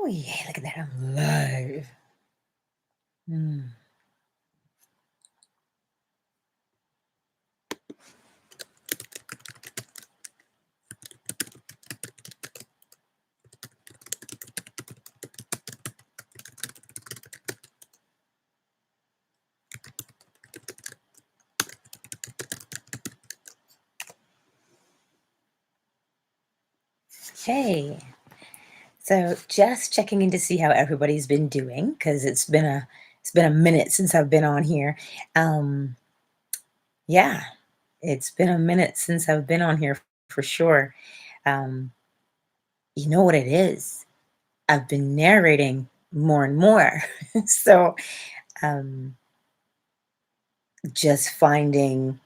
Oh, yeah, look at that. I'm live. Mm. Hey, so just checking in to see how everybody's been doing because it's been a minute since I've been on here. Um, yeah, it's been a minute since I've been on here for sure. Um, you know what it is? I've been narrating more and more. So um, just finding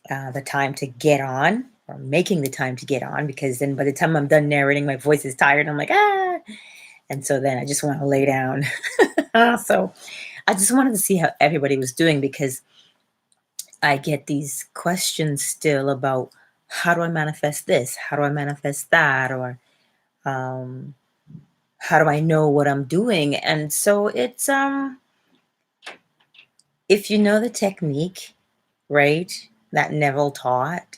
the time to get on or making the time to get on because then by the time I'm done narrating, my voice is tired. I'm like, ah. And so then I just want to lay down. So I just wanted to see how everybody was doing because I get these questions still about how do I manifest this? How do I manifest that? Or um, how do I know what I'm doing? And so it's if you know the technique, right, that Neville taught,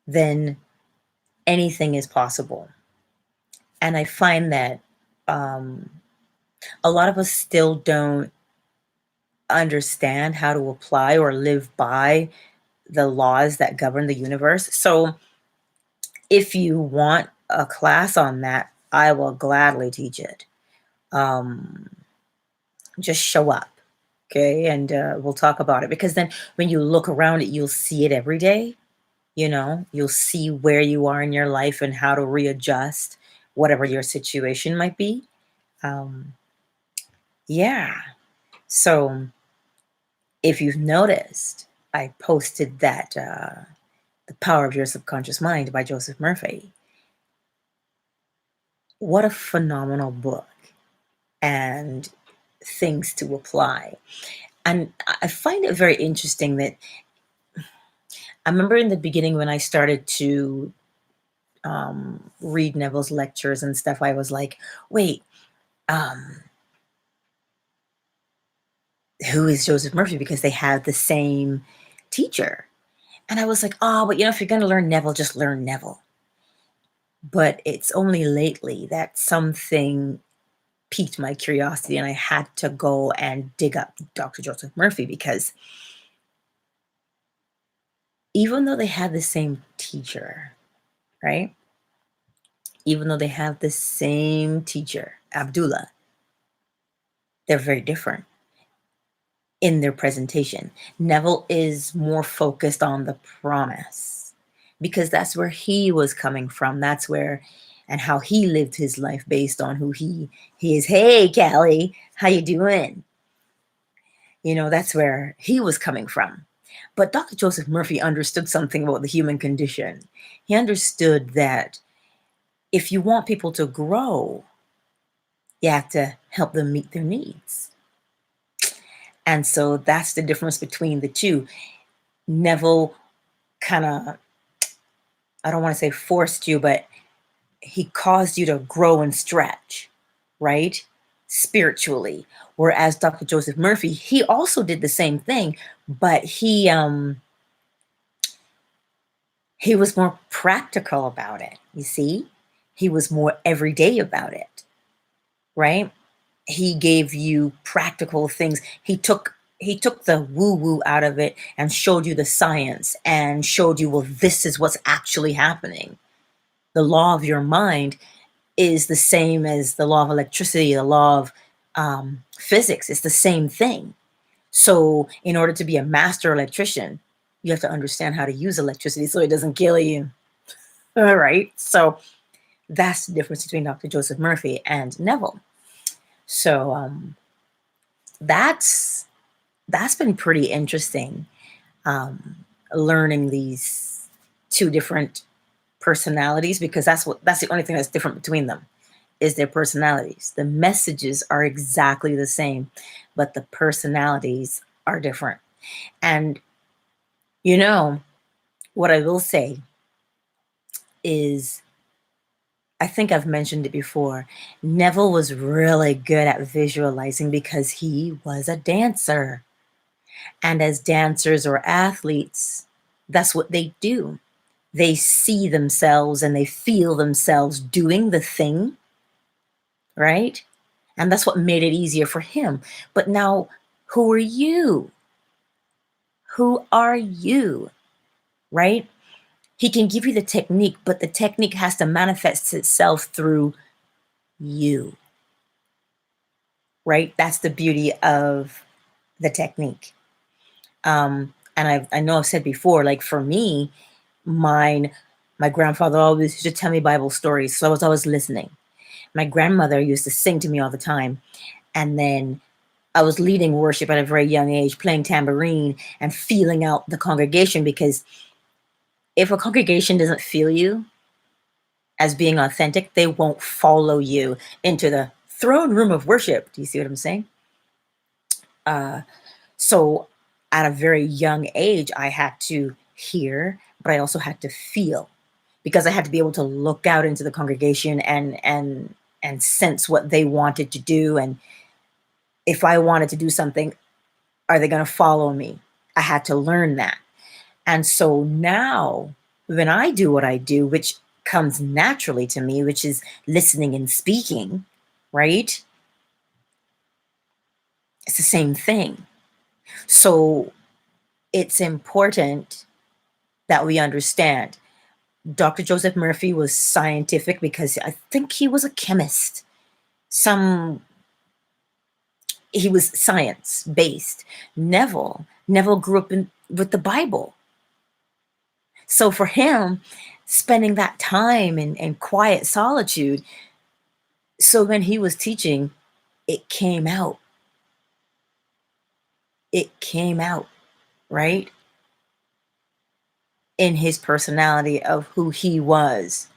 then anything is possible. And I find that um, a lot of us still don't understand how to apply or live by the laws that govern the universe. So if you want a class on that, I will gladly teach it. Um, just show up, okay? And we'll talk about it because then when you look around it, you'll see it every day. You know, you'll see where you are in your life and how to readjust whatever your situation might be. Um, yeah. So if you've noticed, I posted that The Power of Your Subconscious Mind by Joseph Murphy. What a phenomenal book and things to apply. And I find it very interesting that I remember in the beginning when I started to read Neville's lectures and stuff, I was like, wait, um, who is Joseph Murphy? Because they have the same teacher. And I was like, oh, but if you're going to learn Neville, just learn Neville. But it's only lately that something piqued my curiosity and I had to go and dig up Dr. Joseph Murphy because even though they had the same teacher, right? Even though they have the same teacher, Abdullah, they're very different in their presentation. Neville is more focused on the promise because that's where he was coming from. That's where and how he lived his life based on who he is. Hey, Callie, how you doing? That's where he was coming from. But Dr. Joseph Murphy understood something about the human condition. He understood that if you want people to grow, you have to help them meet their needs. And so that's the difference between the two. Neville kind of, I don't want to say forced you, but he caused you to grow and stretch, right? Spiritually. Whereas Dr. Joseph Murphy, he also did the same thing, but he was more practical about it, you see? He was more everyday about it, right? He gave you practical things. He took the woo-woo out of it and showed you the science and showed you, well, this is what's actually happening. The law of your mind is the same as the law of electricity, the law of physics. It's the same thing. So in order to be a master electrician, you have to understand how to use electricity so it doesn't kill you. All right. So that's the difference between Dr. Joseph Murphy and Neville. So that's been pretty interesting, um, learning these two different personalities because that's the only thing that's different between them is their personalities. The messages are exactly the same, but the personalities are different. And what I will say is I think I've mentioned it before. Neville was really good at visualizing because he was a dancer. And as dancers or athletes, that's what they do. They see themselves and they feel themselves doing the thing, right? And that's what made it easier for him. But now, who are you? Who are you? Right? He can give you the technique, but the technique has to manifest itself through you. Right? That's the beauty of the technique. And I know I've said before, like for me, my grandfather always used to tell me Bible stories, so I was always listening. My grandmother used to sing to me all the time. And then I was leading worship at a very young age, playing tambourine and feeling out the congregation, because if a congregation doesn't feel you as being authentic, they won't follow you into the throne room of worship. Do you see what I'm saying? So at a very young age, I had to hear, but I also had to feel, because I had to be able to look out into the congregation and sense what they wanted to do. And if I wanted to do something, are they going to follow me? I had to learn that. And so now when I do what I do, which comes naturally to me, which is listening and speaking, right? It's the same thing. So it's important that we understand. Dr. Joseph Murphy was scientific because I think he was a chemist. He was science based. Neville grew up with the Bible. So for him, spending that time in quiet solitude, so when he was teaching, it came out. It came out, right? In his personality of who he was.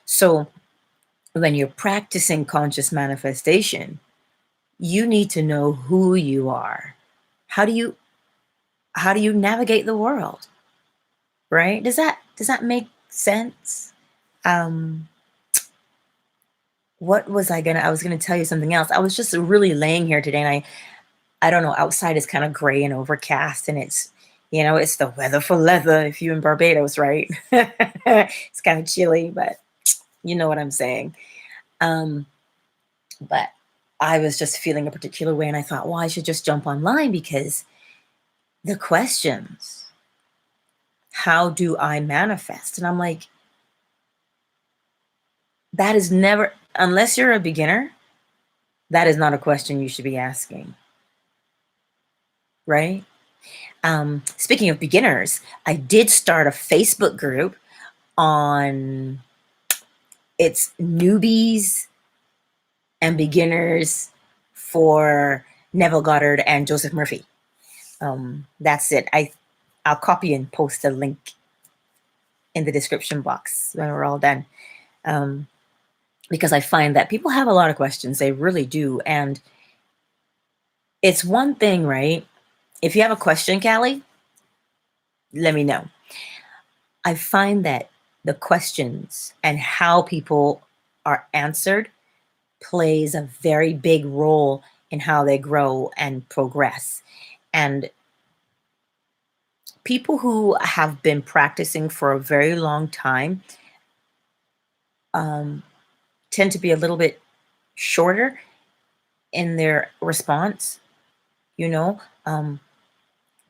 So when you're practicing conscious manifestation, you need to know who you are. How do you navigate the world? Right? Does that make sense? What was I was gonna tell you something else. I was just really laying here today, and I don't know, outside is kind of gray and overcast, and it's the weather for leather if you're in Barbados, right? It's kind of chilly, but you know what I'm saying. Um, but I was just feeling a particular way, and I thought, well, I should just jump online, because the questions, how do I manifest? And I'm like, that is never, unless you're a beginner, that is not a question you should be asking, right? Speaking of beginners, I did start a Facebook group on, it's newbies and beginners for Neville Goddard and Joseph Murphy. That's it. I'll copy and post a link in the description box when we're all done. Because I find that people have a lot of questions. They really do. And it's one thing, right? If you have a question, Callie, let me know. I find that the questions and how people are answered plays a very big role in how they grow and progress. And people who have been practicing for a very long time tend to be a little bit shorter in their response, you know.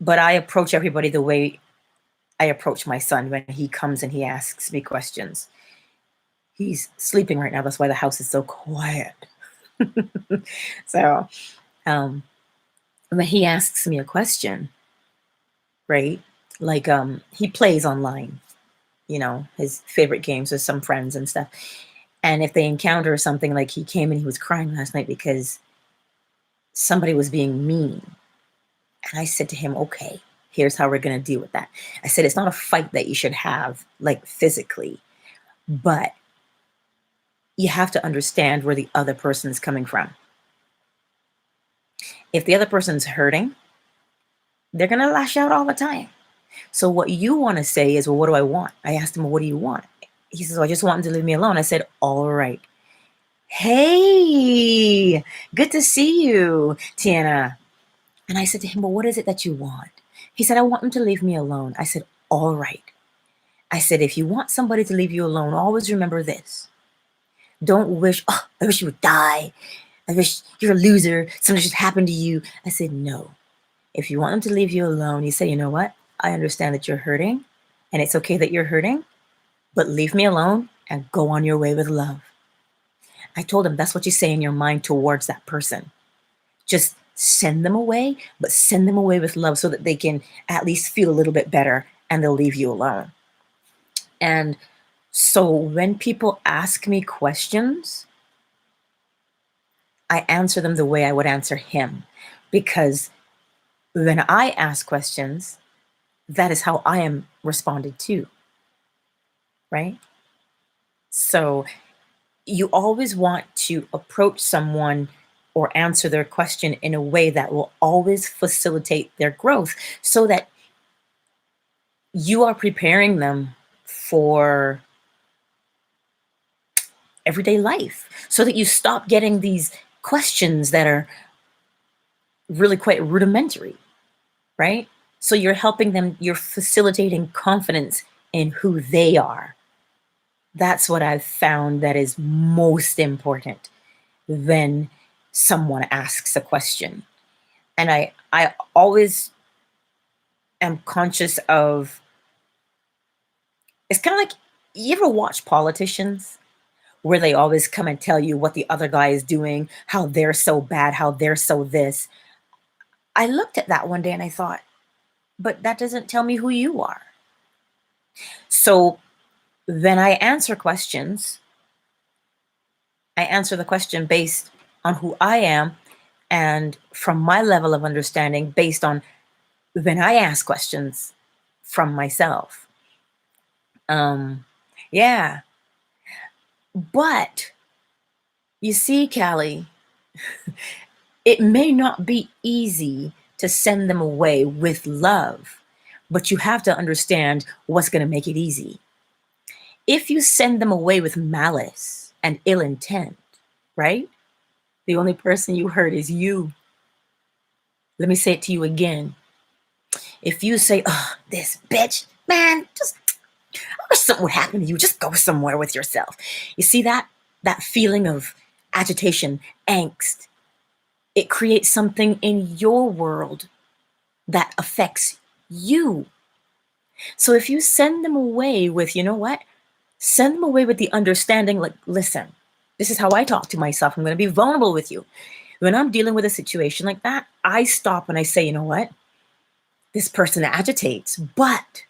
But I approach everybody the way I approach my son when he comes and he asks me questions. He's sleeping right now. That's why the house is so quiet. So when he asks me a question, right? Like he plays online, his favorite games with some friends and stuff. And if they encounter something, like he came and he was crying last night because somebody was being mean. And I said to him, okay, here's how we're going to deal with that. I said, it's not a fight that you should have, like physically, but you have to understand where the other person is coming from. If the other person's hurting, they're going to lash out all the time. So what you want to say is, well, what do I want? I asked him, well, what do you want? He says, well, I just want him to leave me alone. I said, all right. Hey, good to see you, Tiana. And I said to him, well, what is it that you want? He said, I want him to leave me alone. I said, all right. I said, if you want somebody to leave you alone, always remember this. Don't wish, oh, I wish you would die. I wish you're a loser. Something should happen to you. I said, no. If you want them to leave you alone, you say, you know what? I understand that you're hurting, and it's okay that you're hurting, but leave me alone and go on your way with love. I told him that's what you say in your mind towards that person. Just send them away, but send them away with love so that they can at least feel a little bit better and they'll leave you alone. And so when people ask me questions, I answer them the way I would answer him, because when I ask questions, that is how I am responded to, right? So you always want to approach someone or answer their question in a way that will always facilitate their growth, so that you are preparing them for everyday life, so that you stop getting these questions that are really quite rudimentary, right? So you're helping them, you're facilitating confidence in who they are. That's what I've found that is most important when someone asks a question. And I always am conscious of, it's kind of like, you ever watch politicians where they always come and tell you what the other guy is doing, how they're so bad, how they're so this. I looked at that one day and I thought, but that doesn't tell me who you are. So when I answer questions, I answer the question based on who I am and from my level of understanding, based on when I ask questions from myself. Yeah. But you see, Callie, it may not be easy to send them away with love, but you have to understand what's going to make it easy. If you send them away with malice and ill intent, right? The only person you hurt is you. Let me say it to you again. If you say, oh, this bitch, man, just, I wish something would happen to you. Just go somewhere with yourself. You see that feeling of agitation, angst, it creates something in your world that affects you. So if you send them away with, you know what? Send them away with the understanding, like, listen, this is how I talk to myself. I'm going to be vulnerable with you. When I'm dealing with a situation like that, I stop and I say, you know what? This person agitates, but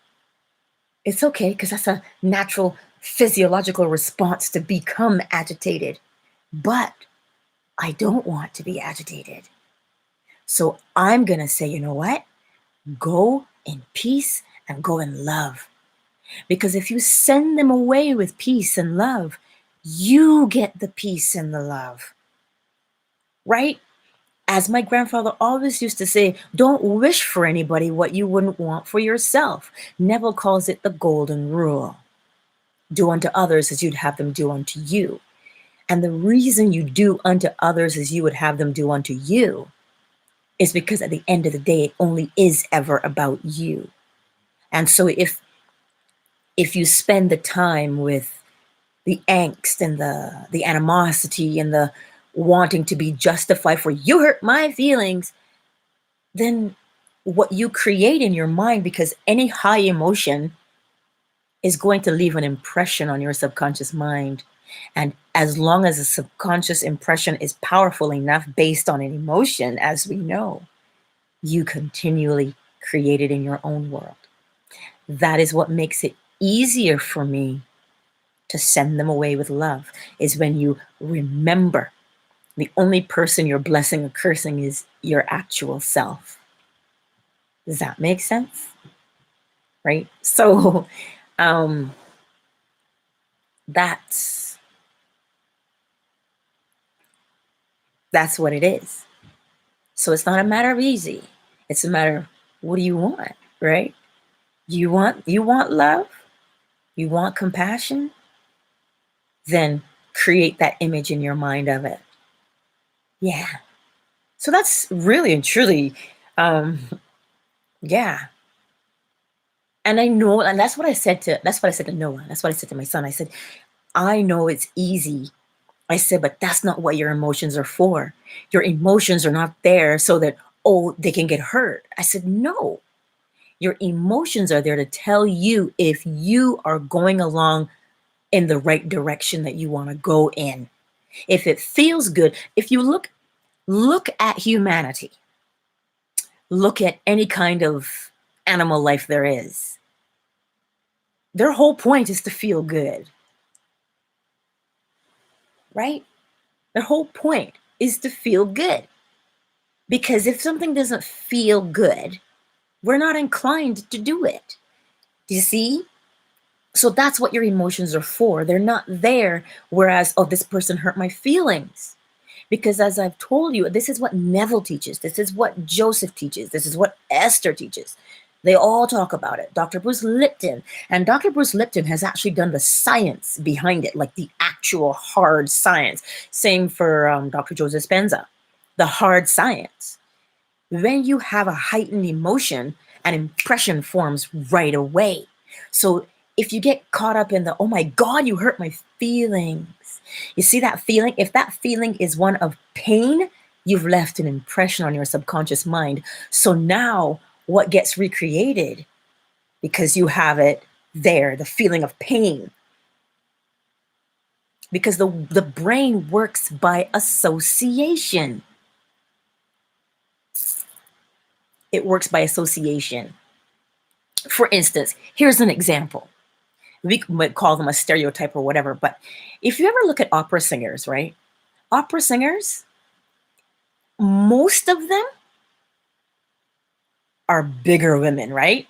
it's okay, because that's a natural physiological response to become agitated. But I don't want to be agitated. So I'm going to say, you know what? Go in peace and go in love. Because if you send them away with peace and love, you get the peace and the love, right? As my grandfather always used to say, don't wish for anybody what you wouldn't want for yourself. Neville calls it the golden rule. Do unto others as you'd have them do unto you. And the reason you do unto others as you would have them do unto you is because at the end of the day, it only is ever about you. And so if you spend the time with the angst and the animosity and the wanting to be justified for you hurt my feelings, then what you create in your mind, because any high emotion is going to leave an impression on your subconscious mind. And as long as a subconscious impression is powerful enough based on an emotion, as we know, you continually create it in your own world. That is what makes it easier for me to send them away with love, is when you remember the only person you're blessing or cursing is your actual self. Does that make sense? Right? So that's what it is. So it's not a matter of easy. It's a matter of, what do you want, right? You want love? You want compassion? then create that image in your mind of it. Yeah. So that's really and truly, yeah. And I know, and that's what I said to Noah. That's what I said to my son. I said, I know it's easy. I said, but that's not what your emotions are for. Your emotions are not there so that, oh, they can get hurt. I said, no. Your emotions are there to tell you if you are going along in the right direction that you want to go in. If it feels good, if you look at humanity, look at any kind of animal life there is. Their whole point is to feel good, right? Their whole point is to feel good. Because if something doesn't feel good, we're not inclined to do it. Do you see? So that's what your emotions are for. They're not there, whereas, oh, this person hurt my feelings. Because as I've told you, this is what Neville teaches. This is what Joseph teaches. This is what Esther teaches. They all talk about it. Dr. Bruce Lipton. And Dr. Bruce Lipton has actually done the science behind it, like the actual hard science. Same for Dr. Joseph Dispenza, the hard science. When you have a heightened emotion, an impression forms right away. So if you get caught up in the, oh my God, you hurt my feelings. You see that feeling? If that feeling is one of pain, you've left an impression on your subconscious mind. So now what gets recreated, because you have it there, the feeling of pain. Because the brain works by association. It works by association. For instance, here's an example. We might call them a stereotype or whatever, but if you ever look at opera singers, right? Opera singers, most of them are bigger women, right?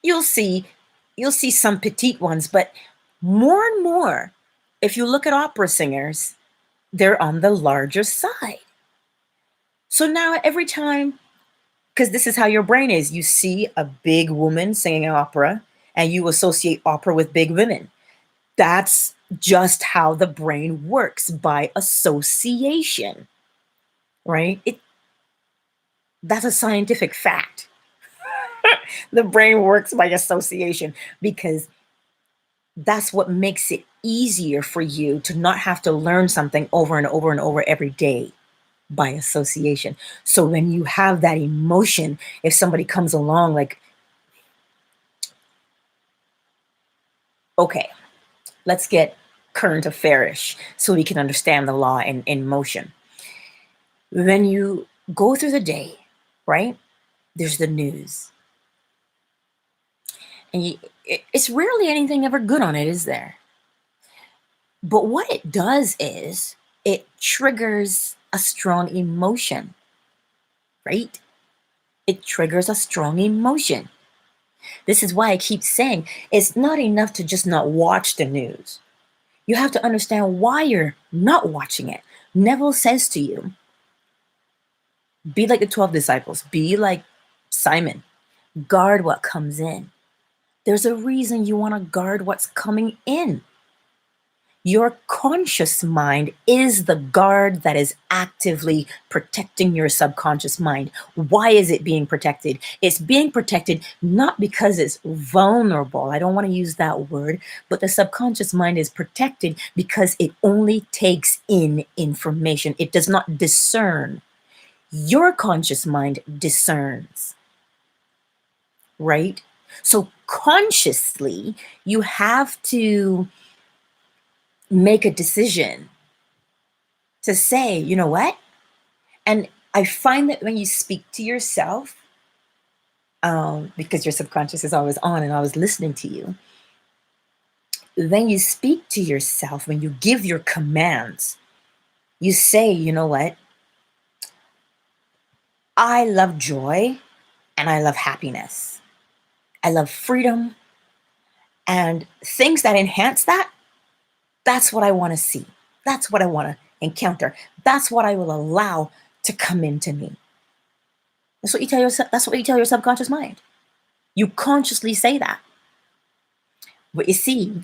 You'll see some petite ones, but more and more, if you look at opera singers, they're on the larger side. So now every time, because this is how your brain is, you see a big woman singing an opera and you associate opera with big women. That's just how the brain works, by association, right? That's a scientific fact. The brain works by association because that's what makes it easier for you to not have to learn something over and over and over every day, by association. So when you have that emotion, if somebody comes along like, okay, let's get current affairish so we can understand the law in motion. When you go through the day, right, there's the news. And it's rarely anything ever good on it, is there? But what it does is it triggers a strong emotion, right? It triggers a strong emotion. This is why I keep saying it's not enough to just not watch the news. You have to understand why you're not watching it. Neville says to you, be like the 12 disciples, be like Simon, guard what comes in. There's a reason you want to guard what's coming in. Your conscious mind is the guard that is actively protecting your subconscious mind. Why is it being protected? It's being protected not because it's vulnerable. I don't want to use that word, but the subconscious mind is protected because it only takes in information. It does not discern. Your conscious mind discerns, right? So consciously, you have to make a decision to say, you know what? And I find that when you speak to yourself, because your subconscious is always on and always listening to you, when you speak to yourself, when you give your commands, you say, you know what? I love joy and I love happiness. I love freedom, and things that enhance that, that's what I want to see. That's what I want to encounter. That's what I will allow to come into me. That's what you tell yourself. That's what you tell your subconscious mind. You consciously say that. But you see,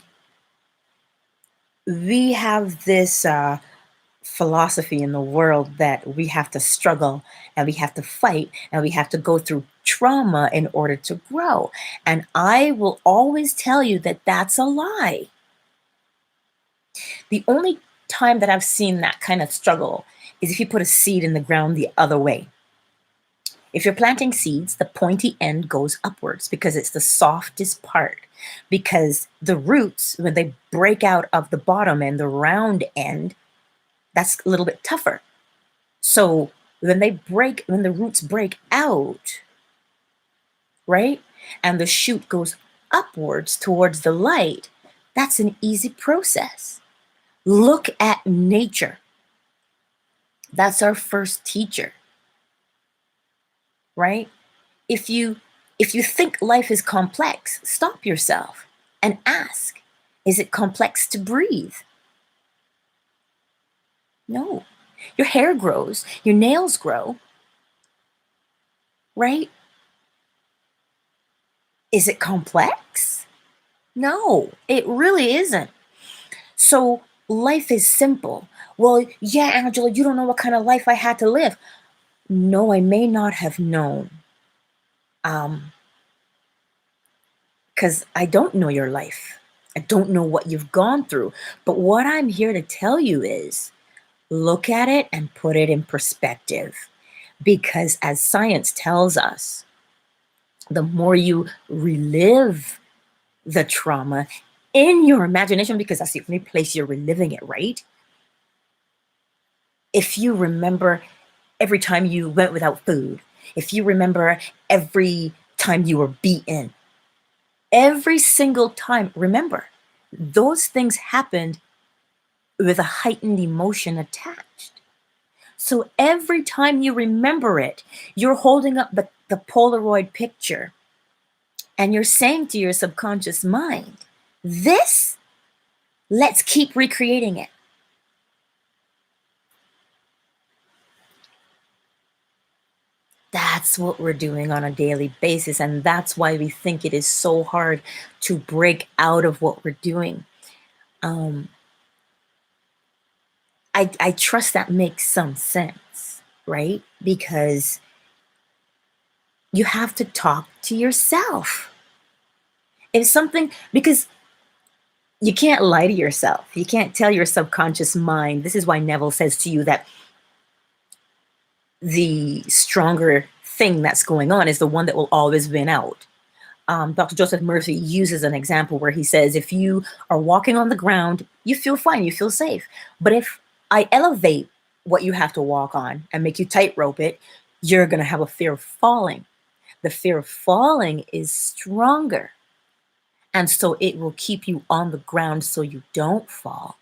we have this philosophy in the world that we have to struggle and we have to fight and we have to go through trauma in order to grow. And I will always tell you that that's a lie. The only time that I've seen that kind of struggle is if you put a seed in the ground the other way. If you're planting seeds, the pointy end goes upwards because it's the softest part. Because the roots, when they break out of the bottom and the round end, that's a little bit tougher. So when the roots break out, right, and the shoot goes upwards towards the light, that's an easy process. Look at nature. That's our first teacher, right? If you think life is complex, stop yourself and ask, is it complex to breathe? No. Your hair grows, your nails grow, right? Is it complex? No, it really isn't. So life is simple. Well, yeah, Angela, you don't know what kind of life I had to live. No, I may not have known. Because I don't know your life. I don't know what you've gone through. But what I'm here to tell you is look at it and put it in perspective. Because as science tells us, the more you relive the trauma in your imagination, because that's the only place you're reliving it, right? If you remember every time you went without food, if you remember every time you were beaten, every single time, remember, those things happened with a heightened emotion attached. So every time you remember it, you're holding up the Polaroid picture and you're saying to your subconscious mind, this, let's keep recreating it. That's what we're doing on a daily basis. And that's why we think it is so hard to break out of what we're doing. I trust that makes some sense, right? Because you have to talk to yourself. If something, because you can't lie to yourself. You can't tell your subconscious mind. This is why Neville says to you that the stronger thing that's going on is the one that will always win out. Dr. Joseph Murphy uses an example where he says, if you are walking on the ground, you feel fine, you feel safe. But if I elevate what you have to walk on and make you tightrope it, you're going to have a fear of falling. The fear of falling is stronger. And so it will keep you on the ground so you don't fall.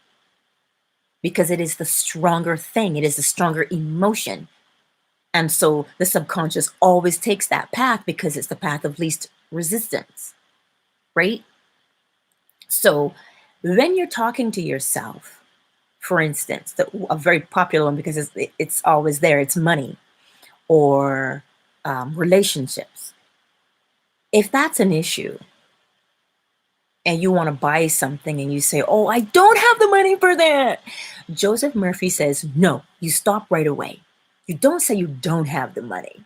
Because it is the stronger thing. It is the stronger emotion. And so the subconscious always takes that path because it's the path of least resistance, right? So when you're talking to yourself, for instance, a very popular one because it's always there, it's money or relationships. If that's an issue and you want to buy something and you say, oh, I don't have the money for that. Joseph Murphy says, no, you stop right away. You don't say you don't have the money,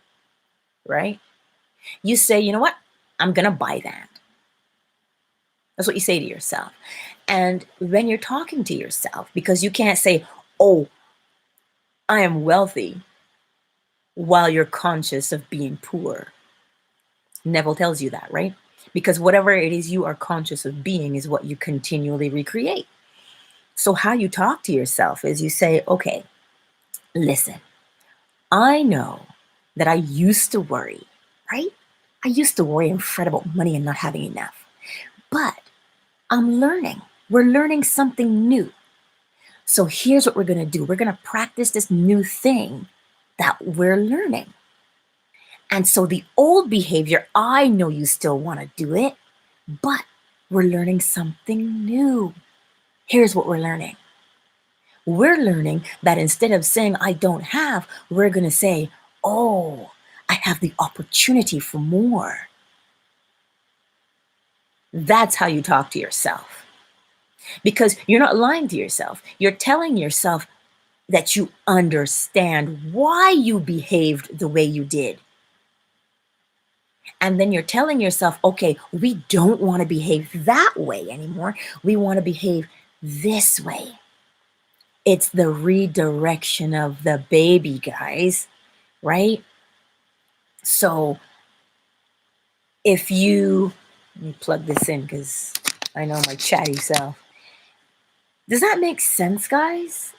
right? You say, you know what? I'm going to buy that. That's what you say to yourself. And when you're talking to yourself, because you can't say, oh, I am wealthy while you're conscious of being poor. Neville tells you that, right? Because whatever it is you are conscious of being is what you continually recreate. So how you talk to yourself is you say, okay, listen, I know that I used to worry, right? I used to worry and fret about money and not having enough. But I'm learning. We're learning something new. So here's what we're going to do. We're going to practice this new thing that we're learning. And so the old behavior, I know you still want to do it, but we're learning something new. Here's what we're learning. We're learning that instead of saying, I don't have, we're going to say, oh, I have the opportunity for more. That's how you talk to yourself. because you're not lying to yourself. You're telling yourself that you understand why you behaved the way you did. And then you're telling yourself, okay, we don't want to behave that way anymore. We want to behave this way. It's the redirection of the baby, guys, right? So if you, let me plug this in because I know my chatty self. Does that make sense, guys?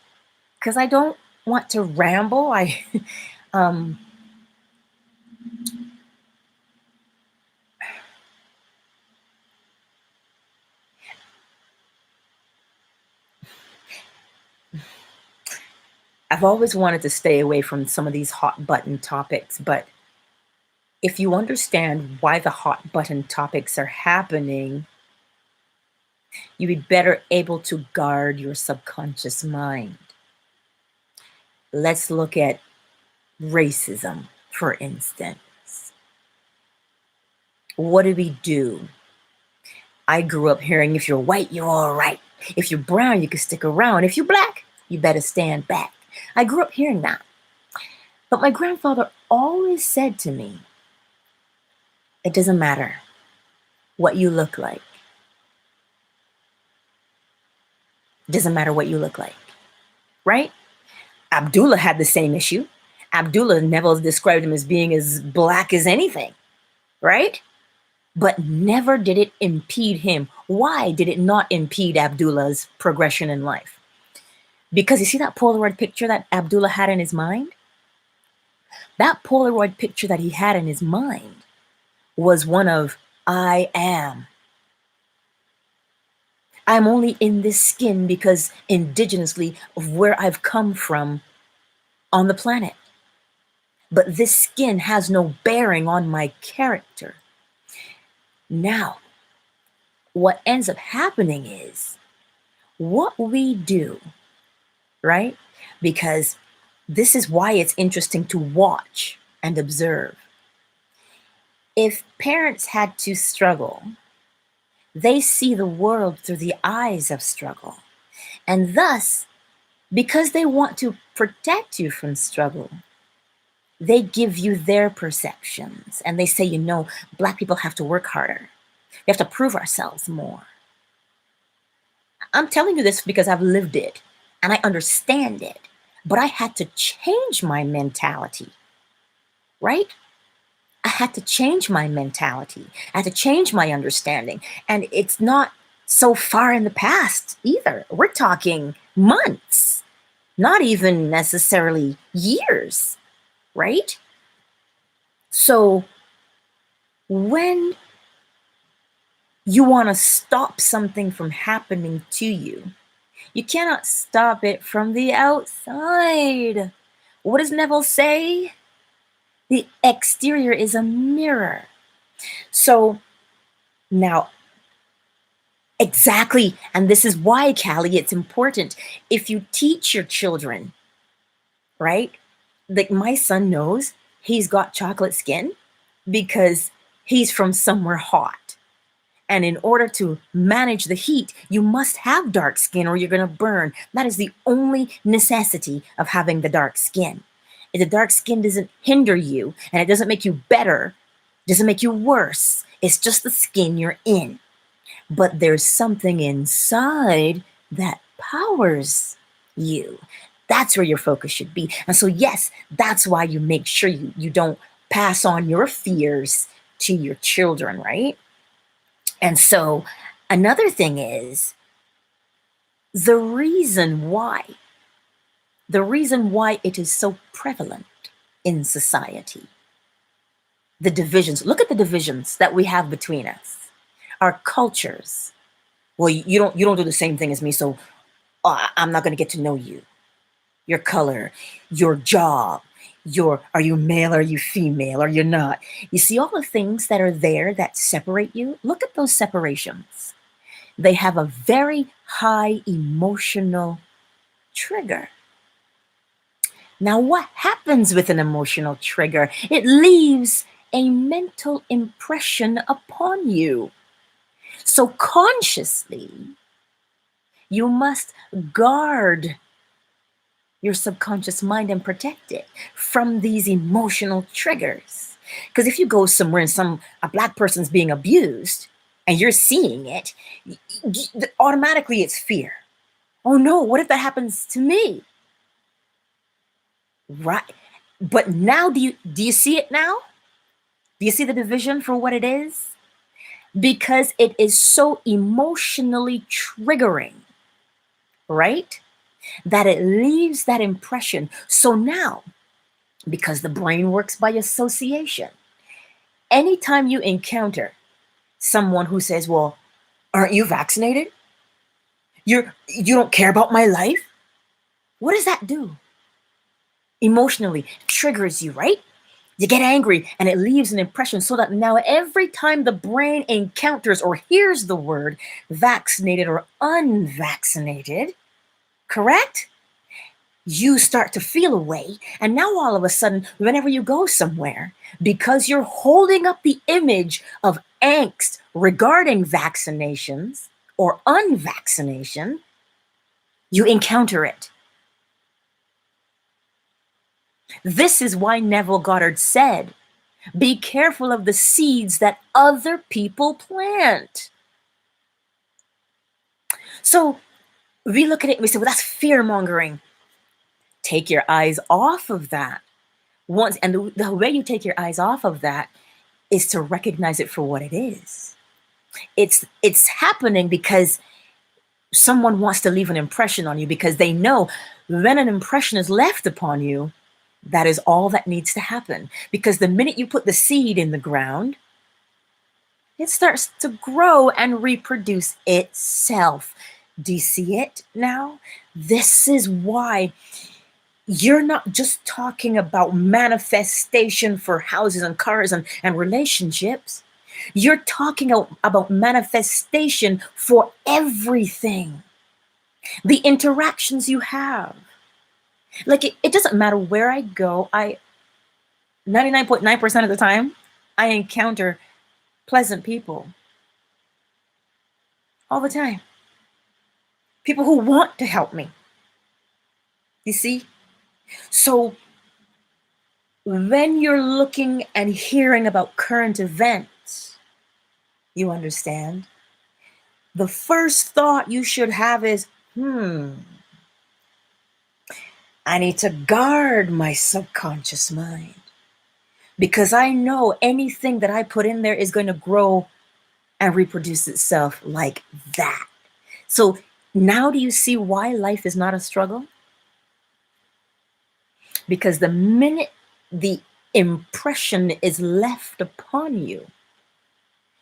Because I don't want to ramble. I've always wanted to stay away from some of these hot button topics, but if you understand why the hot button topics are happening, you'd be better able to guard your subconscious mind. Let's look at racism, for instance. What do we do? I grew up hearing, if you're white, you're all right. If you're brown, you can stick around. If you're black, you better stand back. I grew up hearing that. But my grandfather always said to me, it doesn't matter what you look like. It doesn't matter what you look like, right? Abdullah had the same issue. Abdullah, Neville described him as being as black as anything, right? But never did it impede him. Why did it not impede Abdullah's progression in life? Because you see that Polaroid picture that Abdullah had in his mind? That Polaroid picture that he had in his mind was one of, I am. I'm only in this skin because indigenously of where I've come from on the planet. But this skin has no bearing on my character. Now, what ends up happening is what we do, right? Because this is why it's interesting to watch and observe. If parents had to struggle, they see the world through the eyes of struggle. And thus, because they want to protect you from struggle, they give you their perceptions. And they say, you know, Black people have to work harder. We have to prove ourselves more. I'm telling you this because I've lived it and I understand it. But I had to change my mentality, right? I had to change my mentality. I had to change my understanding. And it's not so far in the past either. We're talking months, not even necessarily years, right? So when you want to stop something from happening to you, you cannot stop it from the outside. What does Neville say? The exterior is a mirror. So now, exactly, and this is why, Callie, it's important. If you teach your children, right? Like my son knows he's got chocolate skin because he's from somewhere hot. And in order to manage the heat, you must have dark skin or you're going to burn. That is the only necessity of having the dark skin. If the dark skin doesn't hinder you and it doesn't make you better, doesn't make you worse, it's just the skin you're in. But there's something inside that powers you. That's where your focus should be. And so, yes, that's why you make sure you don't pass on your fears to your children, right? And so another thing is the reason why it is so prevalent in society. The divisions, look at the divisions that we have between us, our cultures. Well, you don't do the same thing as me, so I'm not going to get to know you. Your color, your job, are you male, are you female, or you're not. You see all the things that are there that separate you? Look at those separations. They have a very high emotional trigger. Now, what happens with an emotional trigger? It leaves a mental impression upon you. So consciously, You must guard your subconscious mind and protect it from these emotional triggers. Because if you go somewhere and a Black person's being abused and you're seeing it, automatically it's fear. Oh no, what if that happens to me? Right. But now do you see it now? Do you see the division for what it is? Because it is so emotionally triggering, right? That it leaves that impression. So now, because the brain works by association, anytime you encounter someone who says, well, aren't you vaccinated? You don't care about my life? What does that do? Emotionally, it triggers you, right? You get angry and it leaves an impression so that now every time the brain encounters or hears the word vaccinated or unvaccinated, correct? You start to feel a way. And now all of a sudden, whenever you go somewhere, because you're holding up the image of angst regarding vaccinations or unvaccination, you encounter it. This is why Neville Goddard said, be careful of the seeds that other people plant. So we look at it and we say, well, that's fear mongering. Take your eyes off of that. And the way you take your eyes off of that is to recognize it for what it is. It's happening because someone wants to leave an impression on you, because they know when an impression is left upon you, that is all that needs to happen. Because the minute you put the seed in the ground, it starts to grow and reproduce itself. Do you see it now? This is why you're not just talking about manifestation for houses and cars and relationships. You're talking about manifestation for everything. The interactions you have. Like it doesn't matter where I go. 99.9% of the time, I encounter pleasant people. All the time. People who want to help me. You see? So when you're looking and hearing about current events, you understand, the first thought you should have is, I need to guard my subconscious mind, because I know anything that I put in there is going to grow and reproduce itself like that. So now do you see why life is not a struggle? Because the minute the impression is left upon you,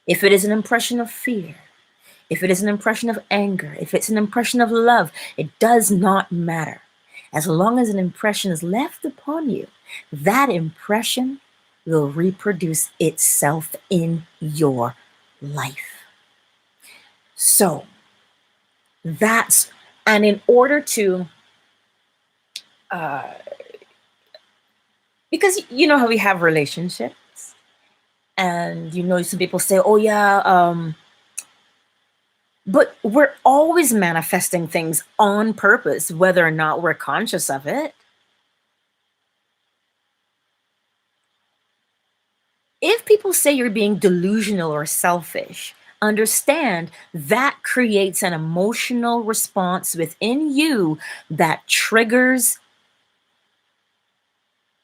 if it is an impression of fear, if it is an impression of anger, if it's an impression of love, it does not matter. As long as an impression is left upon you, that impression will reproduce itself in your life. So and in order to, because you know how we have relationships, and some people say, oh yeah, but we're always manifesting things on purpose, whether or not we're conscious of it. If people say you're being delusional or selfish, understand that creates an emotional response within you that triggers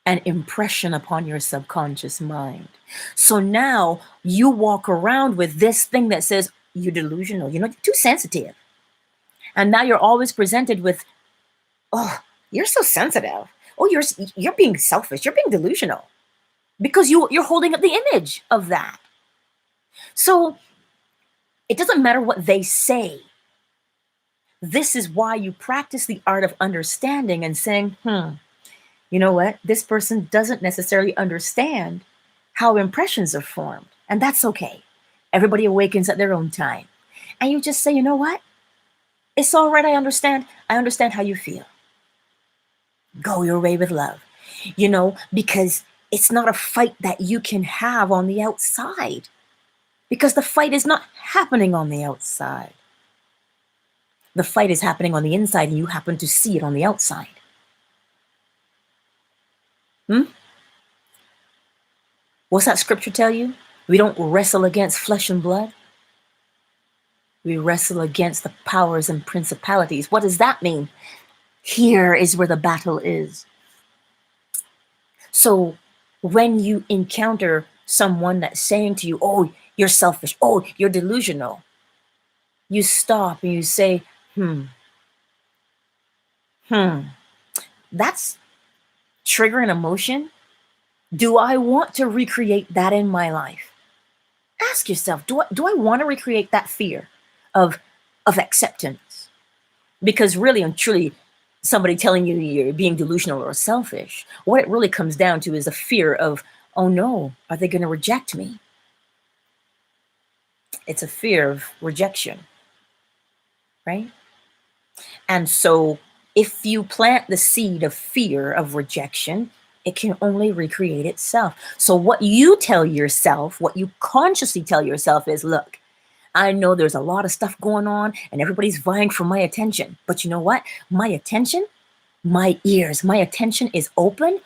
an impression upon your subconscious mind. So now you walk around with this thing that says, you're delusional, you're too sensitive. And now you're always presented with, oh, you're so sensitive. Oh, you're being selfish, you're being delusional. Because you're holding up the image of that. So it doesn't matter what they say. This is why you practice the art of understanding and saying, you know what? This person doesn't necessarily understand how impressions are formed. And that's okay. Everybody awakens at their own time. And you just say, you know what? It's all right. I understand. I understand how you feel. Go your way with love. Because it's not a fight that you can have on the outside. Because the fight is not happening on the outside. The fight is happening on the inside and you happen to see it on the outside. What's that scripture tell you? We don't wrestle against flesh and blood. We wrestle against the powers and principalities. What does that mean? Here is where the battle is. So when you encounter someone that's saying to you, oh, you're selfish, oh, you're delusional, you stop and you say, that's triggering emotion. Do I want to recreate that in my life? Ask yourself, do I want to recreate that fear of acceptance? Because really and truly, somebody telling you you're being delusional or selfish, what it really comes down to is a fear of, oh no, are they going to reject me? It's a fear of rejection, right? And so if you plant the seed of fear of rejection, it can only recreate itself. So what you tell yourself, what you consciously tell yourself is, look, I know there's a lot of stuff going on and everybody's vying for my attention. But you know what? My attention, my ears, my attention is open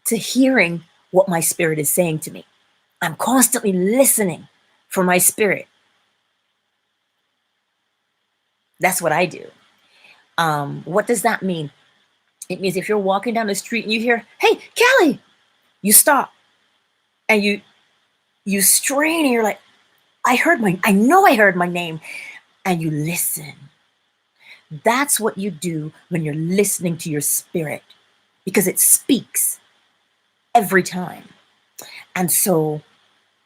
to hearing what my spirit is saying to me. I'm constantly listening for my spirit. That's what I do. What does that mean? It means if you're walking down the street and you hear, hey, Callie, you stop and you strain and you're like, I know I heard my name, and you listen. That's what you do when you're listening to your spirit, because it speaks every time. And so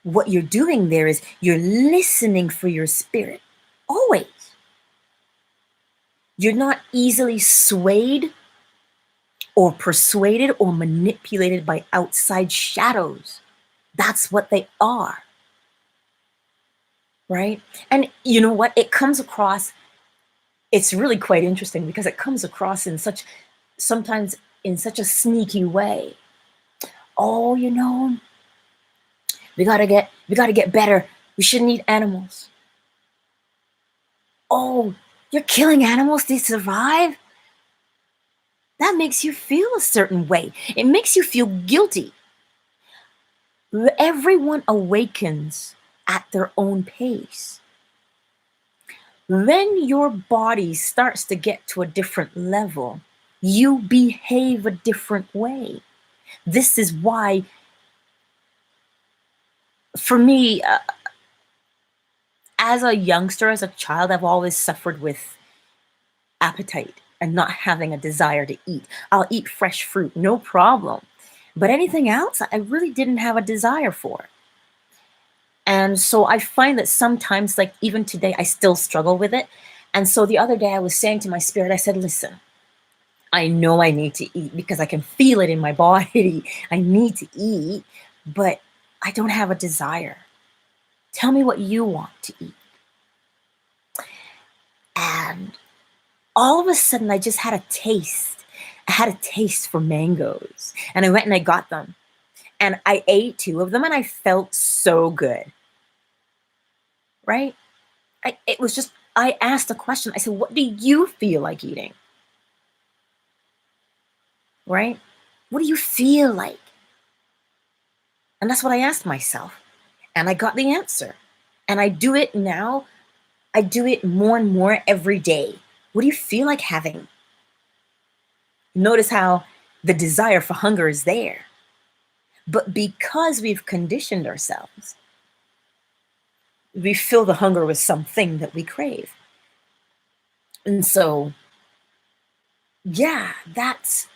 what you're doing there is you're listening for your spirit, always. You're not easily swayed or persuaded or manipulated by outside shadows. That's what they are, right? And you know what? It comes across, it's really quite interesting because it comes across in sometimes in such a sneaky way. Oh, you know, we gotta get better. We shouldn't eat animals. Oh, you're killing animals to survive? That makes you feel a certain way. It makes you feel guilty. Everyone awakens at their own pace. When your body starts to get to a different level, you behave a different way. This is why, for me, as a youngster, as a child, I've always suffered with appetite and not having a desire to eat. I'll eat fresh fruit, no problem. But anything else, I really didn't have a desire for. And so I find that sometimes, like even today, I still struggle with it. And so the other day I was saying to my spirit, I said, listen, I know I need to eat because I can feel it in my body. I need to eat, but I don't have a desire. Tell me what you want to eat. And all of a sudden I just had a taste. I had a taste for mangoes, and I went and I got them. And I ate 2 of them and I felt so good, right? I asked a question. I said, what do you feel like eating? Right? What do you feel like? And that's what I asked myself. And I got the answer. And I do it now. I do it more and more every day. What do you feel like having? Notice how the desire for hunger is there. But because we've conditioned ourselves, we fill the hunger with something that we crave. And so, yeah, that's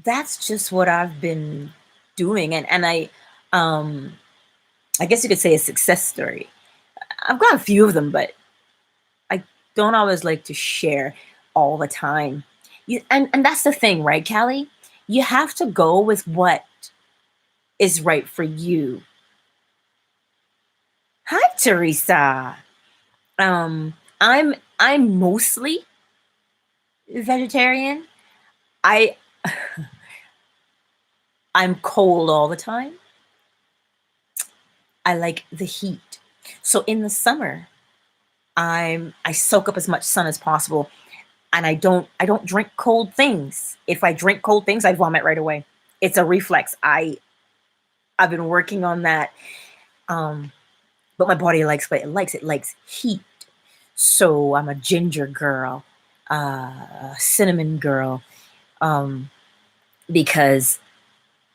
just what I've been doing. And I guess you could say a success story. I've got a few of them, but I don't always like to share all the time. And that's the thing, right, Callie? You have to go with what is right for you. Hi, Teresa. I'm mostly vegetarian. I'm cold all the time. I like the heat. So in the summer, I soak up as much sun as possible, and I don't drink cold things. If I drink cold things, I vomit right away. It's a reflex. I've been working on that. But my body likes what it likes. It likes heat. So I'm a ginger girl, a cinnamon girl, because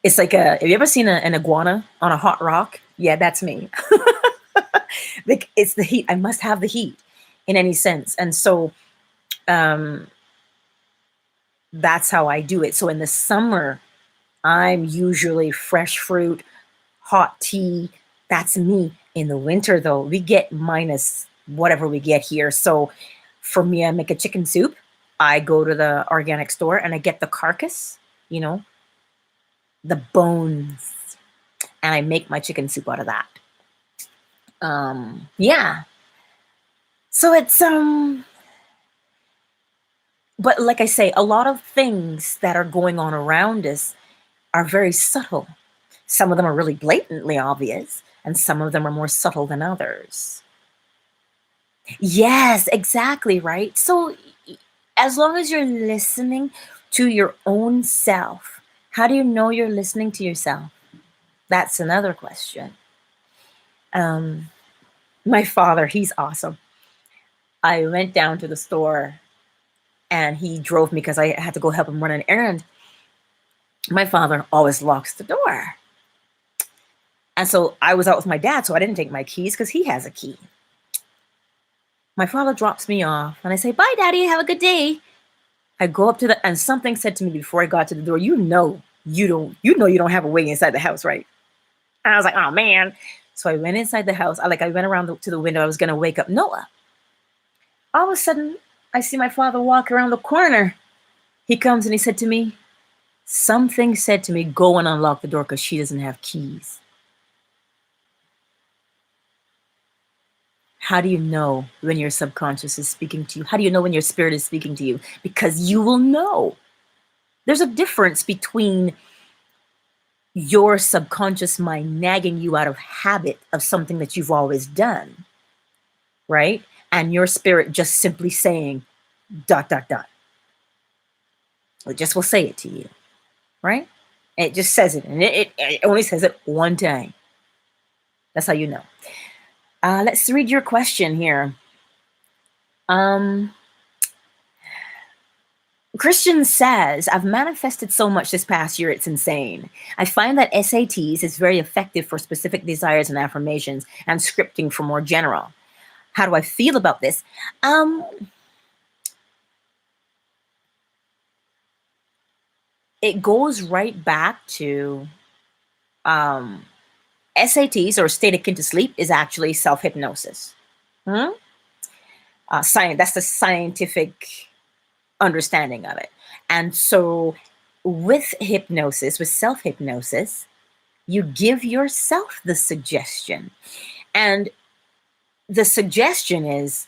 it's like have you ever seen an iguana on a hot rock? Yeah, that's me. Like, it's the heat. I must have the heat in any sense. And so that's how I do it. So in the summer, I'm usually fresh fruit, hot tea. That's me. In the winter, though, we get minus whatever we get here. So for me, I make a chicken soup. I go to the organic store and I get the carcass, the bones, and I make my chicken soup out of that. Yeah. So it's but like I say, a lot of things that are going on around us are very subtle. Some of them are really blatantly obvious, and some of them are more subtle than others. Yes, exactly, right? So as long as you're listening to your own self, how do you know you're listening to yourself? That's another question. My father, he's awesome. I went down to the store and he drove me because I had to go help him run an errand. My father always locks the door. And so I was out with my dad, so I didn't take my keys because he has a key. My father drops me off and I say, "Bye, Daddy, have a good day." I go up to and something said to me before I got to the door, you know you don't have a way inside the house, right? And I was like, oh man. So I went inside the house. I went around to the window. I was gonna wake up Noah. All of a sudden, I see my father walk around the corner. He comes and he said to me, something said to me, go and unlock the door because she doesn't have keys. How do you know when your subconscious is speaking to you? How do you know when your spirit is speaking to you? Because you will know. There's a difference between your subconscious mind nagging you out of habit of something that you've always done, right? And your spirit just simply saying, ... It just will say it to you, right? And it just says it, and it only says it one time. That's how you know. Let's read your question here. Christian says, I've manifested so much this past year, it's insane. I find that SATs is very effective for specific desires and affirmations, and scripting for more general. How do I feel about this? It goes right back to SATs, or state akin to sleep, is actually self-hypnosis. Science, that's the scientific understanding of it. And so with hypnosis, with self-hypnosis, you give yourself the suggestion. And the suggestion is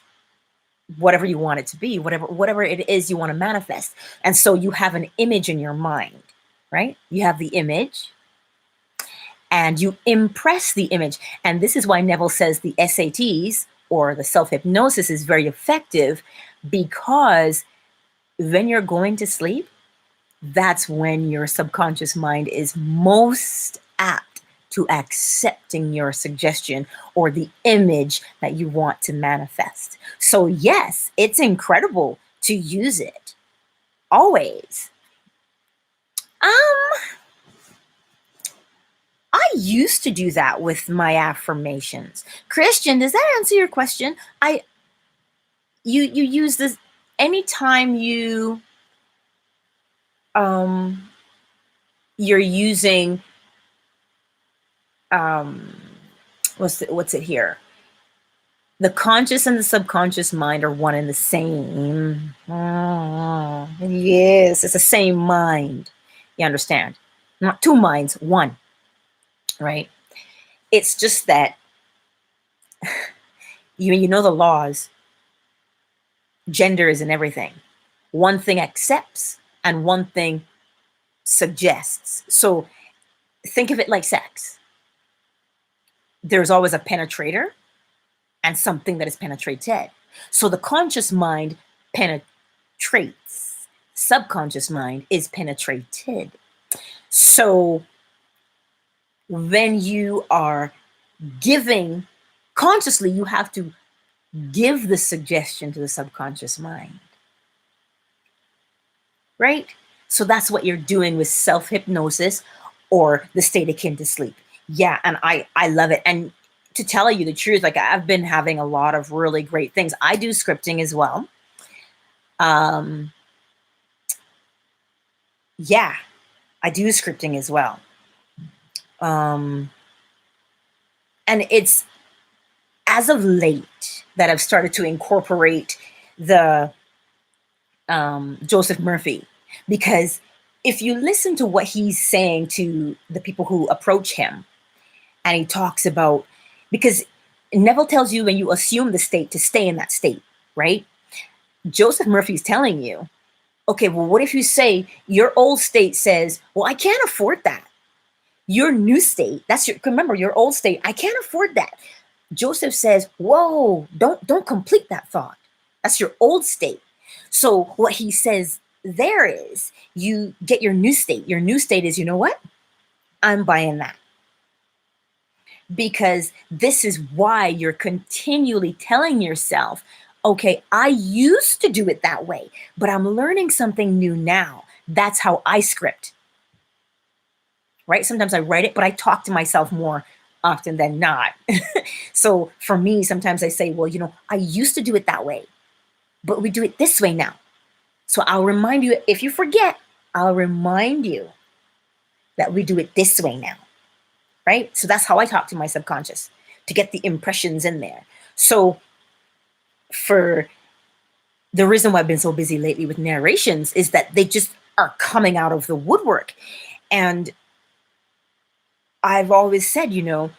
whatever you want it to be, whatever it is you want to manifest. And so you have an image in your mind, right? You have the image and you impress the image. And this is why Neville says the SATs, or the self-hypnosis, is very effective, because when you're going to sleep, that's when your subconscious mind is most apt to accepting your suggestion or the image that you want to manifest. So yes, it's incredible to use it always. I used to do that with my affirmations. Christian, does that answer your question? You use this anytime you're using what's it here? The conscious and the subconscious mind are one and the same. Yes, it's the same mind. You understand? Not two minds, one. Right? It's just that you know the laws. Gender is in everything. One thing accepts and one thing suggests. So think of it like sex. There's always a penetrator and something that is penetrated. So the conscious mind penetrates. Subconscious mind is penetrated. So when you are giving consciously, you have to give the suggestion to the subconscious mind, right? So that's what you're doing with self-hypnosis or the state akin to sleep. Yeah, and I love it. And to tell you the truth, like I've been having a lot of really great things. I do scripting as well. Yeah, I do scripting as well. And it's as of late that I've started to incorporate the Joseph Murphy, because if you listen to what he's saying to the people who approach him, and he talks about, because Neville tells you when you assume the state to stay in that state, right? Joseph Murphy's telling you, okay, well, what if you say your old state says, well, I can't afford that. Your new state, that's your, remember your old state, I can't afford that. Joseph says, whoa, don't complete that thought. That's your old state. So what he says there is you get your new state. Your new state is, you know what? I'm buying that. Because this is why you're continually telling yourself, okay, I used to do it that way, but I'm learning something new now. That's how I script. Right? Sometimes I write it, but I talk to myself more often than not. So for me, sometimes I say, well, you know, I used to do it that way, but we do it this way now. So I'll remind you, if you forget, I'll remind you that we do it this way now, right? So that's how I talk to my subconscious, to get the impressions in there. So for the reason why I've been so busy lately with narrations is that they just are coming out of the woodwork. And I've always said, you know,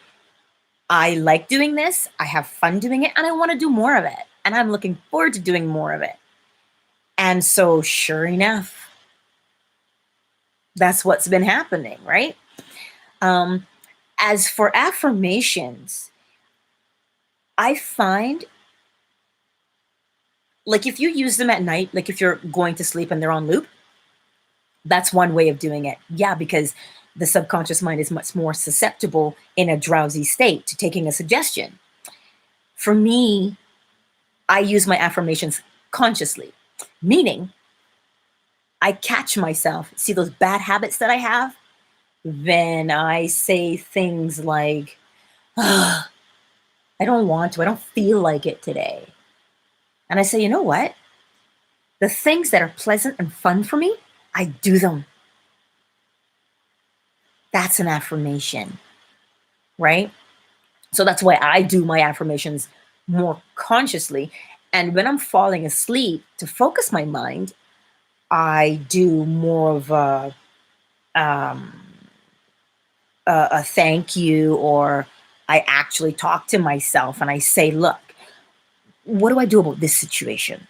I like doing this, I have fun doing it, and I want to do more of it. And I'm looking forward to doing more of it. And so sure enough, that's what's been happening, right? As for affirmations, I find, like if you use them at night, like if you're going to sleep and they're on loop, that's one way of doing it. Yeah, because the subconscious mind is much more susceptible in a drowsy state to taking a suggestion. For me, I use my affirmations consciously, meaning I catch myself, see those bad habits that I have, then I say things like, oh, I don't want to, I don't feel like it today. And I say, you know what? The things that are pleasant and fun for me, I do them. That's an affirmation, right? So that's why I do my affirmations more consciously. And when I'm falling asleep, to focus my mind, I do more of a thank you, or I actually talk to myself and I say, look, what do I do about this situation?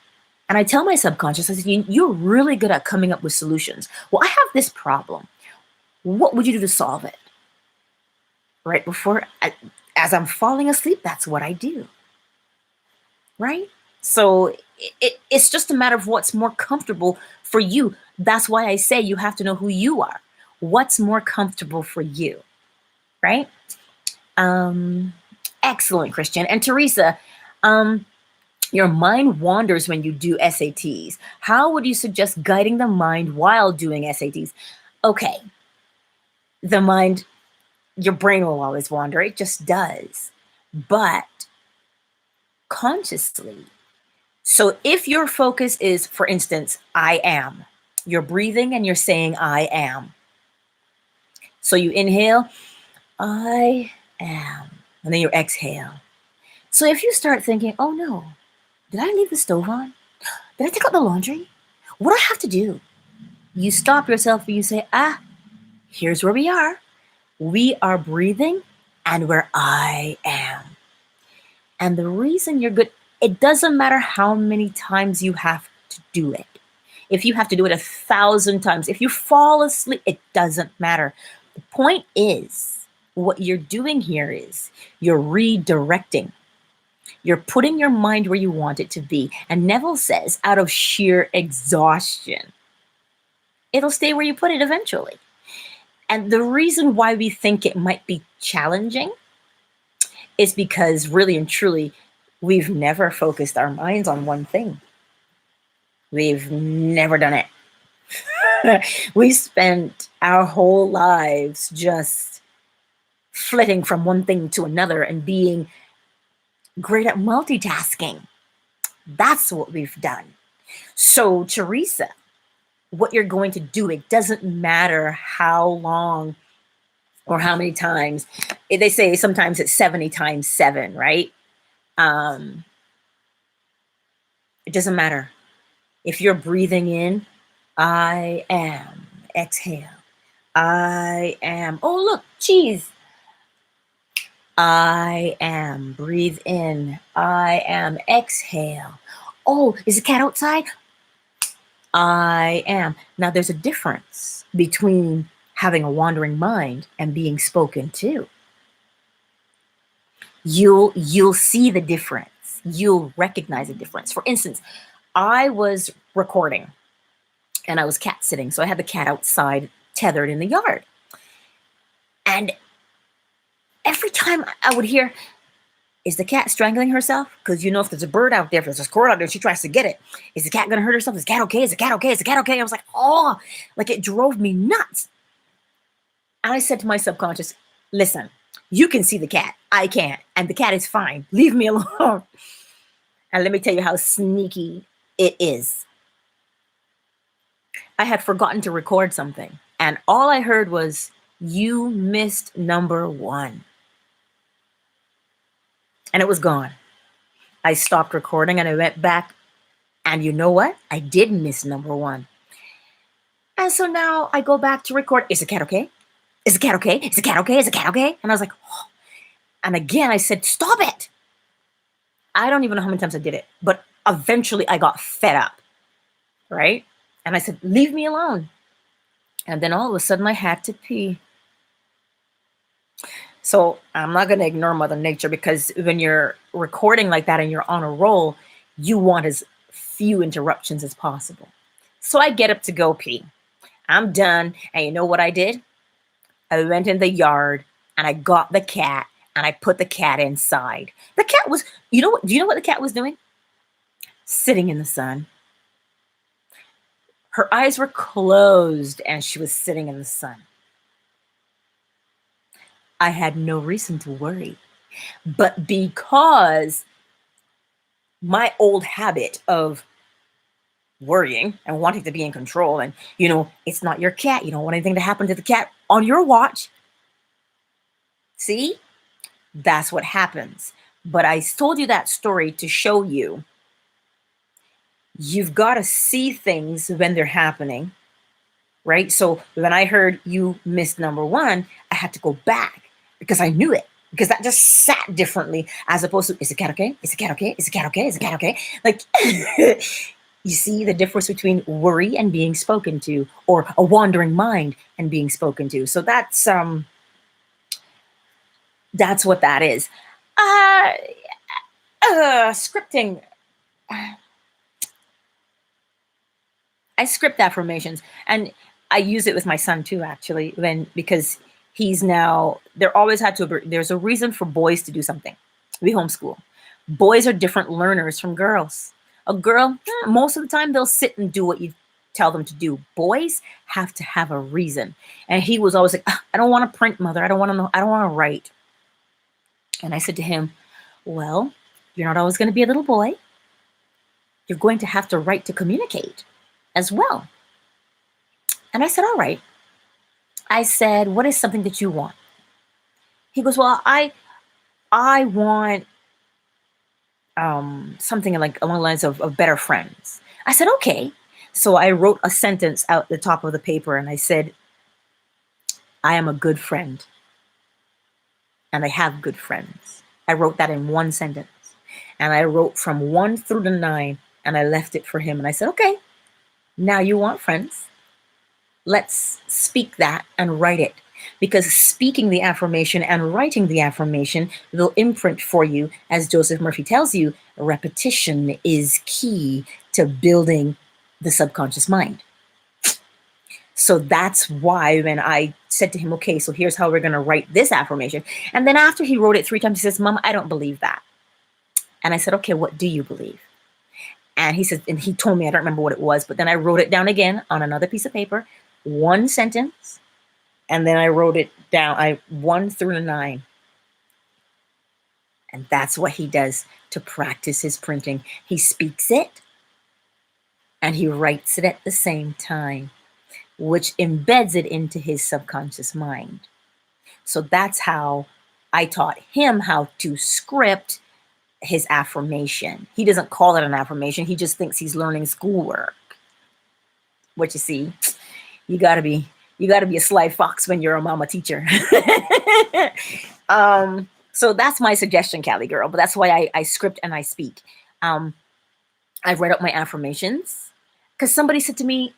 And I tell my subconscious, I say, you're really good at coming up with solutions. Well, I have this problem. What would you do to solve it? Right before, as I'm falling asleep, that's what I do. Right? So it's just a matter of what's more comfortable for you. That's why I say you have to know who you are. What's more comfortable for you, right? Excellent, Christian. And Teresa, your mind wanders when you do SATs. How would you suggest guiding the mind while doing SATs? Okay, the mind, your brain will always wander. It just does. But consciously, so if your focus is, for instance, I am, you're breathing and you're saying, I am. So you inhale, I am, and then you exhale. So if you start thinking, oh no, did I leave the stove on? Did I take out the laundry? What do I have to do? You stop yourself and you say, here's where we are. We are breathing and where I am. And the reason you're good, it doesn't matter how many times you have to do it. If you have to do it 1,000 times, if you fall asleep, it doesn't matter. The point is, what you're doing here is you're redirecting You're putting your mind where you want it to be. And Neville says, out of sheer exhaustion, it'll stay where you put it eventually. And the reason why we think it might be challenging is because really and truly, we've never focused our minds on one thing. We've never done it. We spent our whole lives just flitting from one thing to another and being great at multitasking. That's what we've done. So, Teresa, what you're going to do, it doesn't matter how long or how many times. They say sometimes it's 70 times 7, right? It doesn't matter. If you're breathing in, I am. Exhale. I am. Oh, look, cheese. I am. Breathe in. I am. Exhale. Oh, is the cat outside? I am. Now, there's a difference between having a wandering mind and being spoken to. You'll see the difference. You'll recognize the difference. For instance, I was recording and I was cat sitting. So I had the cat outside tethered in the yard. And every time I would hear, is the cat strangling herself? Because you know, if there's a bird out there, if there's a squirrel out there, she tries to get it. Is the cat going to hurt herself? Is the cat okay? Is the cat okay? Is the cat okay? I was like, oh, like it drove me nuts. And I said to my subconscious, listen, you can see the cat. I can't. And the cat is fine. Leave me alone. And let me tell you how sneaky it is. I had forgotten to record something. And all I heard was, you missed number 1. And it was gone. I stopped recording and I went back. And you know what? I did miss number 1. And so now I go back to record. Is the cat okay? Is the cat okay? Is the cat okay? Is the cat okay? And I was like, oh. And again, I said, stop it. I don't even know how many times I did it. But eventually I got fed up. Right? And I said, leave me alone. And then all of a sudden I had to pee. So I'm not going to ignore Mother Nature, because when you're recording like that and you're on a roll, you want as few interruptions as possible. So I get up to go pee. I'm done. And you know what I did? I went in the yard and I got the cat and I put the cat inside. The cat was, do you know what the cat was doing? Sitting in the sun. Her eyes were closed and she was sitting in the sun. I had no reason to worry. But because my old habit of worrying and wanting to be in control, and it's not your cat, you don't want anything to happen to the cat on your watch. See? That's what happens. But I told you that story to show you you've got to see things when they're happening, right? So when I heard you missed number 1, I had to go back because I knew it, because that just sat differently as opposed to, is the cat okay? Is the cat okay? Is the cat okay? Is the cat okay? Like, you see the difference between worry and being spoken to, or a wandering mind and being spoken to. So that's what that is. Scripting. I script affirmations, and I use it with my son too, actually, because he's now, there's a reason for boys to do something. We homeschool. Boys are different learners from girls. A girl, most of the time, they'll sit and do what you tell them to do. Boys have to have a reason. And he was always like, I don't want to print, Mother. I don't want to know. I don't want to write. And I said to him, well, you're not always going to be a little boy. You're going to have to write to communicate as well. And I said, all right. I said, what is something that you want? He goes, well, I want something like along the lines of better friends. I said, okay. So I wrote a sentence out the top of the paper and I said, I am a good friend. And I have good friends. I wrote that in one sentence. And I wrote from 1 through to 9 and I left it for him. And I said, okay, now you want friends. Let's speak that and write it. because speaking the affirmation and writing the affirmation will imprint for you. As Joseph Murphy tells you, repetition is key to building the subconscious mind. So that's why when I said to him, okay, so here's how we're going to write this affirmation. And then after he wrote it 3 times, he says, Mom, I don't believe that. And I said, okay, what do you believe? And he said, and he told me, I don't remember what it was, but then I wrote it down again on another piece of paper, 1 sentence. And then I wrote it down, 1 through 9. And that's what he does to practice his printing. He speaks it and he writes it at the same time, which embeds it into his subconscious mind. So that's how I taught him how to script his affirmation. He doesn't call it an affirmation. He just thinks he's learning schoolwork. What you see, you gotta be a sly fox when you're a mama teacher. So that's my suggestion, Cali girl. But that's why I script and I speak. I read out my affirmations because somebody said to me,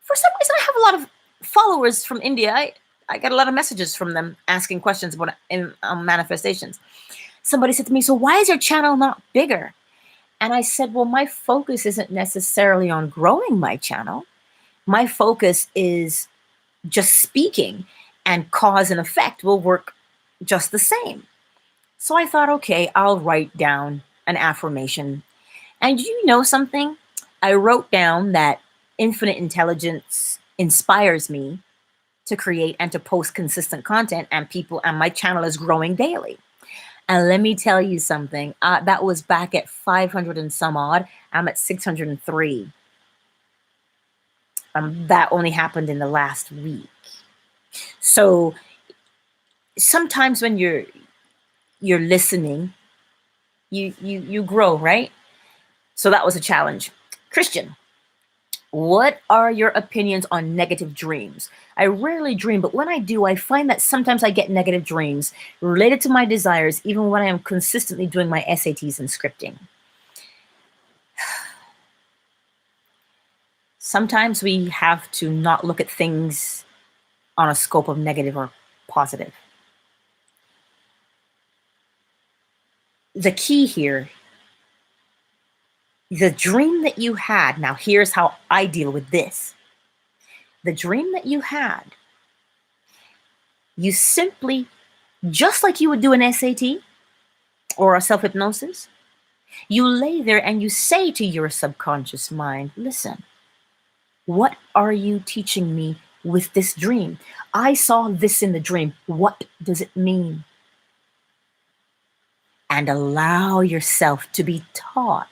for some reason, I have a lot of followers from India. I get a lot of messages from them asking questions about manifestations. Somebody said to me, so why is your channel not bigger? And I said, well, my focus isn't necessarily on growing my channel. My focus is just speaking, and cause and effect will work just the same. So I thought, okay, I'll write down an affirmation. And you know something? I wrote down that infinite intelligence inspires me to create and to post consistent content, and my channel is growing daily. And let me tell you something, that was back at 500 and some odd. I'm at 603. That only happened in the last week. So sometimes when you're listening, you grow, right? So that was a challenge. Christian, what are your opinions on negative dreams? I rarely dream, but when I do, I find that sometimes I get negative dreams related to my desires, even when I am consistently doing my SATs and scripting. Sometimes we have to not look at things on a scope of negative or positive. The key here, the dream that you had, now here's how I deal with this. The dream that you had, you simply, just like you would do an SAT or a self-hypnosis, you lay there and you say to your subconscious mind, listen, what are you teaching me with this dream? I saw this in the dream. What does it mean? And allow yourself to be taught.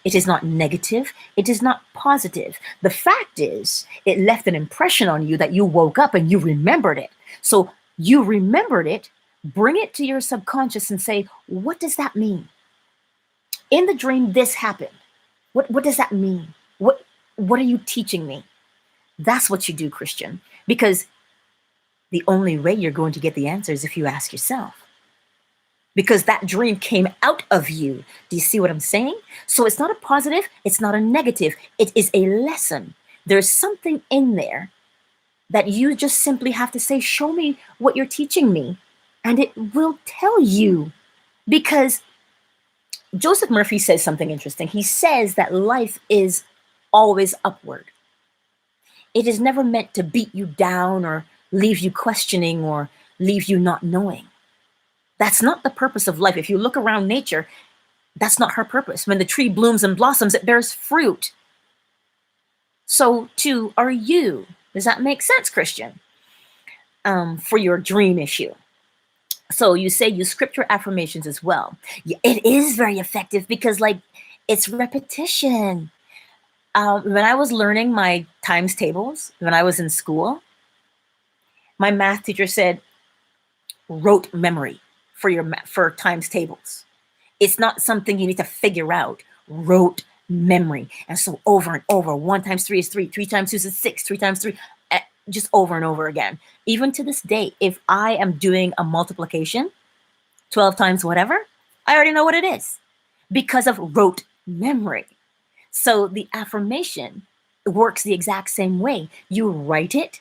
It is not negative. It is not positive. The fact is, it left an impression on you that you woke up and you remembered it. So you remembered it, bring it to your subconscious and say, what does that mean? In the dream, this happened. What does that mean? What are you teaching me? That's what you do, Christian, because the only way you're going to get the answer is if you ask yourself. Because that dream came out of you. Do you see what I'm saying? So it's not a positive, it's not a negative. It is a lesson. There's something in there that you just simply have to say, show me what you're teaching me. And it will tell you. Because Joseph Murphy says something interesting. He says that life is always upward. It is never meant to beat you down or leave you questioning or leave you not knowing. That's not the purpose of life. If you look around nature, that's not her purpose. When the tree blooms and blossoms, it bears fruit. So too are you. Does that make sense, Christian? For your dream issue. So you say you script your affirmations as well. Yeah, it is very effective because it's repetition. When I was learning my times tables, when I was in school, my math teacher said, rote memory for times tables. It's not something you need to figure out. Rote memory. And so over and over, 1 times 3 is 3, 3 times 2 is 6, 3 times 3, just over and over again. Even to this day, if I am doing a multiplication, 12 times whatever, I already know what it is because of rote memory. So the affirmation works the exact same way. You write it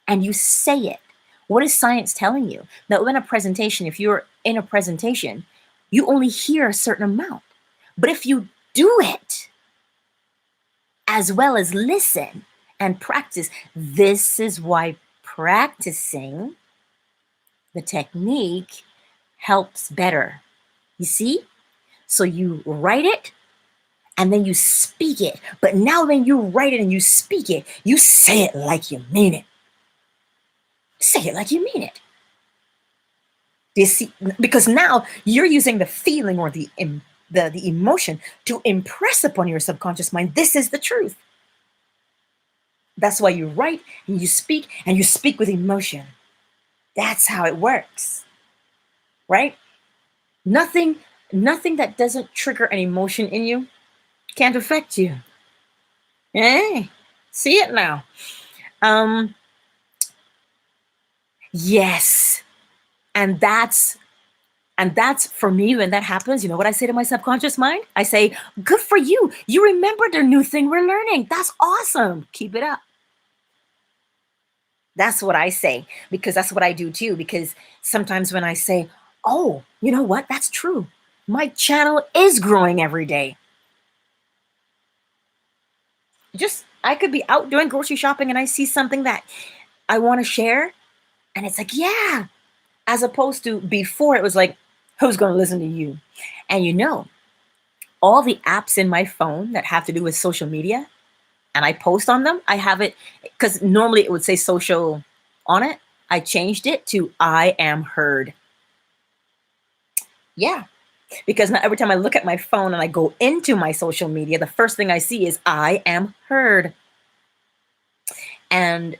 and you say it. What is science telling you? That when a presentation, if you're in a presentation, you only hear a certain amount. But if you do it, as well as listen and practice, this is why practicing the technique helps better. You see? So you write it and then you speak it. But now when you write it and you speak it, you say it like you mean it. Say it like you mean it. Do you see? Because now you're using the feeling or the emotion to impress upon your subconscious mind, this is the truth. That's why you write and you speak with emotion. That's how it works, right? Nothing that doesn't trigger an emotion in you can't affect you. Hey, see it now. Yes. And that's for me, when that happens, you know what I say to my subconscious mind? I say, good for you. You remembered the new thing we're learning. That's awesome. Keep it up. That's what I say, because that's what I do too. Because sometimes when I say, oh, you know what? That's true. My channel is growing every day. I could be out doing grocery shopping and I see something that I want to share. And it's like, yeah. As opposed to before, it was like, who's going to listen to you? And you know, all the apps in my phone that have to do with social media, and I post on them, I have it, because normally it would say social on it. I changed it to I am heard. Yeah, because now every time I look at my phone and I go into my social media, the first thing I see is I am heard. And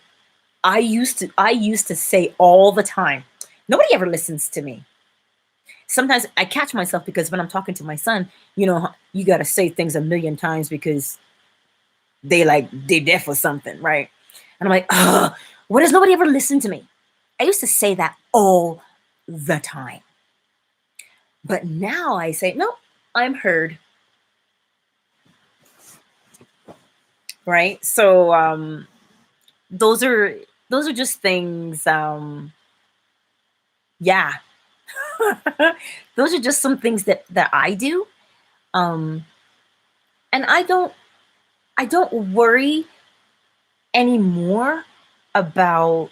I used to say all the time, nobody ever listens to me. Sometimes I catch myself, because when I'm talking to my son, you know, you got to say things a million times because they deaf or something, right? And I'm like, what, does nobody ever listen to me? I used to say that all the time. But now I say, no, I'm heard. Right? So those are just things, yeah. Those are just some things that I do. And I don't worry anymore about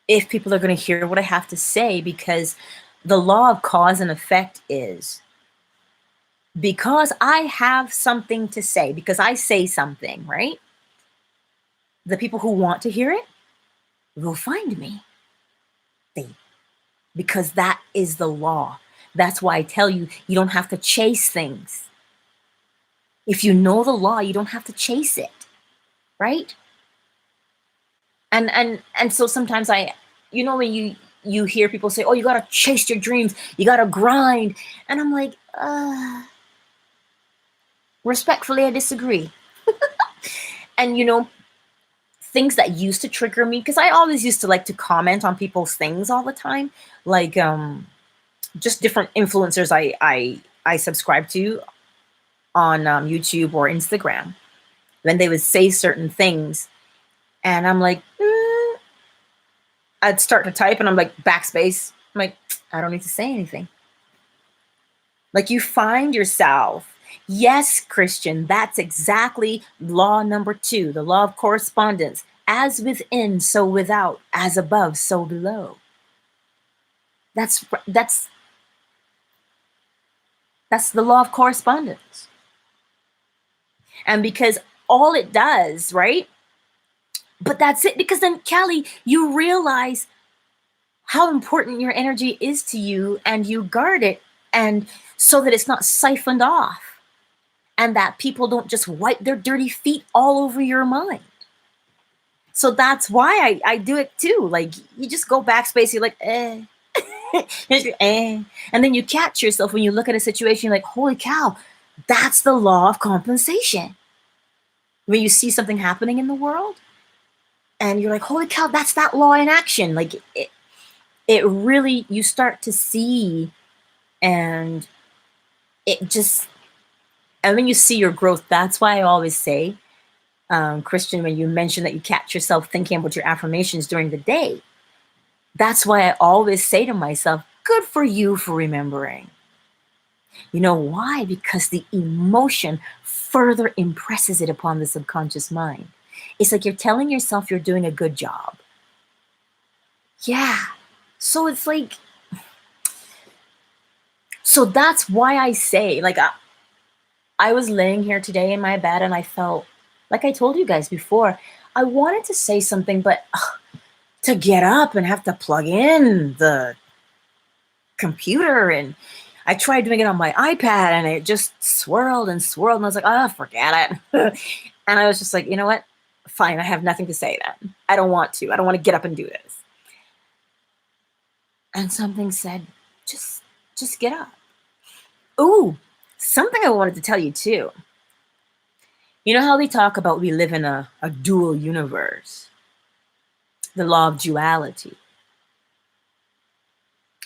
if people are going to hear what I have to say, because the law of cause and effect is, because I have something to say, because I say something, right? The people who want to hear it will find me. Because that is the law. That's why I tell you, you don't have to chase things. If you know the law, you don't have to chase it, right? And so sometimes when you hear people say, oh, you gotta chase your dreams, you gotta grind, and I'm like, respectfully, I disagree. And things that used to trigger me, because I always used to like to comment on people's things all the time, like just different influencers I subscribe to on YouTube or Instagram, when they would say certain things, and I'm like, I'd start to type and I'm like, backspace. I'm like, I don't need to say anything. Like, you find yourself. Yes, Christian, that's exactly law number 2, the law of correspondence. As within, so without. As above, so below. That's the law of correspondence. And because all it does, right? But that's it. Because then, Callie, you realize how important your energy is to you, and you guard it, and so that it's not siphoned off, and that people don't just wipe their dirty feet all over your mind. So that's why I do it too. Like, you just go backspace, you're like, eh. And then you catch yourself when you look at a situation, you're like, holy cow, that's the law of compensation. When you see something happening in the world, and you're like, holy cow, that's that law in action. Like, it really, you start to see, and and when you see your growth, that's why I always say, Christian, when you mentioned that you catch yourself thinking about your affirmations during the day, that's why I always say to myself, good for you for remembering. You know why? Because the emotion further impresses it upon the subconscious mind. It's like you're telling yourself you're doing a good job. Yeah. So it's like, so that's why I say, like, I was laying here today in my bed and I felt, like I told you guys before, I wanted to say something, but to get up and have to plug in the computer, and I tried doing it on my iPad and it just swirled and swirled, and I was like, oh, forget it. And I was just like, you know what? Fine, I have nothing to say then. I don't want to get up and do this. And something said, just get up. Ooh, something I wanted to tell you too. You know how they talk about we live in a dual universe? The law of duality.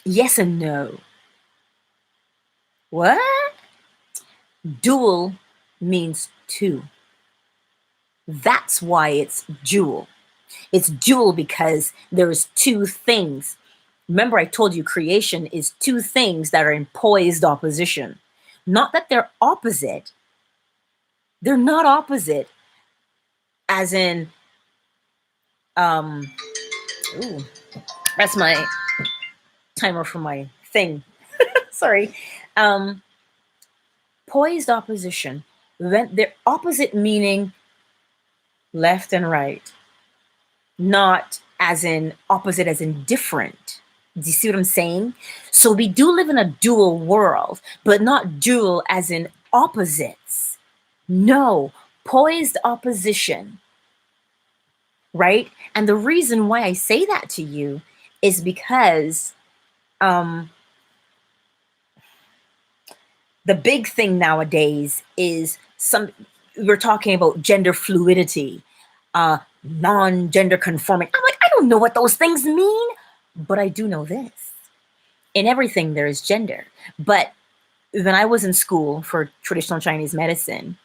Yes and no. What? Dual means two. That's why it's dual. It's dual because there's two things. Remember, I told you creation is two things that are in poised opposition. Not that they're opposite. They're not opposite, as in, ooh, that's my timer for my thing. Sorry. Poised opposition. They're opposite meaning left and right, not as in opposite as in different. Do you see what I'm saying? So we do live in a dual world, but not dual as in opposites. No, poised opposition, right? And the reason why I say that to you is because the big thing nowadays is we're talking about gender fluidity, non-gender conforming. I'm like, I don't know what those things mean, but I do know this. In everything there is gender. But when I was in school for traditional Chinese medicine,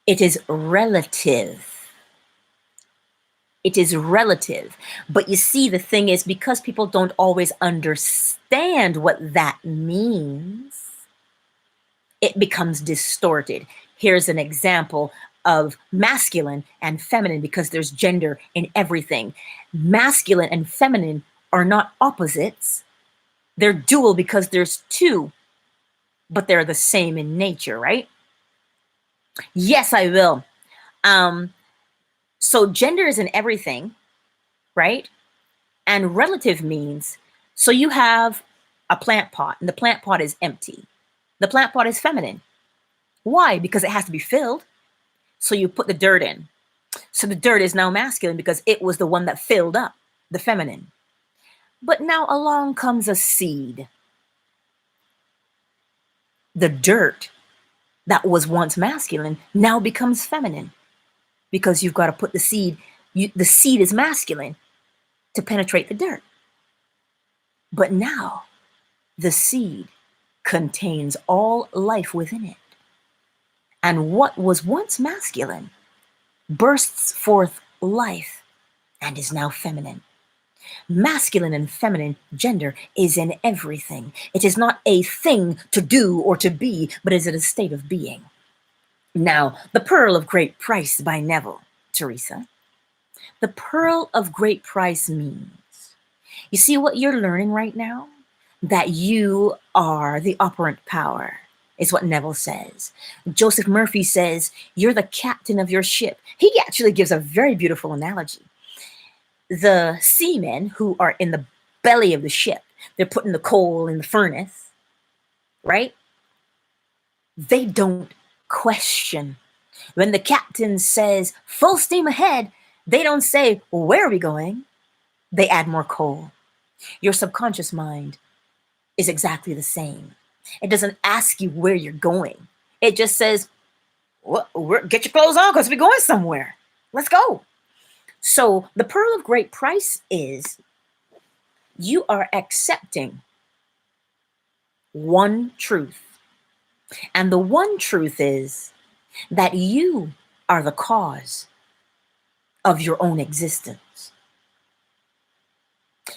it is relative. It is relative. But you see, the thing is, because people don't always understand what that means, it becomes distorted. Here's an example of masculine and feminine, because there's gender in everything. Masculine and feminine are not opposites. They're dual because there's two, but they're the same in nature, right? Yes, I will. So gender is in everything, right? And relative means, so you have a plant pot and the plant pot is empty. The plant pot is feminine. Why? Because it has to be filled. So you put the dirt in. So the dirt is now masculine because it was the one that filled up the feminine. But now along comes a seed. The dirt that was once masculine now becomes feminine because you've got to put the seed, the seed is masculine to penetrate the dirt. But now the seed contains all life within it. And what was once masculine bursts forth life and is now feminine. Masculine and feminine gender is in everything. It is not a thing to do or to be, but is it a state of being. Now, the Pearl of Great Price by Neville, Teresa. The Pearl of Great Price means, you see what you're learning right now? That you are the operant power, is what Neville says. Joseph Murphy says, you're the captain of your ship. He actually gives a very beautiful analogy. The seamen who are in the belly of the ship, they're putting the coal in the furnace, right? They don't question. When the captain says, full steam ahead, they don't say, well, where are we going? They add more coal. Your subconscious mind is exactly the same. It doesn't ask you where you're going. It just says, well, get your clothes on because we're going somewhere. Let's go. So the Pearl of Great Price is you are accepting one truth. And the one truth is that you are the cause of your own existence.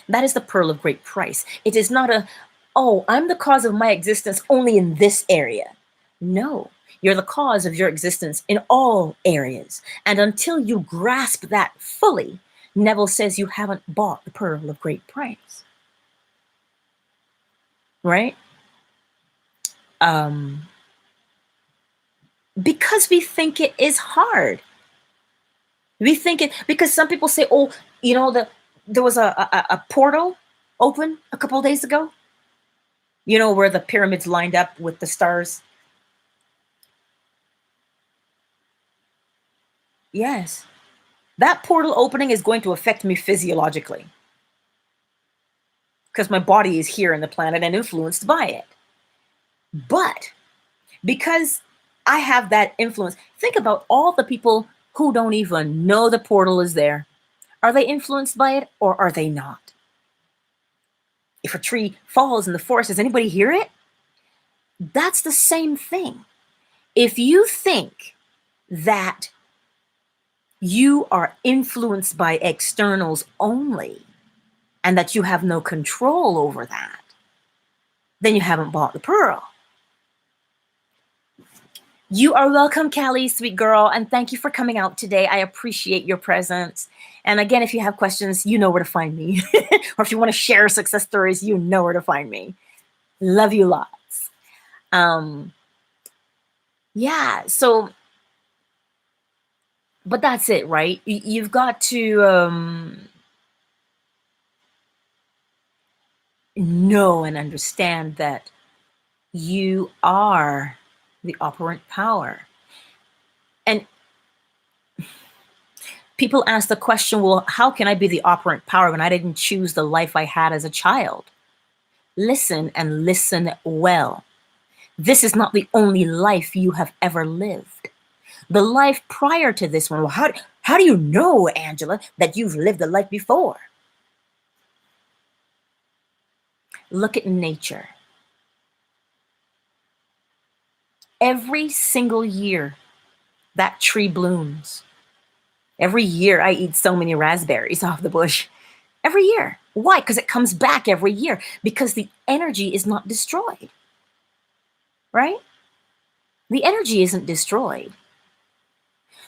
That is the pearl of great price. It is not oh, I'm the cause of my existence only in this area. No, you're the cause of your existence in all areas. And until you grasp that fully, Neville says you haven't bought the pearl of great price. Right? Because we think it is hard. We think it, because some people say, oh, you know, there was a portal open a couple of days ago. You know, where the pyramids lined up with the stars. Yes. That portal opening is going to affect me physiologically. Because my body is here in the planet and influenced by it. But because I have that influence, think about all the people who don't even know the portal is there. Are they influenced by it or are they not? If a tree falls in the forest, does anybody hear it? That's the same thing. If you think that you are influenced by externals only and that you have no control over that, then you haven't bought the pearl. You are welcome, Callie, sweet girl, and thank you for coming out today. I appreciate your presence. And again, if you have questions, you know where to find me. Or if you want to share success stories, you know where to find me. Love you lots. Yeah, so, but that's it, right? You've got to know and understand that you are the operant power. And people ask the question, well, how can I be the operant power when I didn't choose the life I had as a child? Listen and listen well. This is not the only life you have ever lived. The life prior to this one, well, how do you know, Angela, that you've lived a life before? Look at nature. Every single year, that tree blooms. Every year, I eat so many raspberries off the bush. Every year. Why? Because it comes back every year. Because the energy is not destroyed. Right? The energy isn't destroyed.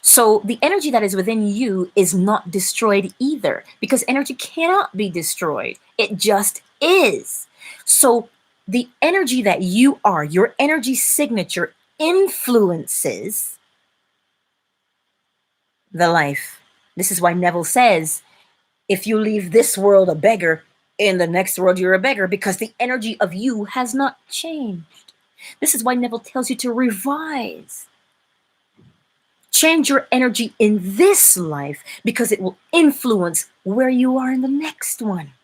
So the energy that is within you is not destroyed either, because energy cannot be destroyed. It just is. So the energy that you are, your energy signature, influences the life. This is why Neville says, if you leave this world a beggar, in the next world you're a beggar, because the energy of you has not changed. This is why Neville tells you to revise. Change your energy in this life, because it will influence where you are in the next one.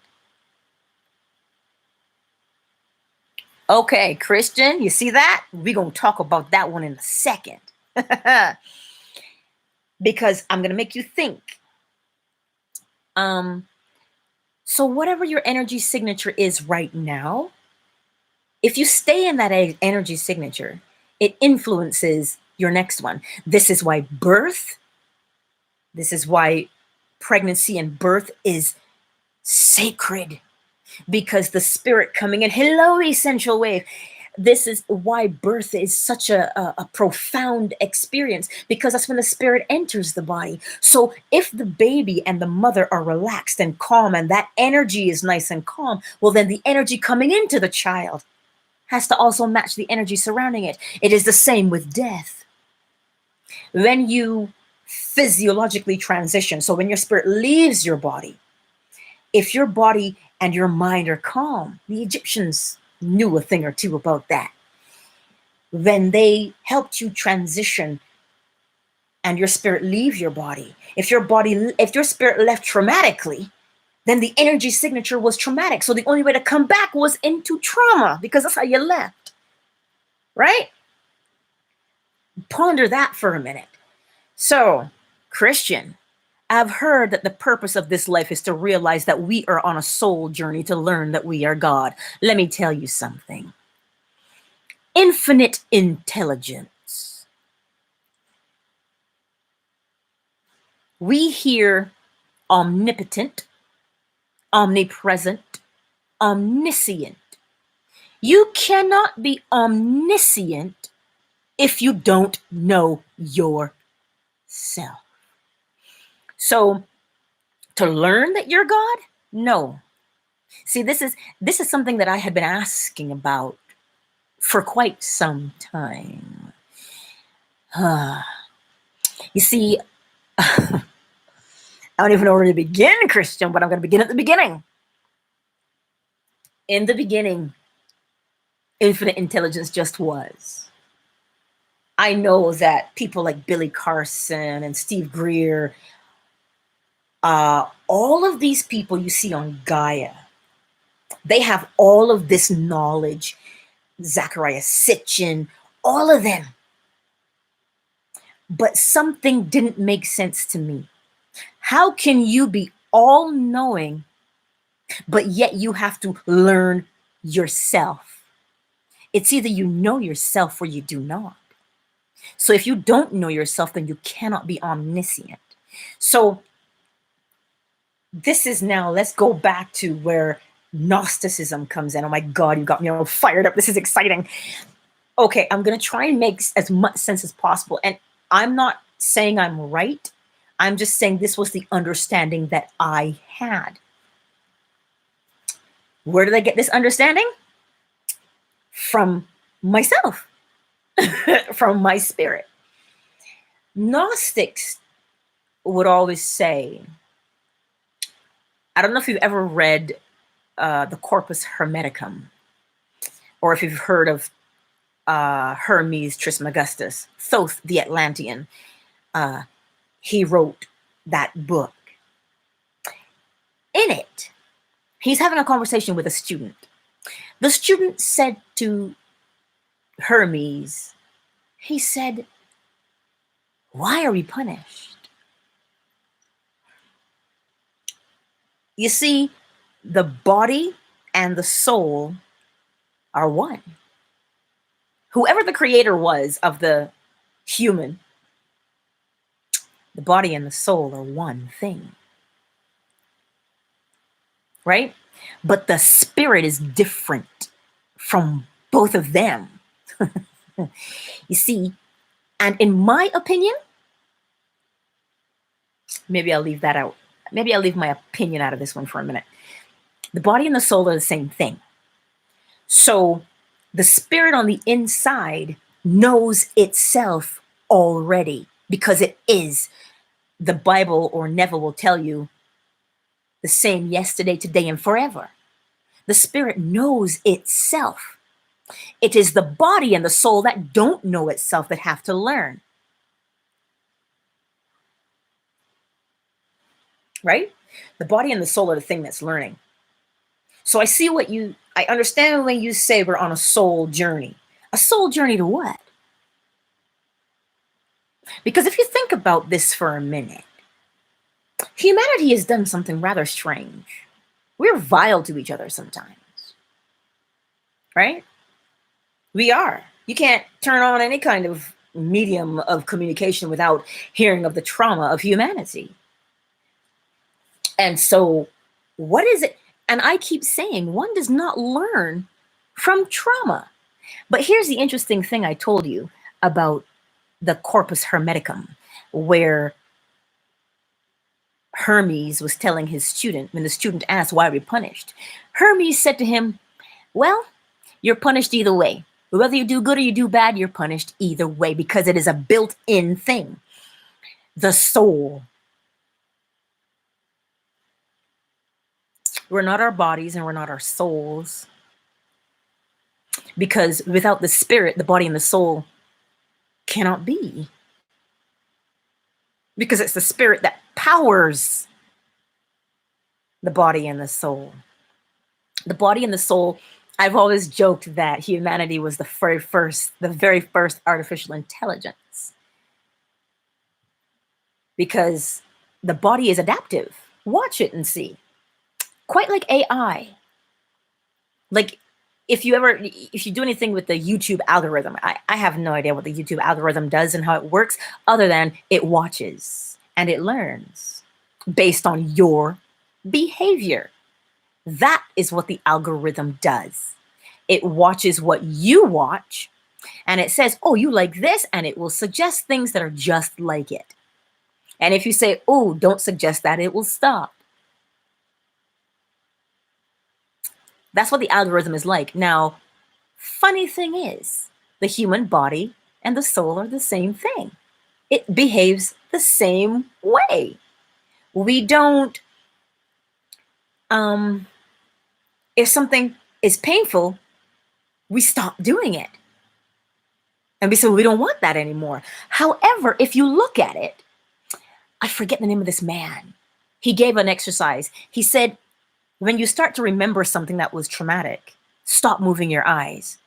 Okay, Christian, you see that? We're going to talk about that one in a second. Because I'm going to make you think. So whatever your energy signature is right now, if you stay in that energy signature, it influences your next one. This is why pregnancy and birth is sacred, because the spirit coming in, hello, essential wave. This is why birth is such a profound experience, because that's when the spirit enters the body. So if the baby and the mother are relaxed and calm, and that energy is nice and calm, well, then the energy coming into the child has to also match the energy surrounding it. It is the same with death. When you physiologically transition, so when your spirit leaves your body, if your body and your mind are calm, the Egyptians knew a thing or two about that. When they helped you transition and your spirit leave your body, if your spirit left traumatically, then the energy signature was traumatic. So the only way to come back was into trauma, because that's how you left. Right? Ponder that for a minute. So, Christian, I've heard that the purpose of this life is to realize that we are on a soul journey to learn that we are God. Let me tell you something. Infinite intelligence We hear omnipotent, omnipresent, omniscient. You cannot be omniscient if you don't know yourself. So to learn that you're God? No. See, this is something that I had been asking about for quite some time. You see, I don't even know where to begin, Christian, but I'm going to begin at the beginning. In the beginning, infinite intelligence just was. I know that people like Billy Carson and Steve Greer, all of these people you see on Gaia, they have all of this knowledge. Zachariah Sitchin, all of them. But something didn't make sense to me. How can you be all-knowing, but yet you have to learn yourself? It's either you know yourself or you do not. So if you don't know yourself, then you cannot be omniscient. So this is now, let's go back to where Gnosticism comes in. Oh my God, you got me all fired up. This is exciting. Okay, I'm going to try and make as much sense as possible. And I'm not saying I'm right. I'm just saying this was the understanding that I had. Where did I get this understanding? From myself, from my spirit. Gnostics would always say, I don't know if you've ever read the Corpus Hermeticum, or if you've heard of Hermes Trismegistus, Thoth the Atlantean. He wrote that book. In it, he's having a conversation with a student. The student said to Hermes, he said, why are we punished? You see, the body and the soul are one. Whoever the creator was of the human, the body and the soul are one thing. Right? But the spirit is different from both of them. You see, and in my opinion, maybe I'll leave that out. Maybe I'll leave my opinion out of this one for a minute. The body and the soul are the same thing. So the spirit on the inside knows itself already because it is. The Bible or Neville will tell you the same yesterday, today, and forever. The spirit knows itself. It is the body and the soul that don't know itself that have to learn. Right? The body and the soul are the thing that's learning. So I understand when you say we're on a soul journey. A soul journey to what? Because if you think about this for a minute, humanity has done something rather strange. We're vile to each other sometimes. Right? We are. You can't turn on any kind of medium of communication without hearing of the trauma of humanity. And so what is it? And I keep saying one does not learn from trauma. But here's the interesting thing I told you about the Corpus Hermeticum, where Hermes was telling his student, when the student asked, why are we punished? Hermes said to him, well, you're punished either way. Whether you do good or you do bad, you're punished either way because it is a built-in thing. The soul. We're not our bodies and we're not our souls. Because without the spirit, the body and the soul cannot be. Because it's the spirit that powers the body and the soul. The body and the soul, I've always joked that humanity was the very first artificial intelligence. Because the body is adaptive. Watch it and see. Quite like AI. Like if you do anything with the YouTube algorithm, I have no idea what the YouTube algorithm does and how it works, other than it watches and it learns based on your behavior. That is what the algorithm does. It watches what you watch, and it says, oh, you like this, and it will suggest things that are just like it. And if you say, oh, don't suggest that, it will stop. That's what the algorithm is like. Now, funny thing is, the human body and the soul are the same thing. It behaves the same way. We don't, if something is painful, we stop doing it. And we say, we don't want that anymore. However, if you look at it, I forget the name of this man. He gave an exercise. He said, when you start to remember something that was traumatic, stop moving your eyes.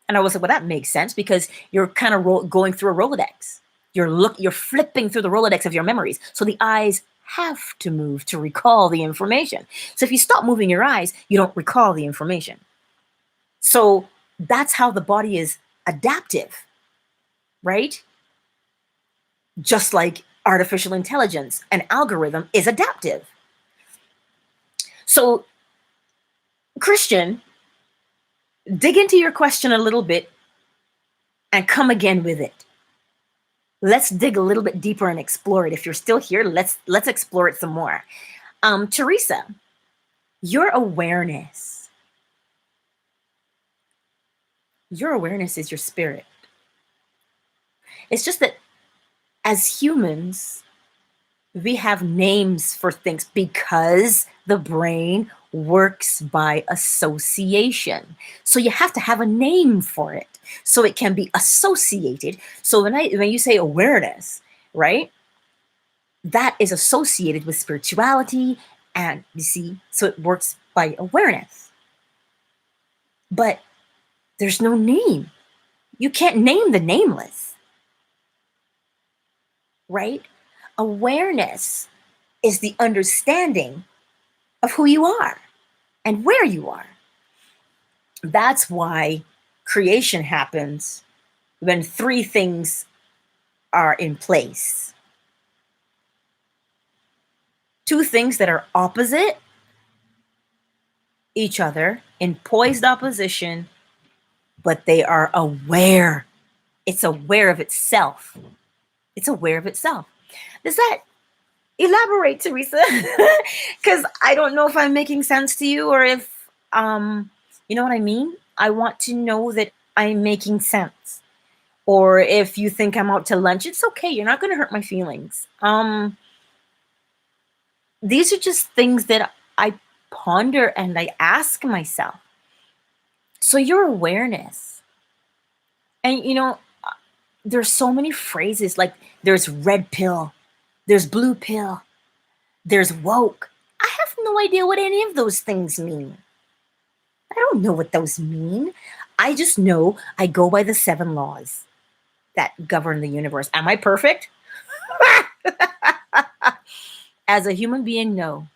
And I was like, well, that makes sense because you're kind of going through a Rolodex. You're flipping through the Rolodex of your memories. So the eyes have to move to recall the information. So if you stop moving your eyes, you don't recall the information. So that's how the body is adaptive, right? Just like artificial intelligence, an algorithm is adaptive. So, Christian, dig into your question a little bit and come again with it. Let's dig a little bit deeper and explore it. If you're still here, let's explore it some more. Teresa, your awareness is your spirit. It's just that as humans, we have names for things because the brain works by association. So you have to have a name for it so it can be associated. So when you say awareness, right, that is associated with spirituality, and you see, so it works by awareness. But there's no name. You can't name the nameless, right? Awareness is the understanding of who you are and where you are. That's why creation happens when three things are in place. Two things that are opposite each other in poised opposition, but they are aware. It's aware of itself. It's aware of itself. Does that elaborate, Teresa? Because I don't know if I'm making sense to you or if, you know what I mean? I want to know that I'm making sense. Or if you think I'm out to lunch, it's okay. You're not going to hurt my feelings. These are just things that I ponder and I ask myself. So your awareness, and you know, there's so many phrases, like there's red pill, there's blue pill, there's woke. I have no idea what any of those things mean. I don't know what those mean. I just know I go by the 7 laws that govern the universe. Am I perfect? As a human being, no.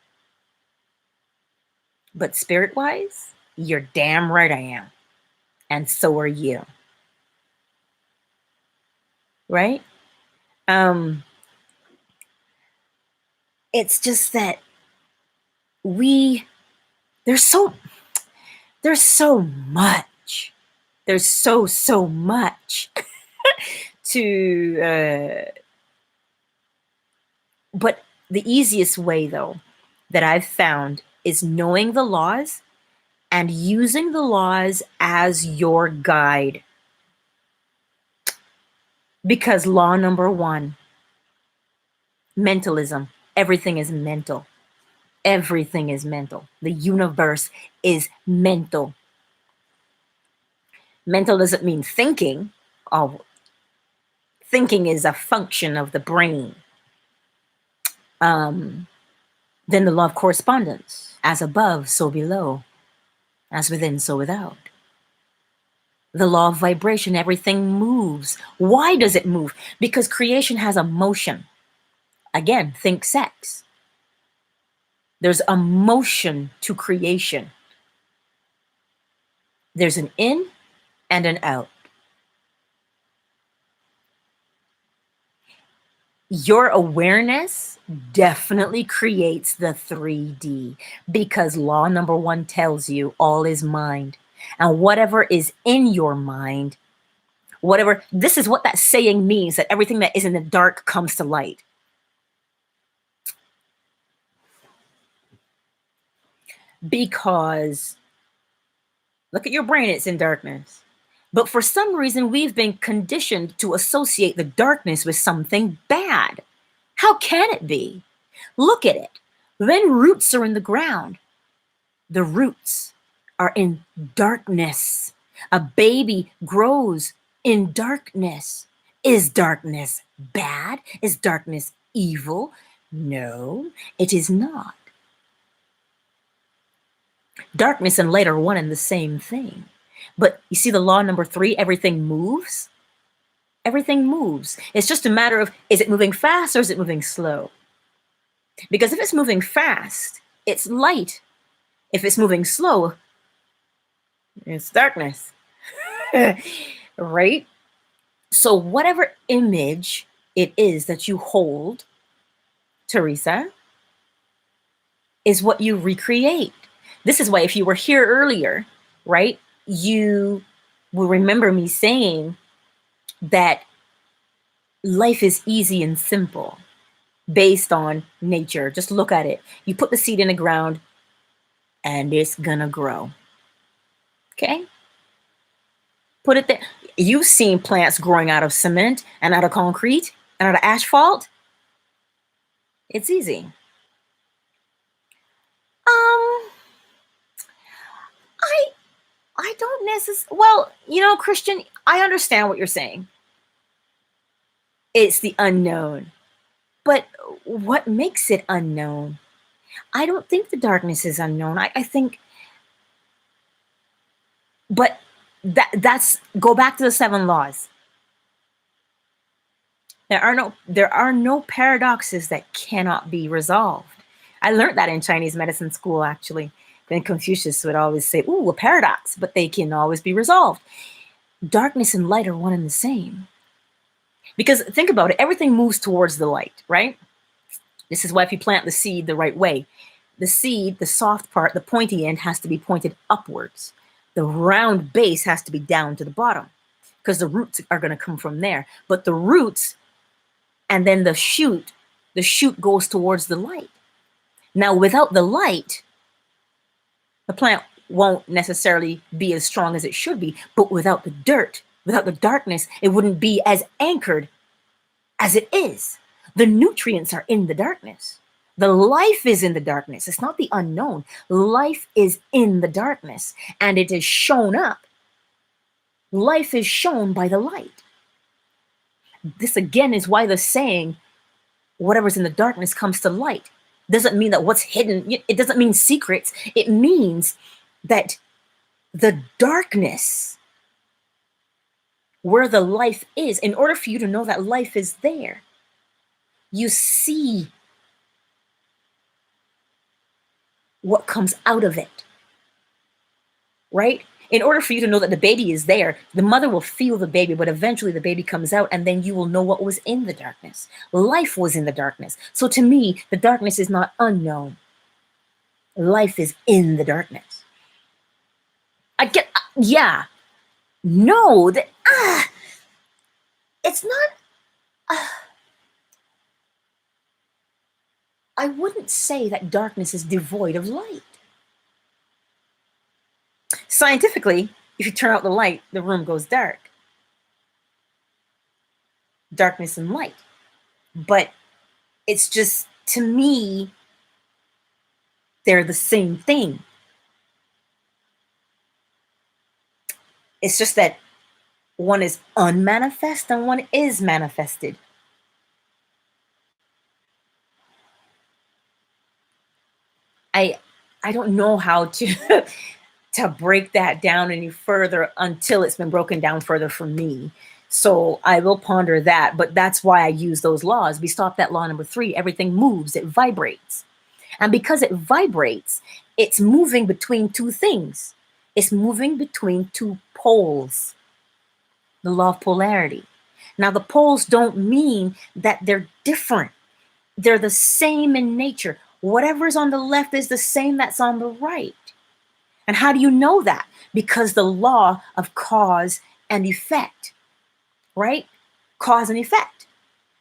But spirit-wise, you're damn right I am. And so are you. Right? It's just that there's so much. There's so much to, but the easiest way though that I've found is knowing the laws and using the laws as your guide. Because law number 1, mentalism. Everything is mental. Everything is mental. The universe is mental. Mental doesn't mean thinking. Oh, thinking is a function of the brain. Then the law of correspondence. As above, so below. As within, so without. The law of vibration. Everything moves. Why does it move? Because creation has a motion. Again, think sex. There's a motion to creation. There's an in and an out. your awareness definitely creates the 3D, because law number 1 tells you all is mind. And whatever is in your mind, whatever, this is what that saying means, that everything that is in the dark comes to light. Because look at your brain, it's in darkness. But for some reason, we've been conditioned to associate the darkness with something bad. How can it be? Look at it. When roots are in the ground, the roots are in darkness. A baby grows in darkness. Is darkness bad? Is darkness evil? No, it is not. Darkness and light are one and the same thing. But you see the law number 3, everything moves? Everything moves. It's just a matter of, is it moving fast or is it moving slow? Because if it's moving fast, it's light. If it's moving slow, it's darkness. Right? So whatever image it is that you hold, Teresa, is what you recreate. This is why if you were here earlier, right, you will remember me saying that life is easy and simple based on nature. Just look at it. You put the seed in the ground and it's gonna grow. Okay? Put it there. You've seen plants growing out of cement and out of concrete and out of asphalt. It's easy. I don't necessarily, well, you know, Christian, I understand what you're saying. It's the unknown. But what makes it unknown? I don't think the darkness is unknown. I think, but that's, go back to the 7 laws. There are no paradoxes that cannot be resolved. I learned that in Chinese medicine school, actually. Then Confucius would always say, ooh, a paradox, but they can always be resolved. Darkness and light are one and the same. Because think about it, everything moves towards the light, right? This is why if you plant the seed the right way, the seed, the soft part, the pointy end has to be pointed upwards. The round base has to be down to the bottom, because the roots are going to come from there. But the roots and then the shoot goes towards the light. Now, without the light, the plant won't necessarily be as strong as it should be, but without the dirt, without the darkness, it wouldn't be as anchored as it is. The nutrients are in the darkness. The life is in the darkness. It's not the unknown. Life is in the darkness, and it is shown up. Life is shown by the light. This again is why the saying, whatever's in the darkness comes to light. Doesn't mean that what's hidden, it doesn't mean secrets. It means that the darkness, where the life is, in order for you to know that life is there, you see what comes out of it, right? In order for you to know that the baby is there, the mother will feel the baby, but eventually the baby comes out, and then you will know what was in the darkness. Life was in the darkness. So to me, the darkness is not unknown. Life is in the darkness. I get, yeah. No, that, it's not, I wouldn't say that darkness is devoid of light. Scientifically, if you turn out the light, the room goes dark. Darkness and light. But it's just, to me, they're the same thing. It's just that one is unmanifest and one is manifested. I don't know how to to break that down any further until it's been broken down further for me. So I will ponder that, but that's why I use those laws. We stop that law number 3, everything moves, it vibrates. And because it vibrates, it's moving between 2 things. It's moving between 2 poles, the law of polarity. Now, the poles don't mean that they're different. They're the same in nature. Whatever's on the left is the same that's on the right. And how do you know that? Because the law of cause and effect, right? Cause and effect.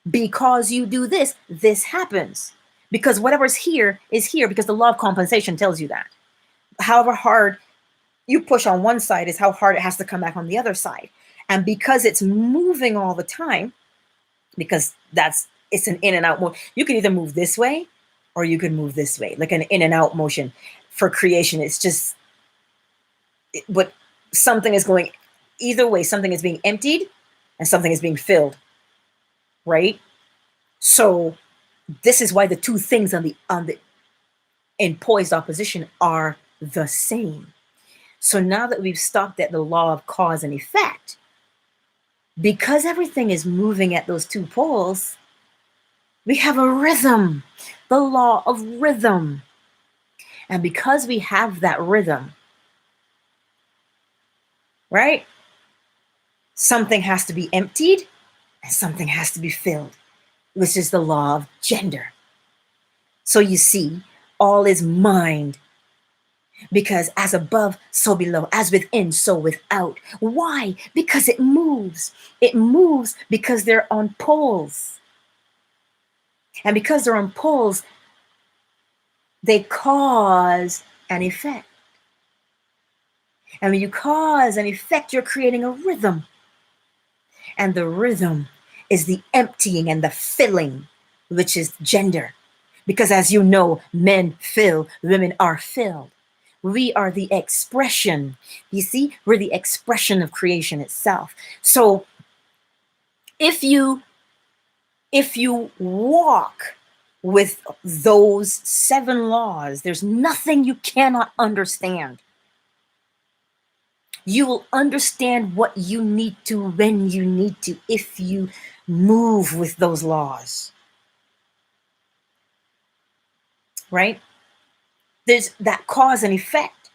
Because you do this, this happens. Because whatever's here is here, because the law of compensation tells you that. However hard you push on one side is how hard it has to come back on the other side. And because it's moving all the time, because it's an in and out motion. You can either move this way or you can move this way, like an in and out motion. For creation, it's just, but something is going either way. Something is being emptied and something is being filled, right? So this is why the two things on the in poised opposition are the same. So now that we've stopped at the law of cause and effect, because everything is moving at those two poles, we have a rhythm, the law of rhythm. And because we have that rhythm, right? Something has to be emptied and something has to be filled, which is the law of gender. So you see, all is mind. Because as above, so below, as within, so without. Why? Because it moves. It moves because they're on poles. And because they're on poles, they cause an effect. And when you cause an effect, you're creating a rhythm. And the rhythm is the emptying and the filling, which is gender. Because as you know, men fill, women are filled. We are the expression. You see, we're the expression of creation itself. So if you walk with those 7 laws, there's nothing you cannot understand. You will understand what you need to when you need to, if you move with those laws. Right? There's that cause and effect.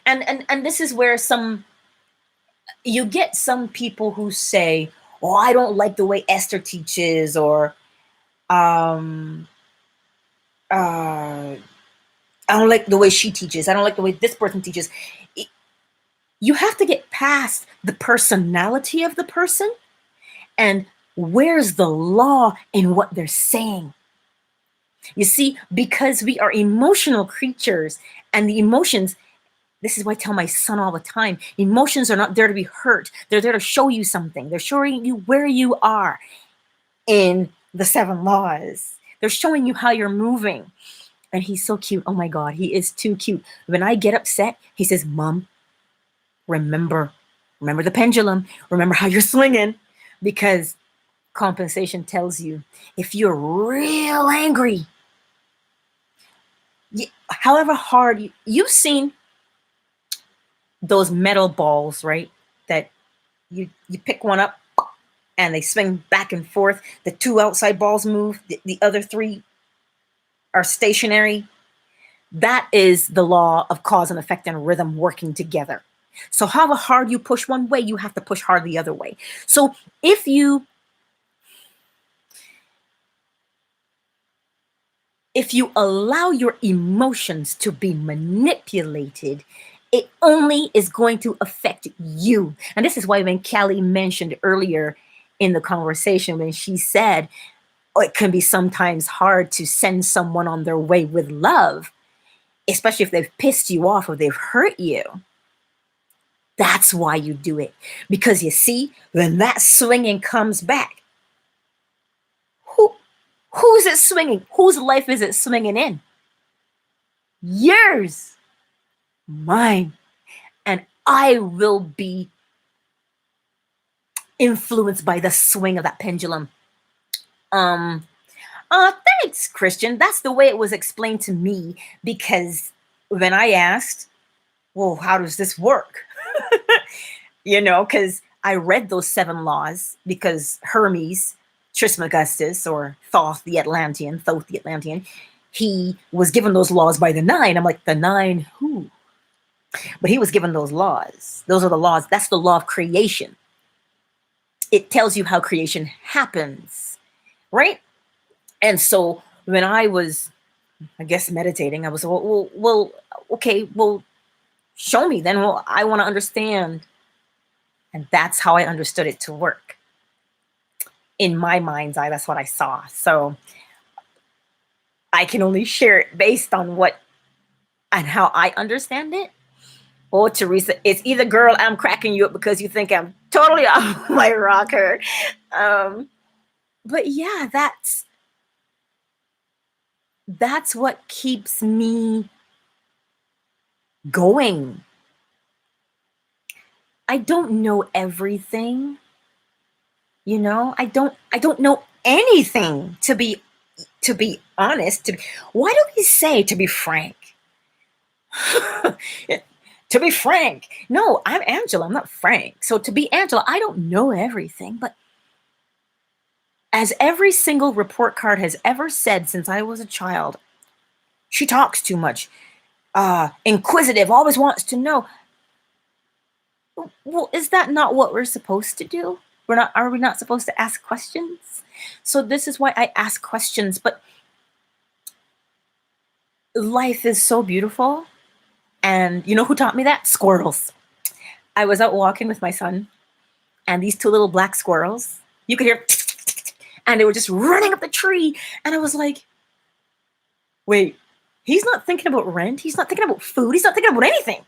And this is where you get some people who say, oh, I don't like the way Esther teaches, or I don't like the way she teaches. I don't like the way this person teaches. You have to get past the personality of the person and where's the law in what they're saying. You see, because we are emotional creatures, and the emotions, this is why I tell my son all the time, emotions are not there to be hurt. They're there to show you something. They're showing you where you are in the 7 laws. They're showing you how you're moving. And he's so cute. Oh my God, he is too cute. When I get upset, he says, Mom, remember the pendulum. Remember how you're swinging. Because compensation tells you, if you're real angry, however hard you've seen those metal balls, right? That you pick one up and they swing back and forth. The 2 outside balls move. The other 3 are stationary. That is the law of cause and effect and rhythm working together. So however hard you push one way, you have to push hard the other way. So if you allow your emotions to be manipulated, it only is going to affect you. And this is why when Callie mentioned earlier in the conversation, when she said, oh, it can be sometimes hard to send someone on their way with love, especially if they've pissed you off or they've hurt you. That's why you do it. Because you see, when that swinging comes back, who's it swinging? Whose life is it swinging in? Yours. Mine. And I will be influenced by the swing of that pendulum. Thanks, Christian. That's the way it was explained to me, because when I asked, well, how does this work? Because I read those 7 laws because Hermes Trismegistus, or Thoth the Atlantean, he was given those laws by the 9. I'm like, the 9 who? But he was given those laws. Those are the laws. That's the law of creation. it tells you how creation happens, right? And so when I was, I guess, meditating, I was, okay, well, show me then. Well, I want to understand. And that's how I understood it to work. In my mind's eye, that's what I saw. So I can only share it based on what and how I understand it. Oh, Teresa, it's either, girl, I'm cracking you up because you think I'm totally off my rocker. But yeah, that's what keeps me going. I don't know everything, you know. I don't know anything, to be honest. Why do we say to be frank? To be frank. No, I'm Angela. I'm not Frank. So to be Angela, I don't know everything, but as every single report card has ever said since I was a child, she talks too much, inquisitive, always wants to know. Well, is that not what we're supposed to do? Are we not supposed to ask questions? So this is why I ask questions. But life is so beautiful. And you know who taught me that? Squirrels. I was out walking with my son, and these two little black squirrels, you could hear, and they were just running up the tree. And I was like, wait, he's not thinking about rent. He's not thinking about food. He's not thinking about anything.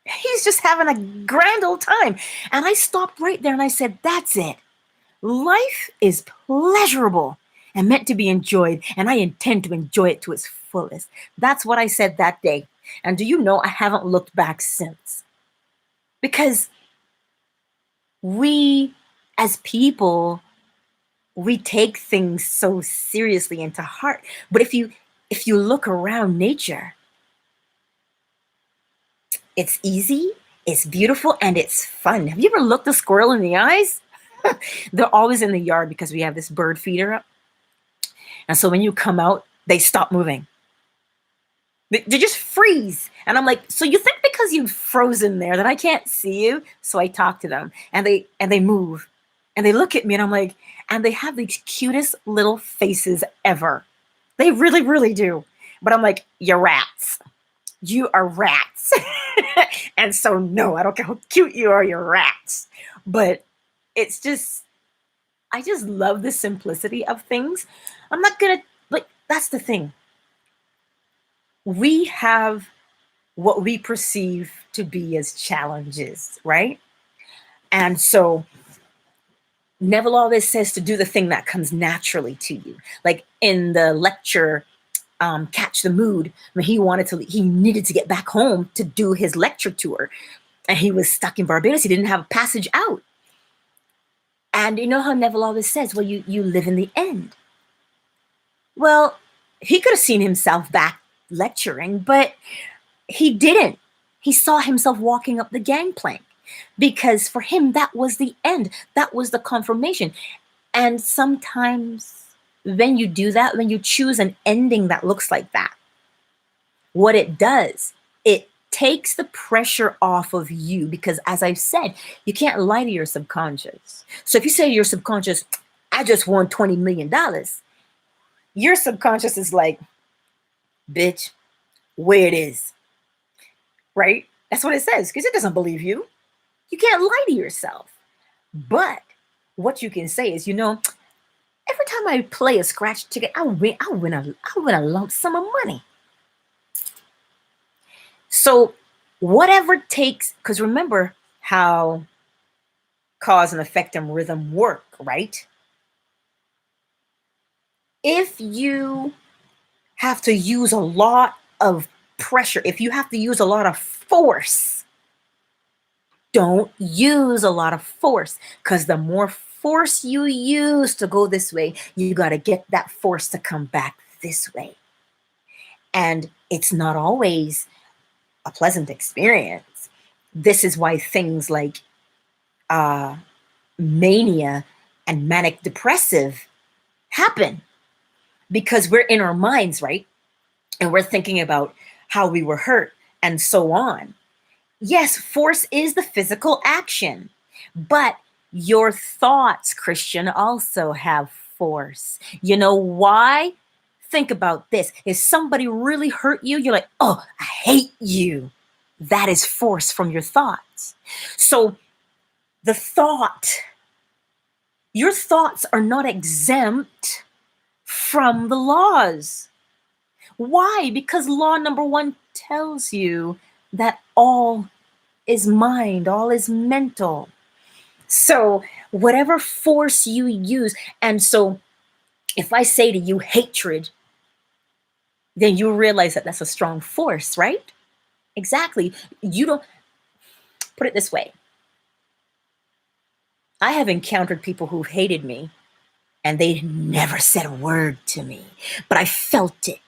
He's just having a grand old time. And I stopped right there and I said, that's it. Life is pleasurable and meant to be enjoyed, and I intend to enjoy it to its fullest. That's what I said that day. And do you know, I haven't looked back since. Because we, as people, we take things so seriously and to heart. But if you look around nature, it's easy, it's beautiful, and it's fun. Have you ever looked a squirrel in the eyes? They're always in the yard because we have this bird feeder up. And so when you come out, they stop moving. They just freeze. And I'm like, so you think because you've frozen there that I can't see you? So I talk to them, and they move. And they look at me, and I'm like, and they have the cutest little faces ever. They really, really do. But I'm like, you're rats. You are rats. And so, no, I don't care how cute you are, you're rats. But it's just, I just love the simplicity of things. I'm not gonna, like, that's the thing. We have what we perceive to be as challenges, right? And so Neville always says to do the thing that comes naturally to you. Like in the lecture, Catch the Mood, when he needed to get back home to do his lecture tour, and he was stuck in Barbados. He didn't have a passage out. And you know how Neville always says, well, you live in the end. Well, he could have seen himself back lecturing, but he didn't. He saw himself walking up the gangplank, because for him, that was the end. That was the confirmation. And sometimes when you do that, when you choose an ending that looks like that, what it does, it takes the pressure off of you, because as I've said, you can't lie to your subconscious. So if you say to your subconscious, I just won $20 million, your subconscious is like, bitch, where it is, right? That's what it says, because it doesn't believe you. You can't lie to yourself. But what you can say is, every time I play a scratch ticket, I win a lump sum of money. So whatever it takes, because remember how cause and effect and rhythm work, right? If you have to use a lot of pressure, if you have to use a lot of force, don't use a lot of force, because the more force you use to go this way, you got to get that force to come back this way. And it's not always a pleasant experience. This is why things like mania and manic depressive happen, because we're in our minds, right? And we're thinking about how we were hurt and so on. Yes, force is the physical action, but Your thoughts, Christian, also have force. You know why? Think about this. If somebody really hurt you, you're like, oh, I hate you. That is force from your thoughts. So the thought, your thoughts are not exempt from the laws. Why? Because law number 1 tells you that all is mind, all is mental. So whatever force you use, and so if I say to you hatred, then you realize that that's a strong force, right? Exactly. You don't put it this way. I have encountered people who hated me and they never said a word to me, but I felt it.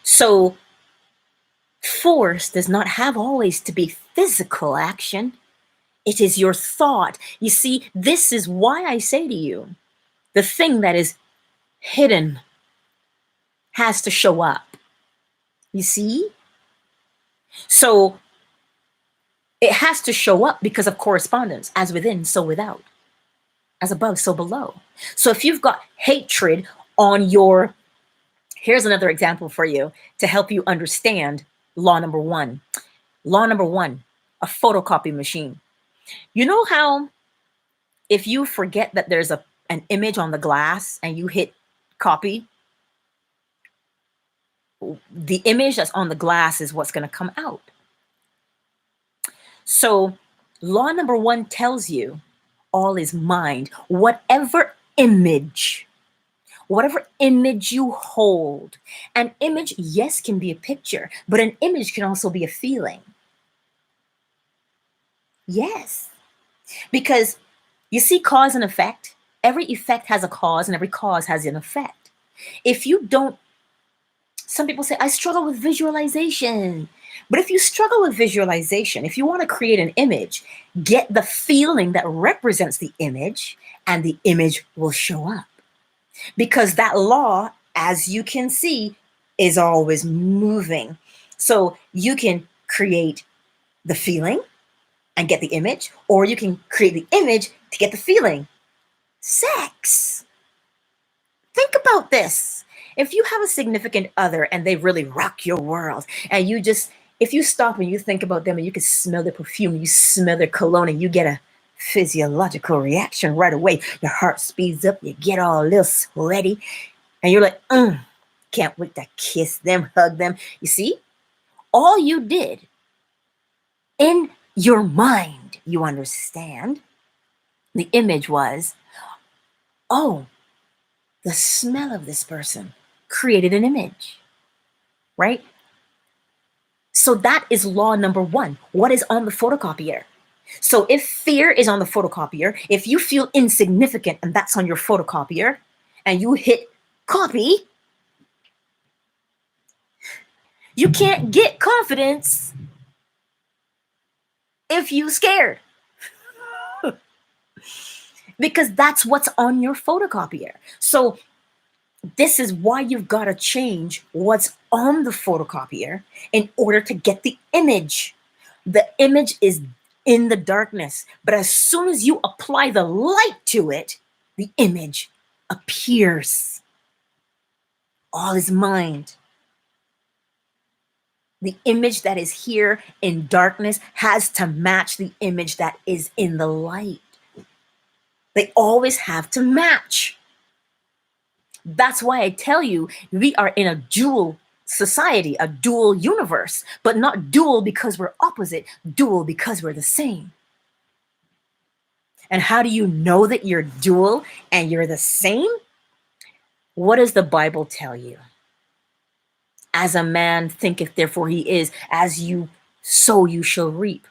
So force does not have always to be physical action. It is your thought. You see, this is why I say to you, the thing that is hidden has to show up. You see? So it has to show up because of correspondence, as within, so without, as above, so below. So if you've got hatred on your, here's another example for you to help you understand law number 1. Law number 1, a photocopy machine. You know how if you forget that there's an image on the glass and you hit copy, the image that's on the glass is what's going to come out. So law number 1 tells you all is mind. Whatever image you hold, an image, yes, can be a picture, but an image can also be a feeling. Yes, because you see cause and effect. Every effect has a cause and every cause has an effect. If you don't, some people say, I struggle with visualization. But if you struggle with visualization, if you want to create an image, get the feeling that represents the image and the image will show up. Because that law, as you can see, is always moving. So you can create the feeling and get the image, or you can create the image to get the feeling. Sex. Think about this. If you have a significant other and they really rock your world, and you just, if you stop and you think about them and you can smell their perfume, you smell their cologne, and you get a physiological reaction right away, your heart speeds up, you get all a little sweaty, and you're like, can't wait to kiss them, hug them. You see, all you did in your mind, you understand, the image was, oh, the smell of this person created an image, right? So that is law number 1. What is on the photocopier? So if fear is on the photocopier, if you feel insignificant and that's on your photocopier, and you hit copy, you can't get confidence if you scared. Because that's what's on your photocopier. So this is why you've got to change what's on the photocopier in order to get the image. The image is in the darkness, but as soon as you apply the light to it, the image appears. All is mind. The image that is here in darkness has to match the image that is in the light. They always have to match. That's why I tell you, we are in a dual society, a dual universe, but not dual because we're opposite, dual because we're the same. And how do you know that you're dual and you're the same? What does the Bible tell you? As a man thinketh, therefore he is. As you sow, you shall reap.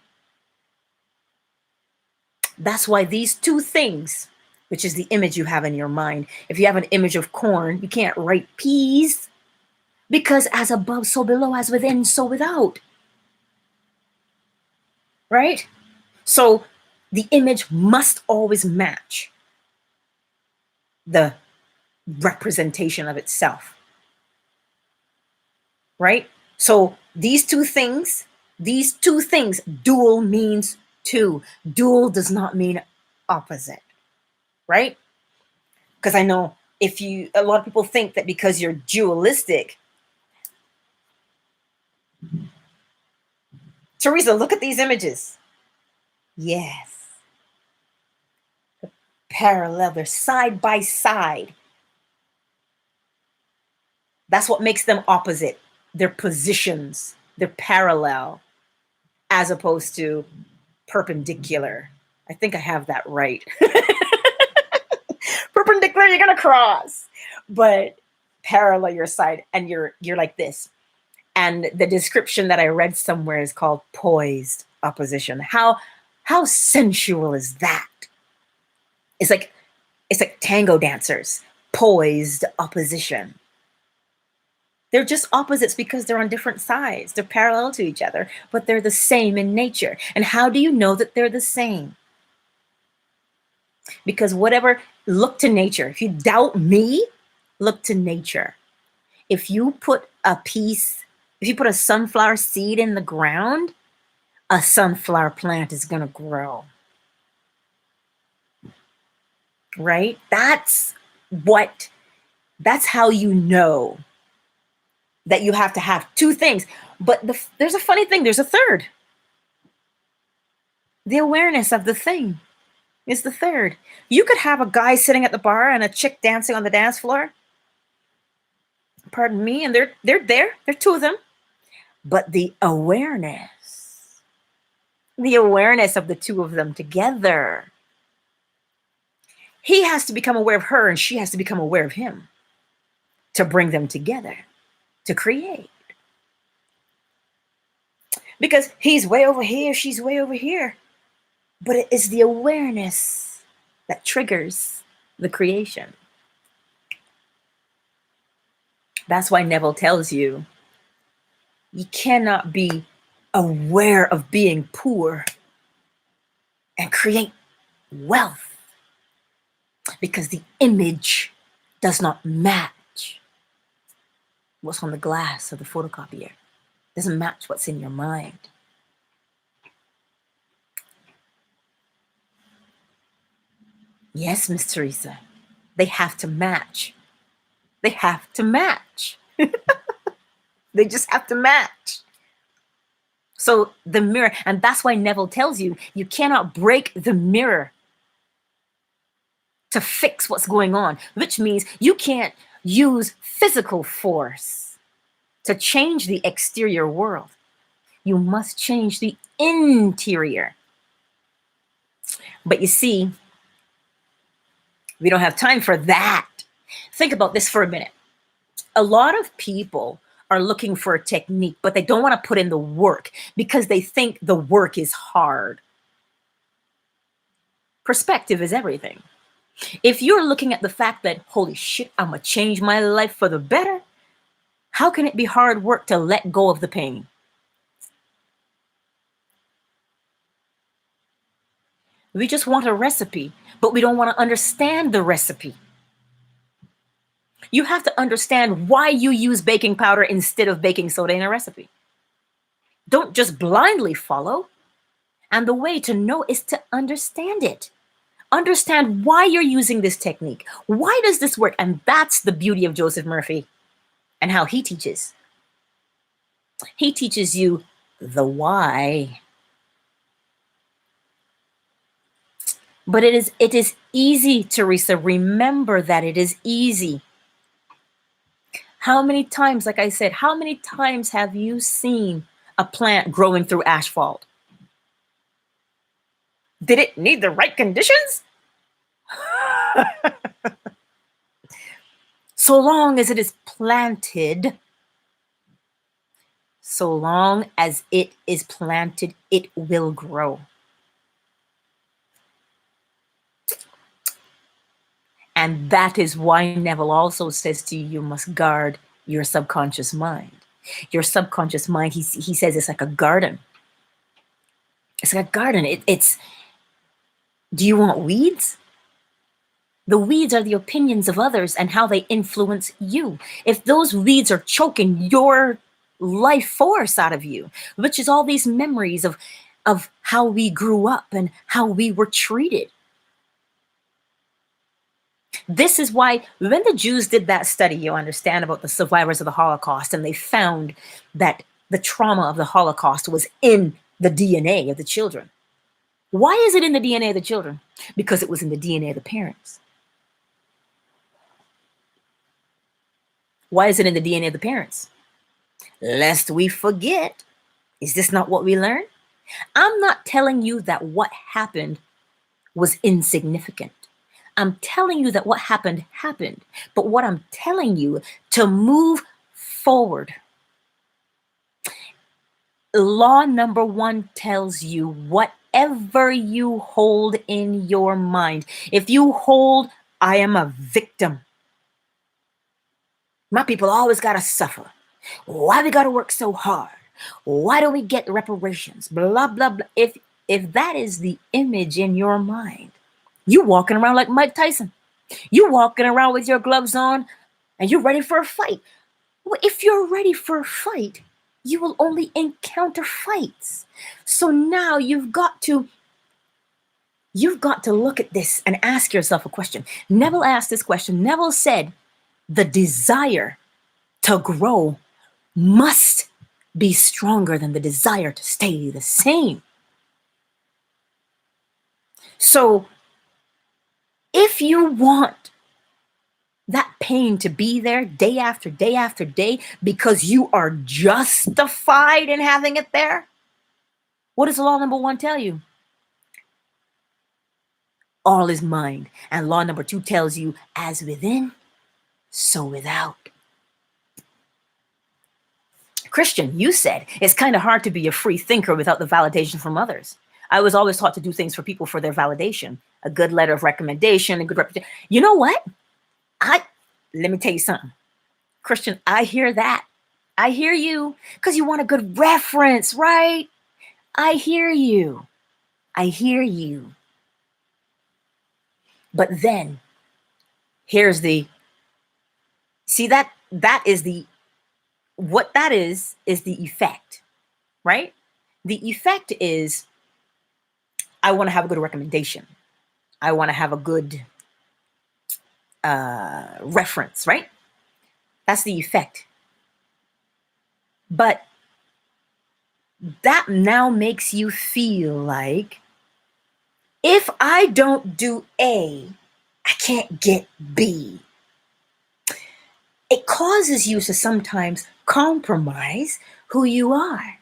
That's why these two things, which is the image you have in your mind. If you have an image of corn, you can't write peas, because as above, so below, as within, so without. Right? So the image must always match the representation of itself. Right? So these two things, dual means Two, dual does not mean opposite, right? Because I know a lot of people think that because you're dualistic. Teresa, look at these images. Yes. Parallel, they're side by side. That's what makes them opposite. Their positions, they're parallel, as opposed to perpendicular. I think I have that right. Perpendicular, you're gonna cross, but parallel your side, and you're like this. And the description that I read somewhere is called poised opposition. How sensual is that? It's like tango dancers, poised opposition. They're just opposites because they're on different sides. They're parallel to each other, but they're the same in nature. And how do you know that they're the same? Because look to nature. If you doubt me, look to nature. If you put a sunflower seed in the ground, a sunflower plant is going to grow. Right? That's how you know that you have to have two things. But there's a funny thing. There's a third. The awareness of the thing is the third. You could have a guy sitting at the bar and a chick dancing on the dance floor. Pardon me. And they're there. There are two of them. But the awareness of the two of them together. He has to become aware of her and she has to become aware of him to bring them together, to create. Because he's way over here, she's way over here. But it is the awareness that triggers the creation. That's why Neville tells you cannot be aware of being poor and create wealth, because the image does not match what's on the glass of the photocopier. It doesn't match what's in your mind. Yes, Miss Teresa, they have to match. They have to match. They just have to match. So the mirror, and that's why Neville tells you cannot break the mirror to fix what's going on, which means you can't use physical force to change the exterior world. You must change the interior. But you see, we don't have time for that. Think about this for a minute. A lot of people are looking for a technique, but they don't want to put in the work because they think the work is hard. Perspective is everything. If you're looking at the fact that, holy shit, I'm going to change my life for the better, how can it be hard work to let go of the pain? We just want a recipe, but we don't want to understand the recipe. You have to understand why you use baking powder instead of baking soda in a recipe. Don't just blindly follow. And the way to know is to understand it. Understand why you're using this technique. Why does this work? And that's the beauty of Joseph Murphy and how he teaches. He teaches you the why. But it is easy, Teresa. Remember that it is easy. How many times, like I said, how many times have you seen a plant growing through asphalt? Did it need the right conditions? So long as it is planted, it will grow. And that is why Neville also says to you, you must guard your subconscious mind. Your subconscious mind, he says, it's like a garden. It's like a garden. Do you want weeds? The weeds are the opinions of others and how they influence you. If those weeds are choking your life force out of you, which is all these memories of of how we grew up and how we were treated. This is why when the Jews did that study, you understand, about the survivors of the Holocaust, and they found that the trauma of the Holocaust was in the DNA of the children. Why is it in the DNA of the children? Because it was in the DNA of the parents. Why is it in the DNA of the parents? Lest we forget. Is this not what we learned? I'm not telling you that what happened was insignificant. I'm telling you that what happened, happened. But what I'm telling you, to move forward, law number 1 tells you whatever you hold in your mind. If you hold, I am a victim. My people always got to suffer. Why we got to work so hard? Why do we get reparations? Blah, blah, blah. If that is the image in your mind, you walking around like Mike Tyson. You walking around with your gloves on and you're ready for a fight. Well, if you're ready for a fight, you will only encounter fights. So now you've got to look at this and ask yourself a question. Neville asked this question. Neville said, the desire to grow must be stronger than the desire to stay the same. So if you want that pain to be there day after day after day because you are justified in having it there, what does law number 1 tell you? All is mind. And law number 2 tells you, as within, so without. Christian, you said it's kind of hard to be a free thinker without the validation from others. I was always taught to do things for people for their validation. A good letter of recommendation, a good reputation. You know what? Let me tell you something. Christian, I hear that. I hear you because you want a good reference, right? I hear you. I hear you. But then here's the, see that is the, what that is the effect, right? The effect is, I want to have a good recommendation. I want to have a good reference, right? That's the effect. But that now makes you feel like, if I don't do A, I can't get B. It causes you to sometimes compromise who you are.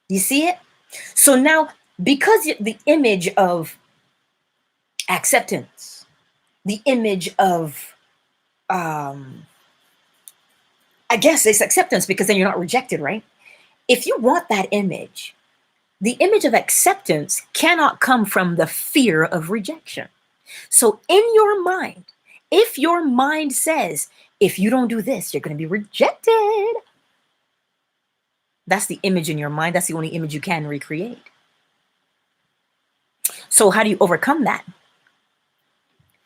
You see it? So now, because the image of acceptance, the image of, I guess it's acceptance because then you're not rejected, right? If you want that image, the image of acceptance cannot come from the fear of rejection. So in your mind, if your mind says, if you don't do this, you're going to be rejected, that's the image in your mind. That's the only image you can recreate. So how do you overcome that?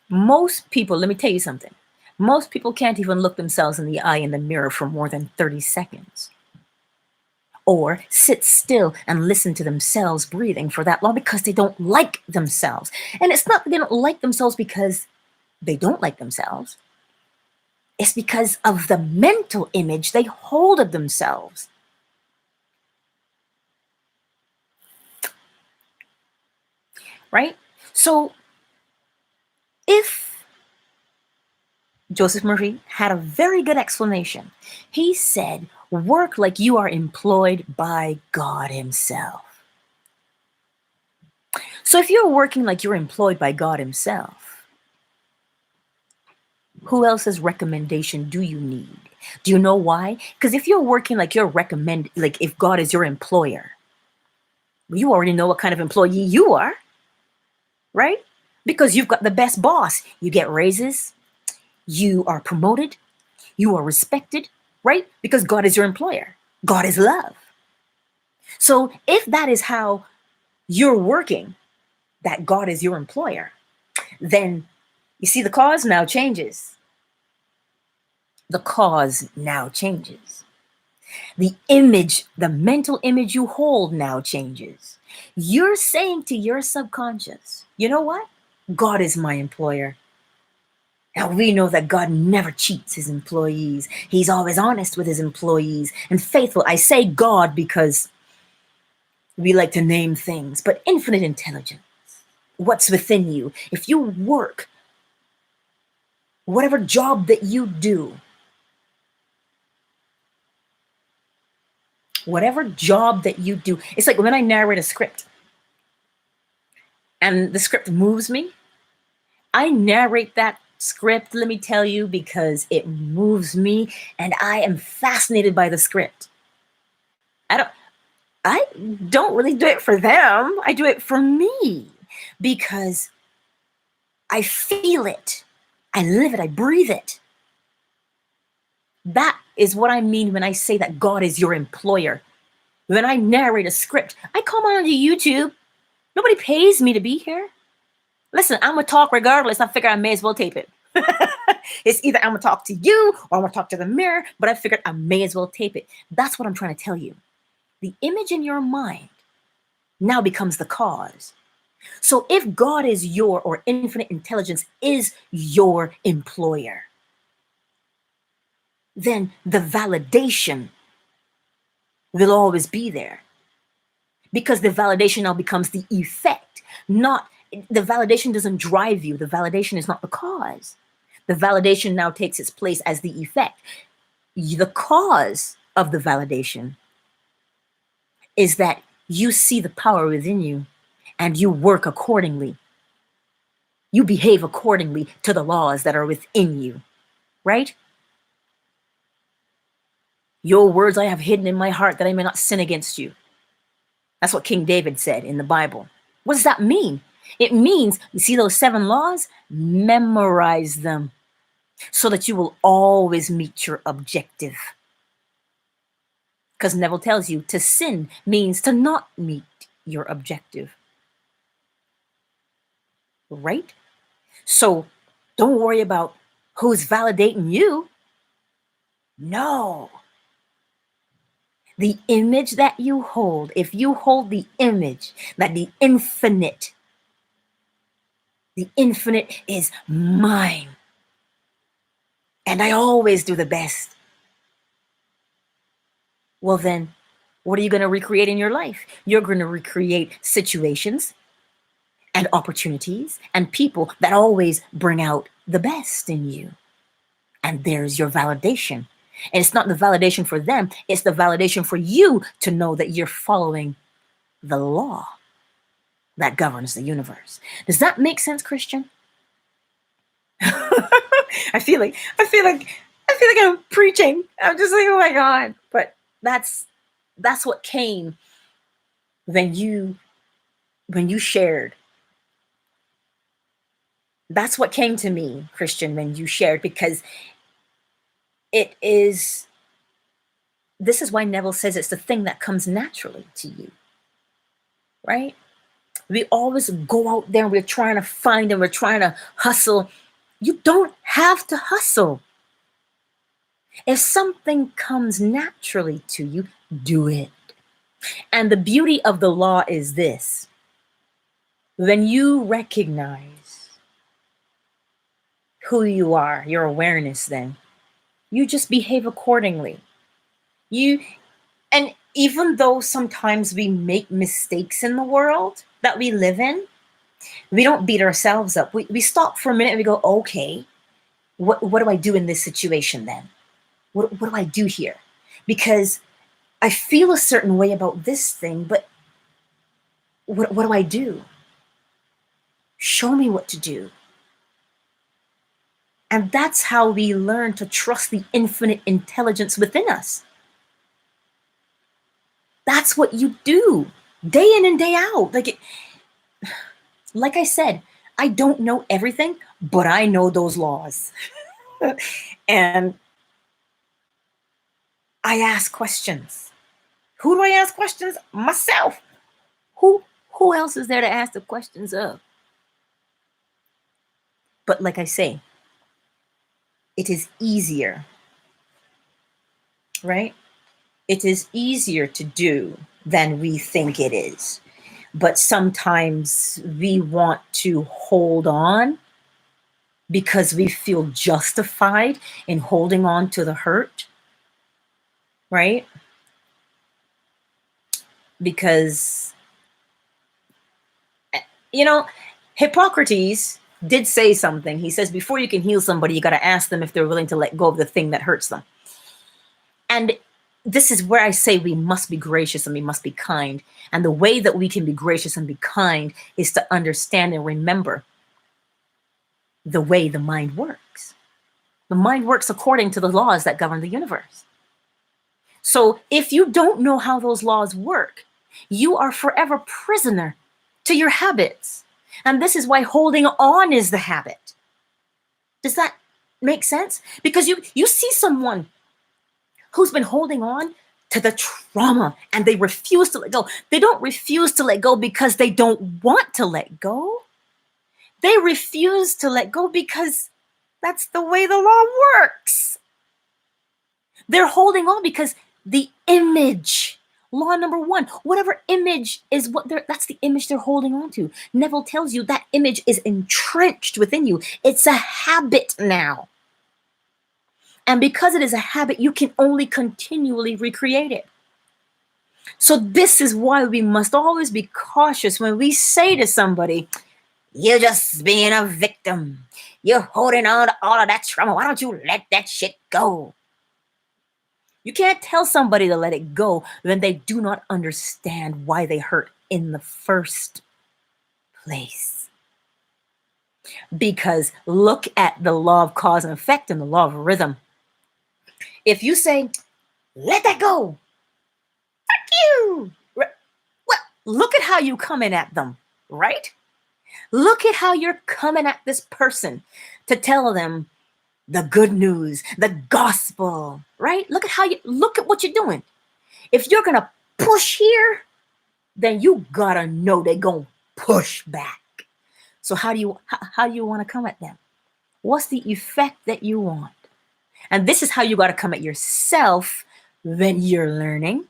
Most people, let me tell you something. Most people can't even look themselves in the eye in the mirror for more than 30 seconds. Or sit still and listen to themselves breathing for that long because they don't like themselves. And it's not that they don't like themselves because they don't like themselves. It's because of the mental image they hold of themselves. Right? So if Joseph Murphy had a very good explanation, he said, work like you are employed by God himself. So if you're working like you're employed by God himself, who else's recommendation do you need? Do you know why? Because if you're working like you're like if God is your employer, you already know what kind of employee you are, right? Because you've got the best boss. You get raises, you are promoted, you are respected, right? Because God is your employer. God is love. So if that is how you're working, that God is your employer, then you see the cause now changes. The cause now changes. The image, the mental image you hold now changes. You're saying to your subconscious, you know what? God is my employer. Now we know that God never cheats his employees. He's always honest with his employees and faithful. I say God because we like to name things, but infinite intelligence, what's within you. If you work, whatever job that you do, it's like when I narrate a script and the script moves me, I narrate that script, let me tell you, because it moves me and I am fascinated by the script. I don't really do it for them. I do it for me because I feel it. I live it. I breathe it. That is what I mean when I say that God is your employer. When I narrate a script, I come on to YouTube. Nobody pays me to be here. Listen, I'm going to talk regardless. I figure I may as well tape it. It's either I'm going to talk to you or I'm going to talk to the mirror, but I figured I may as well tape it. That's what I'm trying to tell you. The image in your mind now becomes the cause. So if God is your, or infinite intelligence is your employer, then the validation will always be there, because the validation now becomes the effect. Not the validation doesn't drive you. The validation is not the cause. The validation now takes its place as the effect. The cause of the validation is that you see the power within you and you work accordingly. You behave accordingly to the laws that are within you, right? Your words I have hidden in my heart that I may not sin against you. That's what King David said in the Bible. What does that mean? It means, you see those 7 laws? Memorize them so that you will always meet your objective. Because Neville tells you to sin means to not meet your objective. Right? So don't worry about who's validating you. No. The image that you hold, if you hold the image that the infinite is mine, and I always do the best, well then, what are you going to recreate in your life? You're going to recreate situations and opportunities and people that always bring out the best in you. And there's your validation. And it's not the validation for them, it's the validation for you to know that you're following the law that governs the universe. Does that make sense, Christian? I feel like I'm preaching. I'm just like, oh my God. But that's what came when you shared. That's what came to me, Christian, when you shared, because this is why Neville says it's the thing that comes naturally to you, right? We always go out there and we're trying to find and we're trying to hustle. You don't have to hustle. If something comes naturally to you, do it. And the beauty of the law is this. When you recognize who you are, your awareness, then you just behave accordingly. And even though sometimes we make mistakes in the world that we live in, we don't beat ourselves up. We stop for a minute and we go, okay, what do I do in this situation then? What do I do here? Because I feel a certain way about this thing, but what do I do? Show me what to do. And that's how we learn to trust the infinite intelligence within us. That's what you do day in and day out. Like I said, I don't know everything, but I know those laws. And I ask questions. Who do I ask questions? Myself. Who else is there to ask the questions of? But like I say, it is easier, right? It is easier to do than we think it is. But sometimes we want to hold on because we feel justified in holding on to the hurt, right? Because, you know, Hippocrates did say something. He says, before you can heal somebody, you got to ask them if they're willing to let go of the thing that hurts them. And this is where I say we must be gracious and we must be kind. And the way that we can be gracious and be kind is to understand and remember the way the mind works. The mind works according to the laws that govern the universe. So if you don't know how those laws work, you are forever prisoner to your habits. And this is why holding on is the habit. Does that make sense? Because you see someone who's been holding on to the trauma and they refuse to let go. They don't refuse to let go because they don't want to let go. They refuse to let go because that's the way the law works. They're holding on because the image, law number one, whatever image is that's the image they're holding on to. Neville tells you that image is entrenched within you. It's a habit now. And because it is a habit, you can only continually recreate it. So this is why we must always be cautious when we say to somebody, you're just being a victim. You're holding on to all of that trauma. Why don't you let that shit go? You can't tell somebody to let it go when they do not understand why they hurt in the first place. Because look at the law of cause and effect and the law of rhythm. If you say, let that go, fuck you. Well, look at how you coming at them, right? Look at how you're coming at this person to tell them the good news, the gospel, right? Look at what you're doing. If you're gonna push here, then you gotta know they're gonna push back. So how do you want to come at them? What's the effect that you want? And this is how you gotta come at yourself when you're learning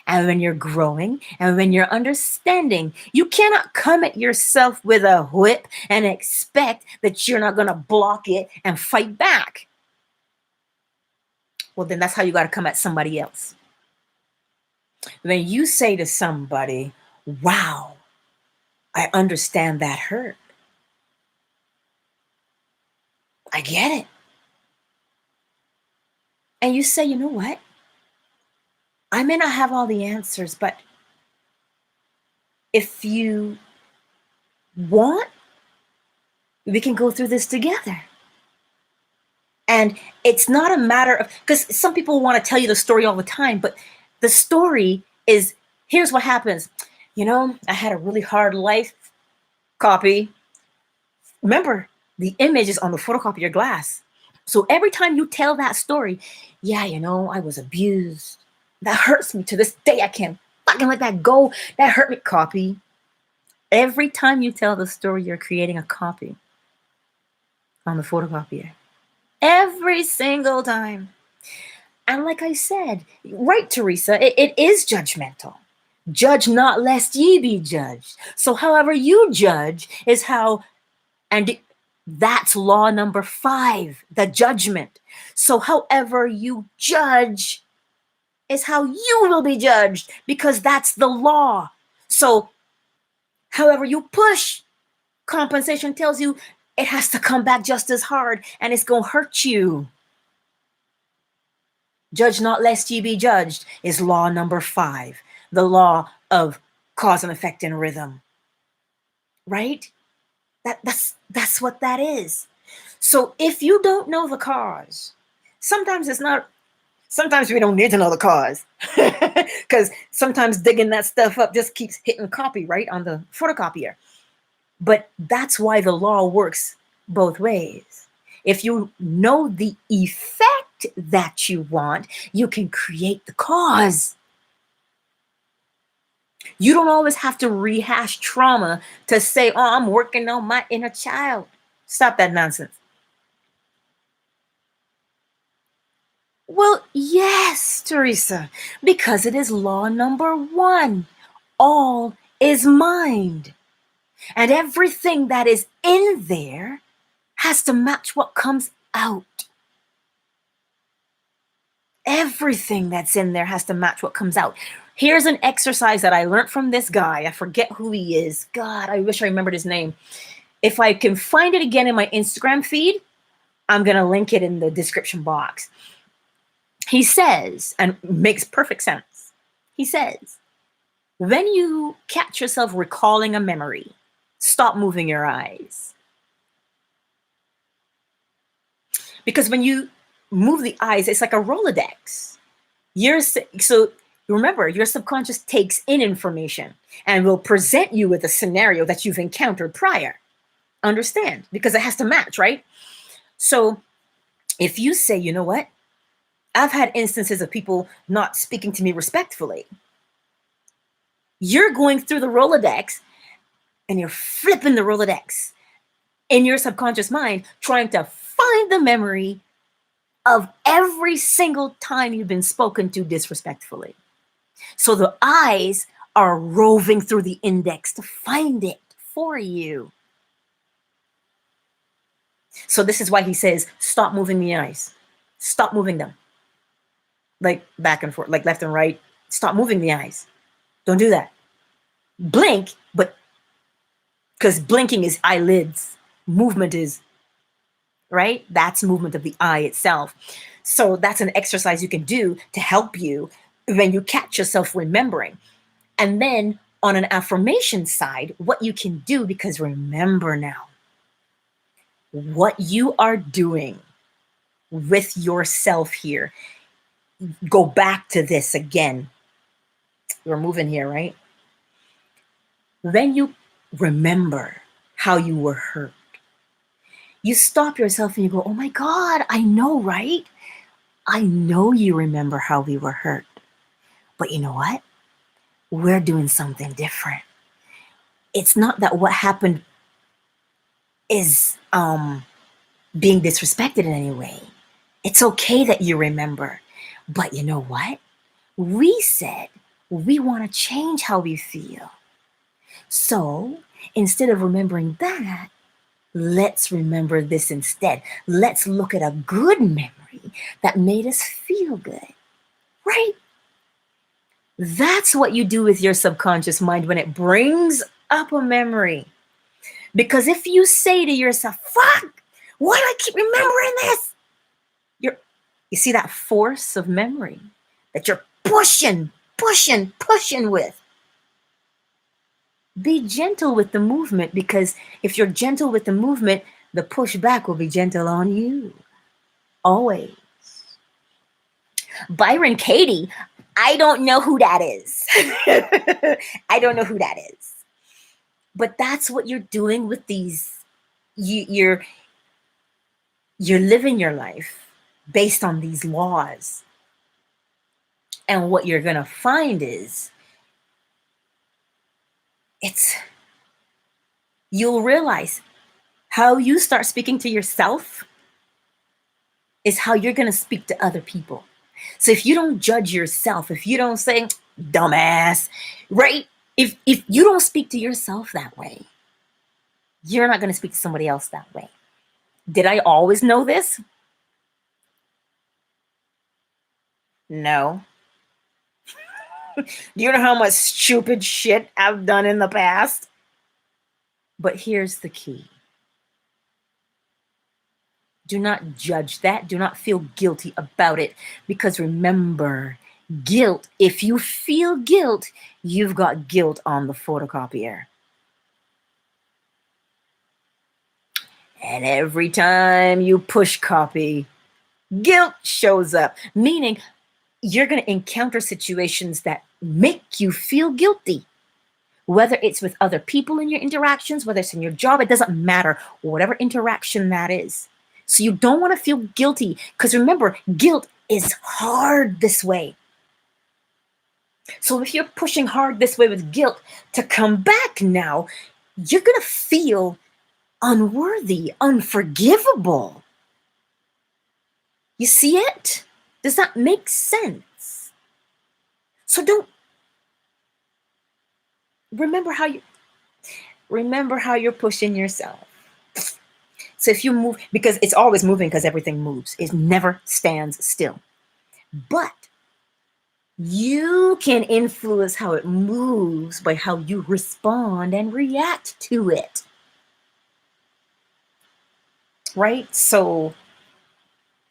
and when you're growing and when you're understanding. You cannot come at yourself with a whip and expect that you're not gonna block it and fight back. Well, then that's how you got to come at somebody else. When you say to somebody, wow, I understand that hurt. I get it. And you say, you know what? I may not have all the answers, but if you want, we can go through this together. And it's not a matter of, because some people want to tell you the story all the time, but the story is, here's what happens. You know, I had a really hard life. Copy. Remember, the image is on the photocopier glass. So every time you tell that story, yeah, you know, I was abused. That hurts me to this day. I can't fucking let that go. That hurt me. Copy. Every time you tell the story, you're creating a copy on the photocopier. Every single time. And like I said, right, Teresa, it is judgmental. Judge not lest ye be judged. So however you judge is how, and that's law number 5, the judgment. So however you judge is how you will be judged, because that's the law. So however you push, compensation tells you it has to come back just as hard and it's going to hurt you. Judge not lest ye be judged is law number 5, the law of cause and effect and rhythm. Right? That's what that is. So if you don't know the cause, sometimes we don't need to know the cause, because sometimes digging that stuff up just keeps hitting copy right on the photocopier. But that's why the law works both ways. If you know the effect that you want, you can create the cause. You don't always have to rehash trauma to say, oh, I'm working on my inner child. Stop that nonsense. Well, yes, Teresa, because it is law number one. All is mind. And everything that is in there has to match what comes out. Everything that's in there has to match what comes out. Here's an exercise that I learned from this guy. I forget who he is. God, I wish I remembered his name. If I can find it again in my Instagram feed, I'm going to link it in the description box. He says, and makes perfect sense. He says, when you catch yourself recalling a memory, stop moving your eyes. Because when you move the eyes, it's like a Rolodex. So remember, your subconscious takes in information and will present you with a scenario that you've encountered prior. Understand? Because it has to match, right? So if you say, you know what? I've had instances of people not speaking to me respectfully. You're going through the Rolodex and you're flipping the Rolodex in your subconscious mind, trying to find the memory of every single time you've been spoken to disrespectfully. So the eyes are roving through the index to find it for you. So this is why he says, stop moving the eyes. Stop moving them. Like back and forth, like left and right. Stop moving the eyes. Don't do that. Blink, but because blinking is eyelids. Movement is, right? That's movement of the eye itself. So that's an exercise you can do to help you when you catch yourself remembering. And then on an affirmation side, what you can do, because remember now, what you are doing with yourself here, go back to this again. We're moving here, right? When you remember how you were hurt, you stop yourself and you go, oh my God, I know, right? I know you remember how we were hurt. But you know what? We're doing something different. It's not that what happened is being disrespected in any way. It's okay that you remember. But you know what? We said we want to change how we feel. So instead of remembering that, let's remember this instead. Let's look at a good memory that made us feel good, right? That's what you do with your subconscious mind when it brings up a memory. Because if you say to yourself, fuck, why do I keep remembering this? You see that force of memory that you're pushing with. Be gentle with the movement, because if you're gentle with the movement, the pushback will be gentle on you. Always. Byron Katie, I don't know who that is. I don't know who that is. But that's what you're doing with these. You're living your life based on these laws. And what you're going to find is you'll realize how you start speaking to yourself is how you're going to speak to other people. So if you don't judge yourself, if you don't say, dumbass, right? If you don't speak to yourself that way, you're not going to speak to somebody else that way. Did I always know this? No. Do you know how much stupid shit I've done in the past? But here's the key. Do not judge that. Do not feel guilty about it. Because remember, guilt, if you feel guilt, you've got guilt on the photocopier. And every time you push copy, guilt shows up. Meaning you're going to encounter situations that make you feel guilty. Whether it's with other people in your interactions, whether it's in your job, it doesn't matter. Whatever interaction that is. So you don't want to feel guilty, because remember, guilt is hard this way. So if you're pushing hard this way with guilt to come back now, you're going to feel unworthy, unforgivable. You see it? Does that make sense? So don't remember how you're pushing yourself. So if you move, because it's always moving, because everything moves, it never stands still. But you can influence how it moves by how you respond and react to it. Right? So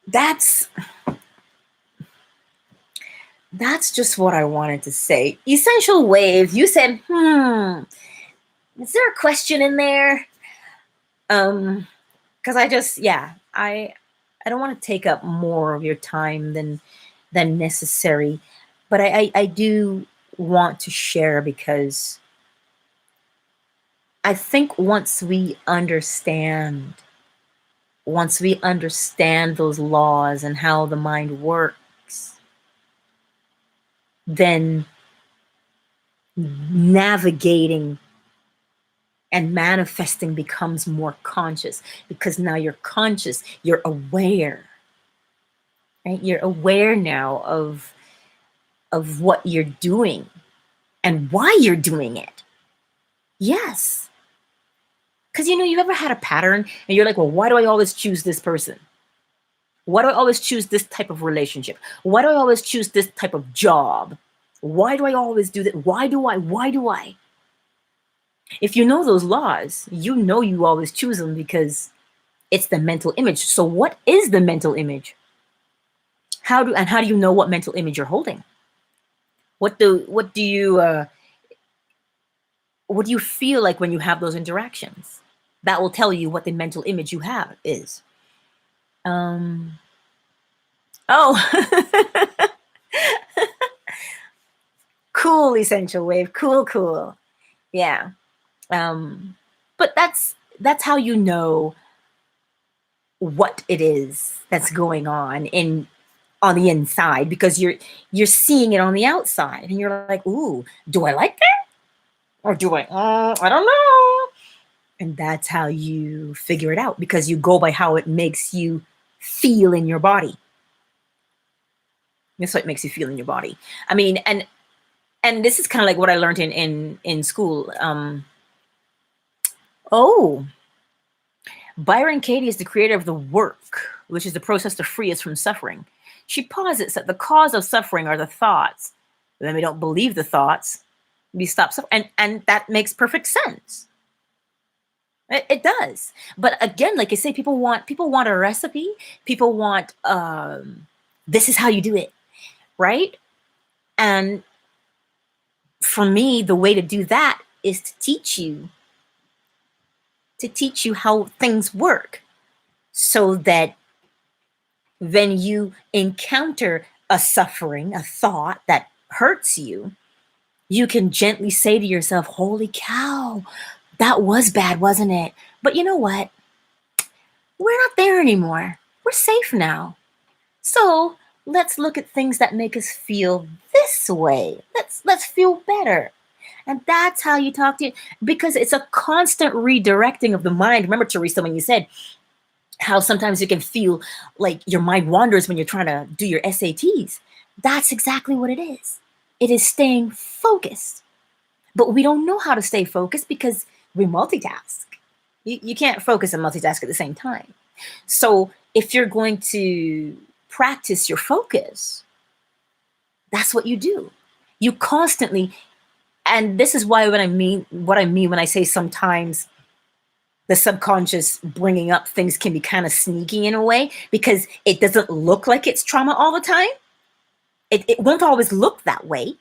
that's just what I wanted to say. Essential wave, you said, is there a question in there? Because I don't want to take up more of your time than necessary, but I do want to share, because I think once we understand those laws and how the mind works, then navigating and manifesting becomes more conscious, because now you're conscious, you're aware, right? You're aware now of what you're doing and why you're doing it. Yes. Because you ever had a pattern and you're like, well, why do I always choose this person? Why do I always choose this type of relationship? Why do I always choose this type of job? Why do I always do that? Why do I? If you know those laws, you always choose them because it's the mental image. So what is the mental image? How do you know what mental image you're holding? What do you feel like when you have those interactions? That will tell you what the mental image you have is. Oh, cool, essential wave. Cool. Yeah. But that's how you know what it is that's going on on the inside, because you're seeing it on the outside, and you're like, ooh, do I like that? Or do I don't know. And that's how you figure it out, because you go by how it makes you feel in your body. That's what makes you feel in your body. I mean, and this is kind of like what I learned in school. Byron Katie is the creator of the work, which is the process to free us from suffering. She posits that the cause of suffering are the thoughts. Then we don't believe the thoughts. We stop suffering, and that makes perfect sense. It does. But again, like I say, people want a recipe. People want this is how you do it, right? And for me, the way to do that is to teach you how things work, so that when you encounter a suffering, a thought that hurts you, you can gently say to yourself, holy cow, that was bad, wasn't it? But you know what? We're not there anymore. We're safe now. So let's look at things that make us feel this way. Let's feel better. And that's how you talk to it, because it's a constant redirecting of the mind. Remember, Teresa, when you said how sometimes you can feel like your mind wanders when you're trying to do your SATs. That's exactly what it is. It is staying focused. But we don't know how to stay focused because we multitask. You can't focus and multitask at the same time. So if you're going to practice your focus, that's what you do. You constantly, and this is why what I mean when I say sometimes the subconscious bringing up things can be kind of sneaky in a way, because it doesn't look like it's trauma all the time. It won't always look that way,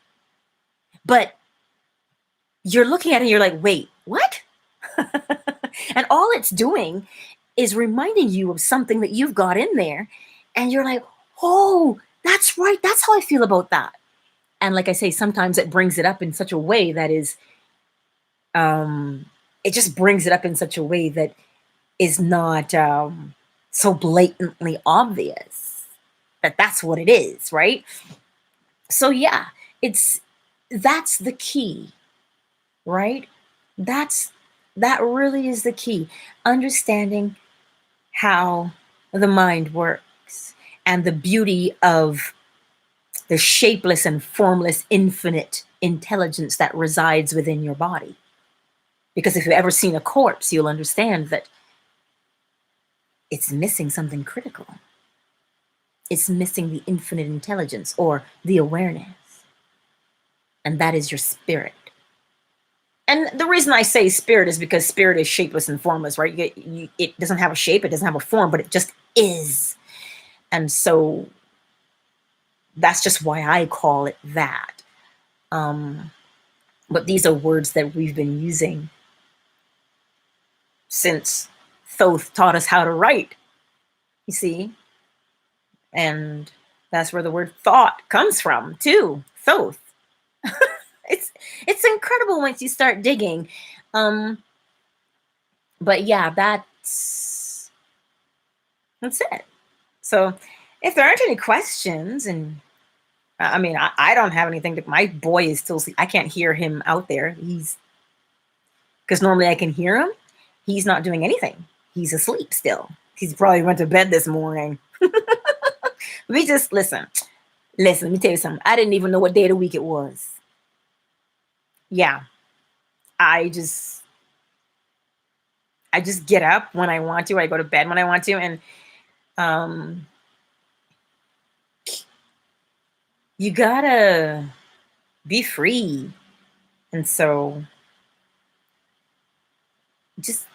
but you're looking at it and you're like, wait, what? And all it's doing is reminding you of something that you've got in there. And you're like, oh, that's right. That's how I feel about that. And like I say, sometimes it brings it up in such a way that is, it just brings it up in such a way that is not so blatantly obvious that that's what it is, right? So yeah, that's the key, right? That really is the key. Understanding how the mind works and the beauty of the shapeless and formless infinite intelligence that resides within your body. Because if you've ever seen a corpse, you'll understand that it's missing something critical. It's missing the infinite intelligence or the awareness. And that is your spirit. And the reason I say spirit is because spirit is shapeless and formless, right? It doesn't have a shape, it doesn't have a form, but it just is. And so that's just why I call it that. But these are words that we've been using since Thoth taught us how to write, you see? And that's where the word thought comes from, too. Thoth. It's incredible once you start digging. But yeah, that's it. So if there aren't any questions, and I mean, I don't have anything my boy is still asleep. I can't hear him out there. Because normally I can hear him. He's not doing anything. He's asleep still. He's probably went to bed this morning. Listen, let me tell you something. I didn't even know what day of the week it was. Yeah. I just get up when I want to. I go to bed when I want to. And you gotta be free. And so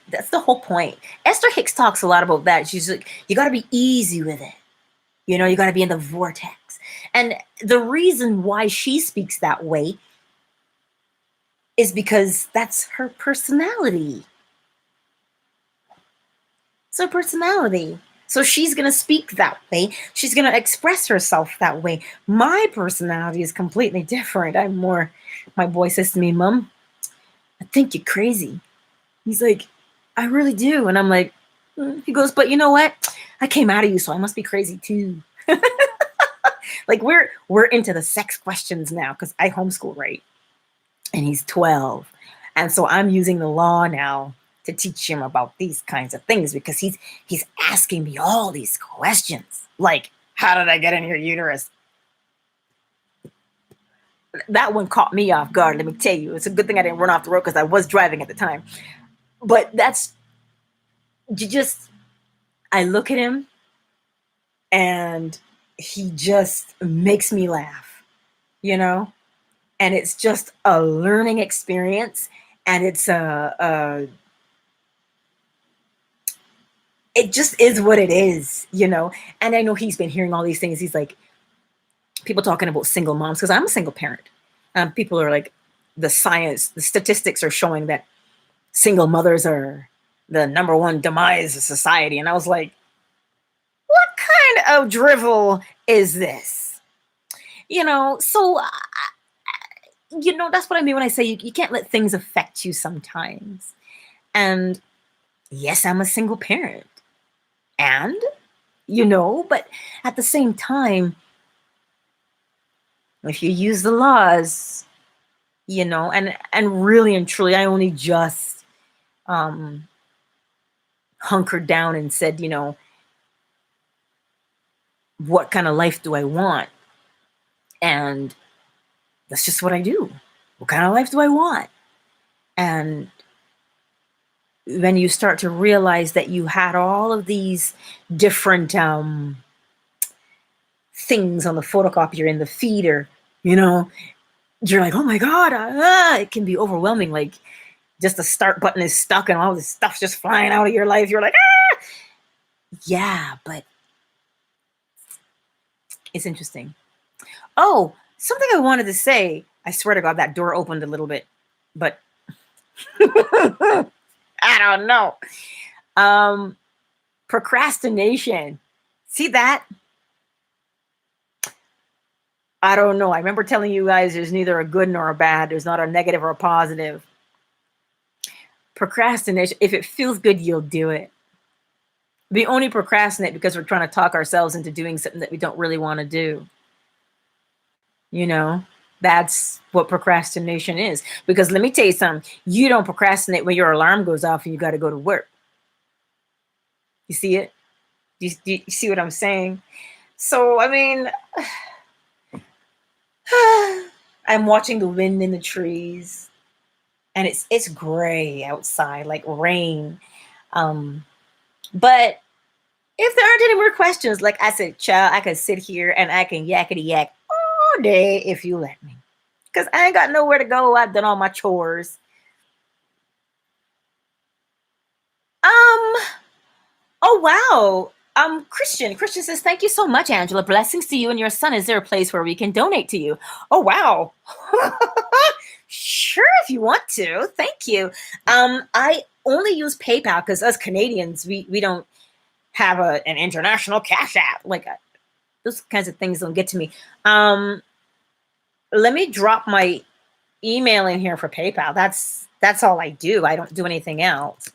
that's the whole point. Esther Hicks talks a lot about that. She's like, you gotta be easy with it. You know, you gotta be in the vortex. And the reason why she speaks that way is because that's her personality. It's her personality. So she's going to speak that way. She's going to express herself that way. My personality is completely different. I'm more, my boy says to me, Mom, I think you're crazy. He's like, I really do. And I'm like, He goes, but you know what? I came out of you, so I must be crazy too. Like we're into the sex questions now because I homeschool, right? And he's 12. And so I'm using the law now to teach him about these kinds of things because he's asking me all these questions. Like, how did I get in your uterus? That one caught me off guard, let me tell you. It's a good thing I didn't run off the road because I was driving at the time. But I look at him and he just makes me laugh, you know? And it's just a learning experience. And it's it just is what it is, you know? And I know he's been hearing all these things. He's like, people talking about single moms, because I'm a single parent. People are like, the statistics are showing that single mothers are the #1 demise of society. And I was like, what kind of drivel is this? You know, so, you know, that's what I mean when I say you can't let things affect you sometimes. And yes, I'm a single parent. And, you know, but at the same time, if you use the laws, you know, and really and truly, I only just hunkered down and said, you know, what kind of life do I want? And that's just what I do. What kind of life do I want? And when you start to realize that you had all of these different things on the photocopier in the feeder, you know, you're like, oh my God, it can be overwhelming. Like just the start button is stuck and all this stuff's just flying out of your life. You're like, ah! Yeah, but it's interesting. Oh, something I wanted to say. I swear to God, that door opened a little bit, but I don't know. Procrastination. See that? I don't know. I remember telling you guys there's neither a good nor a bad. There's not a negative or a positive. Procrastination, if it feels good, you'll do it. We only procrastinate because we're trying to talk ourselves into doing something that we don't really want to do. You know, that's what procrastination is. Because let me tell you something. You don't procrastinate when your alarm goes off and you got to go to work. You see it? Do you see what I'm saying? So, I mean, I'm watching the wind in the trees, and it's gray outside, like rain. But if there aren't any more questions, like I said, child, I could sit here and I can yakety yak all day if you let me. Because I ain't got nowhere to go. I've done all my chores. Oh wow. Christian says, thank you so much, Angela. Blessings to you and your son. Is there a place where we can donate to you? Oh wow. Sure, if you want to. Thank you. I only use PayPal because us Canadians, we don't have an international cash app. Like those kinds of things don't get to me. Let me drop my email in here for PayPal. That's all I do. I don't do anything else.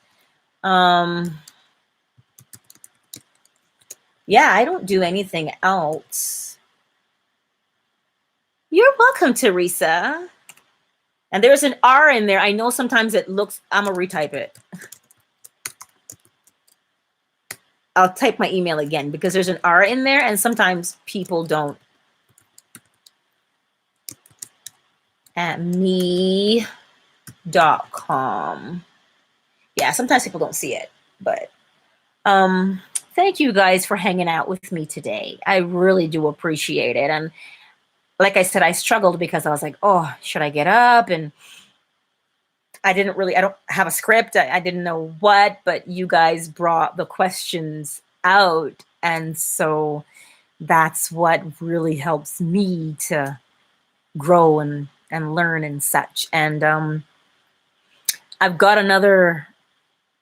Yeah, I don't do anything else. You're welcome, Teresa. And there's an R in there. I know sometimes it looks, I'm gonna retype it. I'll type my email again because there's an R in there and sometimes people don't. At me.com. Yeah, sometimes people don't see it, but thank you guys for hanging out with me today. I really do appreciate it. And like I said, I struggled because I was like, oh, should I get up? And I don't have a script. I didn't know what, but you guys brought the questions out. And so that's what really helps me to grow and learn and such. And I've got another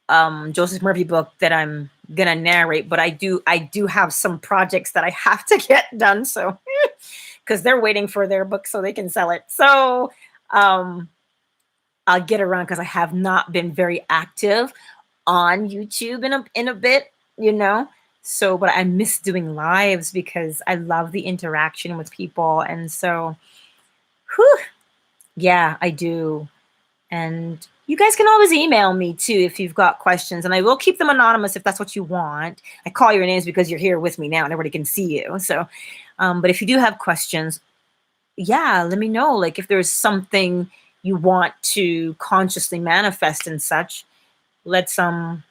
Joseph Murphy book that I'm gonna narrate, but I do have some projects that I have to get done. So because they're waiting for their book so they can sell it. So I'll get around because I have not been very active on YouTube in a bit, you know. So, but I miss doing lives because I love the interaction with people. And so, yeah, I do. And you guys can always email me too if you've got questions, and I will keep them anonymous if that's what you want. I call your names because you're here with me now and everybody can see you. So, but if you do have questions, yeah, let me know. Like if there's something you want to consciously manifest and such, let's do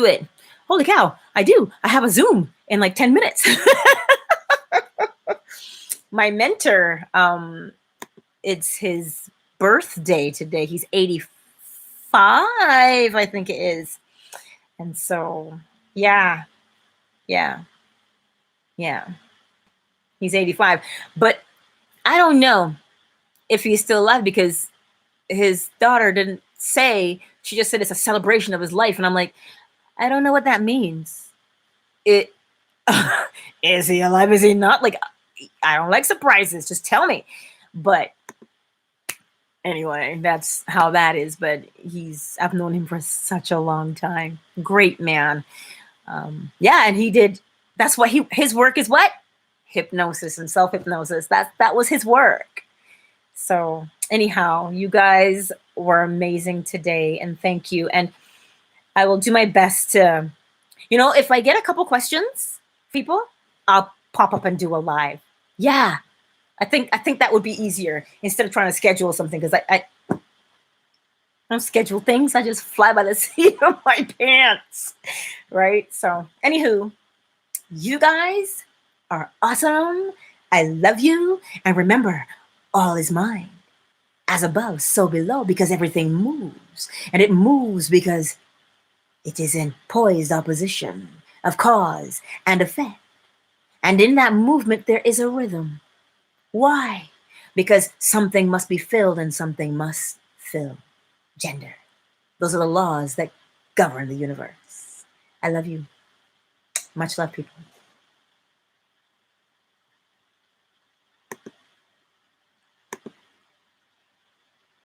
it. Holy cow, I do. I have a Zoom in like 10 minutes. My mentor, it's his birthday today. He's 85, I think it is. And so, yeah. He's 85. But I don't know if he's still alive because his daughter didn't say, she just said it's a celebration of his life. And I'm like, I don't know what that means. Is he alive? Is he not? Like, I don't like surprises. Just tell me. But anyway, that's how that is. But I've known him for such a long time. Great man. Yeah, and he did, that's what his work is what? Hypnosis and self-hypnosis. That was his work. So anyhow, you guys were amazing today, and thank you. And I will do my best to, if I get a couple questions, people, I'll pop up and do a live. Yeah, I think that would be easier instead of trying to schedule something, because I don't schedule things. I just fly by the seat of my pants, right? So anywho, you guys are awesome. I love you. And remember, all is mind. As above, so below, because everything moves. And it moves because it is in poised opposition of cause and effect. And in that movement, there is a rhythm. Why? Because something must be filled and something must fill. Gender. Those are the laws that govern the universe. I love you. Much love, people.